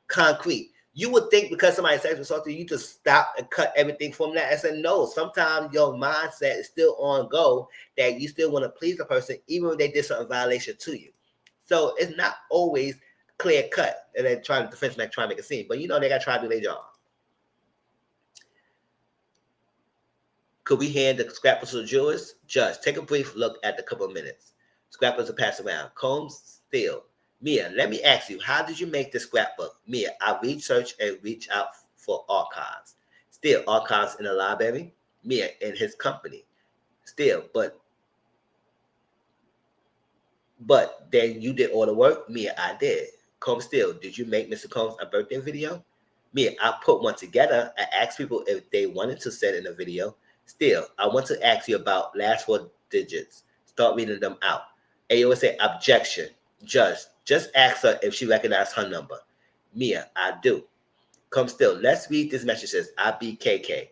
concrete. You would think because somebody sexual assaulted you, just stop and cut everything from that. I said, no, sometimes your mindset is still on go, that you still want to please the person, even if they did something violation to you. So it's not always clear cut, and then trying to defense like trying to make a scene. But you know they got to try to do their job. Could we hand the scrapbooks to the jurors? Judge, take a brief look at the couple of minutes. Scrapbooks are passed around. Combs still. Mia, let me ask you, how did you make the scrapbook? Mia, I research and reach out for archives. Still, archives in the library. Mia, in his company. Still, but then you did all the work? Mia, I did. Combs still, did you make Mr. Combs a birthday video? Mia, I put one together. I asked people if they wanted to send in a video. Still, I want to ask you about last 4 digits. Start reading them out. And you would say, objection. Judge, just ask her if she recognized her number. Mia, I do. Come still, let's read these messages. I be KK.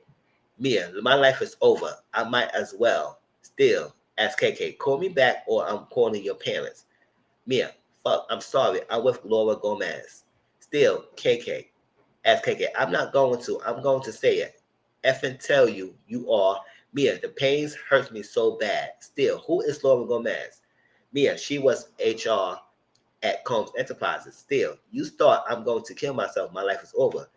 Mia, my life is over. I might as well. Still, ask KK, call me back or I'm calling your parents. Mia, fuck, I'm sorry. I'm with Laura Gomez. Still, KK. Ask KK, I'm not going to. I'm going to say it. Effing tell you, you are. Mia, the pains hurt me so bad. Still, who is Laura Gomez? Mia, she was HR at Combs Enterprises. Still, you start, I'm going to kill myself. My life is over.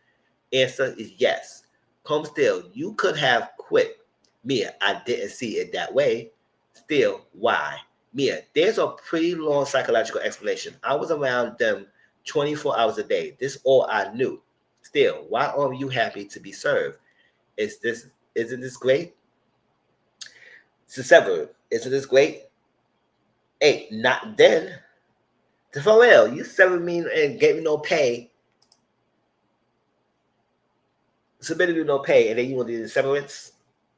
Answer is yes. Combs still, you could have quit. Mia, I didn't see it that way. Still, why? Mia, there's a pretty long psychological explanation. I was around them 24 hours a day. This all I knew. Still, why are you happy to be served? Isn't this great? Several, isn't this great? Hey, not then. For real, you severed me and gave me no pay. Submitted me no pay, and then you want to do the severance?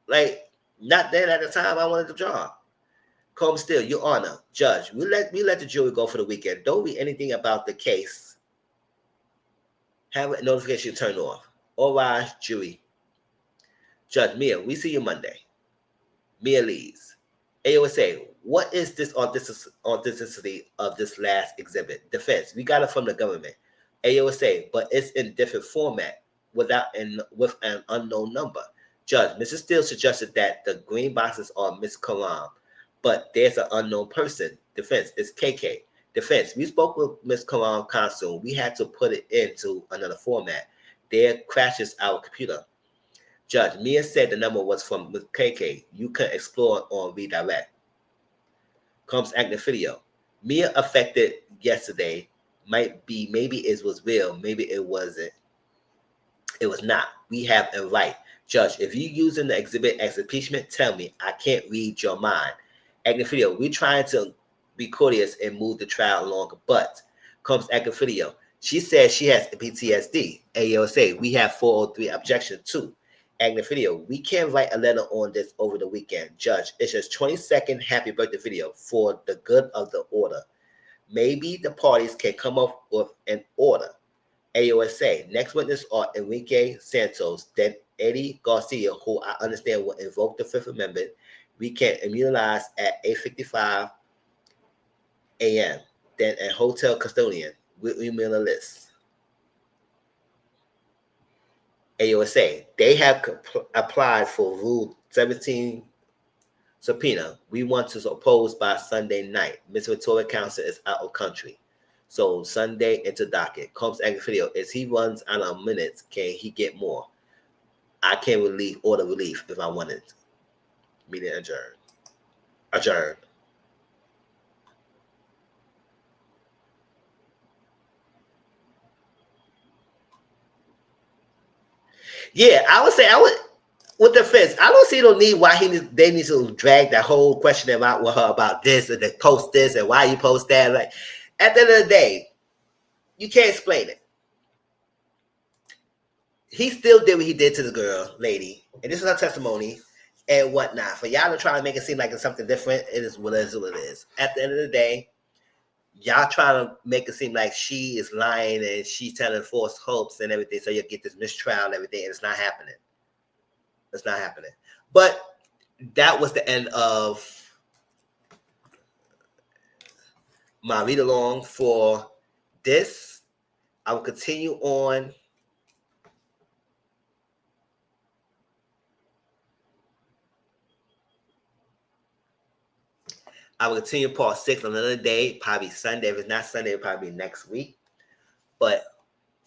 Like, not then at the time I wanted the job. Combs still, Your Honor, Judge, we let the jury go for the weekend. Don't read anything about the case. Have a notification turned off. All rise, jury. Judge, Mia, we see you Monday. Mia leaves. AOSA, what is this authenticity of this last exhibit? Defense, we got it from the government. AOSA, but it's in different format with an unknown number. Judge, Mrs. Steele suggested that the green boxes are Miss Karam, but there's an unknown person. Defense, it's KK. Defense, we spoke with Miss Karam Consul. We had to put it into another format. There crashes our computer. Judge, Mia said the number was from Miss KK. You can explore on redirect. Comes active video. Mia affected yesterday. Maybe it was real, maybe it wasn't. It was not. We have a right. Judge, if you using the exhibit as impeachment, tell me. I can't read your mind. Active video, we're trying to be courteous and move the trial along, but comes active video. She says she has PTSD. AOSA, we have 403 objection to. Active video, we can't write a letter on this over the weekend. Judge, it's just 20-second happy birthday video for the good of the order. Maybe the parties can come up with an order. AOSA, next witness are Enrique Santos, then Eddie Garcia, who I understand will invoke the Fifth Amendment. We can immunize at 8:55 a.m. Then a hotel custodian will email a list. AOSA, they have applied for Rule 17 subpoena. We want to oppose by Sunday night. Ms. Victoria Counsel is out of country. So Sunday into docket. Combs active video. If he runs out of minutes, can he get more? I can order relief if I wanted. Meeting adjourned. Adjourned. Yeah, I would say with the fence. I don't see no need why they need to drag that whole question about with her about this and they post this and why you post that. Like at the end of the day, you can't explain it. He still did what he did to the girl, lady, and this is her testimony and whatnot. For y'all to try to make it seem like it's something different, it is what it is. At the end of the day, y'all trying to make it seem like she is lying and she's telling false hopes and everything, so you get this mistrial and everything, and it's not happening. It's not happening. But that was the end of my read along for this. I will continue on. I will continue part 6 on another day, probably Sunday. If it's not Sunday, it'll probably be next week. But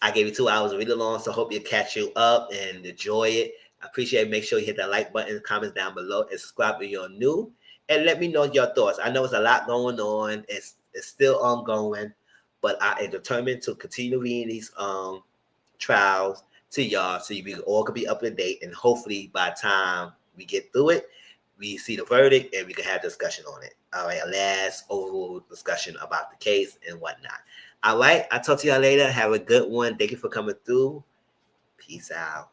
I gave you 2 hours of read along, so I hope you catch you up and enjoy it. I appreciate it. Make sure you hit that like button, comments down below, and subscribe if you're new. And let me know your thoughts. I know it's a lot going on. It's still ongoing, but I am determined to continue reading these trials to y'all so you all can be up to date. And hopefully by the time we get through it, we see the verdict and we can have discussion on it. All right, a last overall discussion about the case and whatnot. All right, I'll talk to y'all later. Have a good one. Thank you for coming through. Peace out.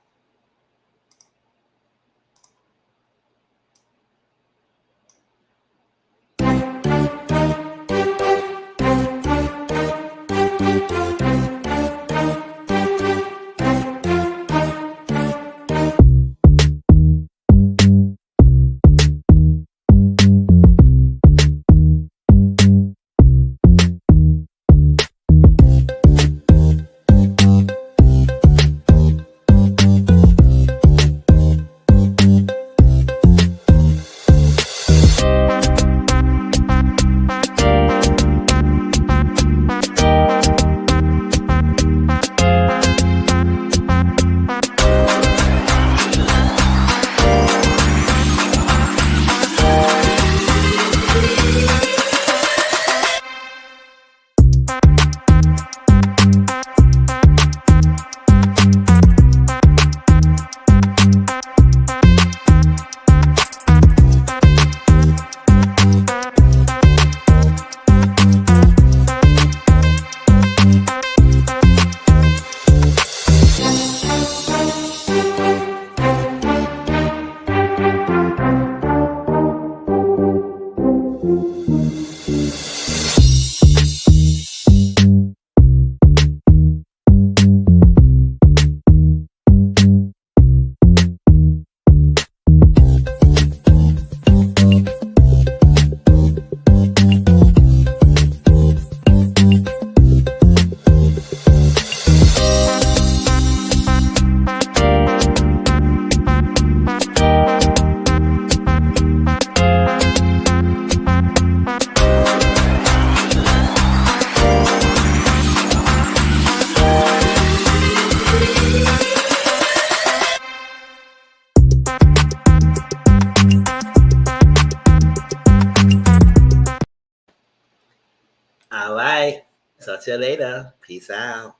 All right. Talk to you later. Peace out.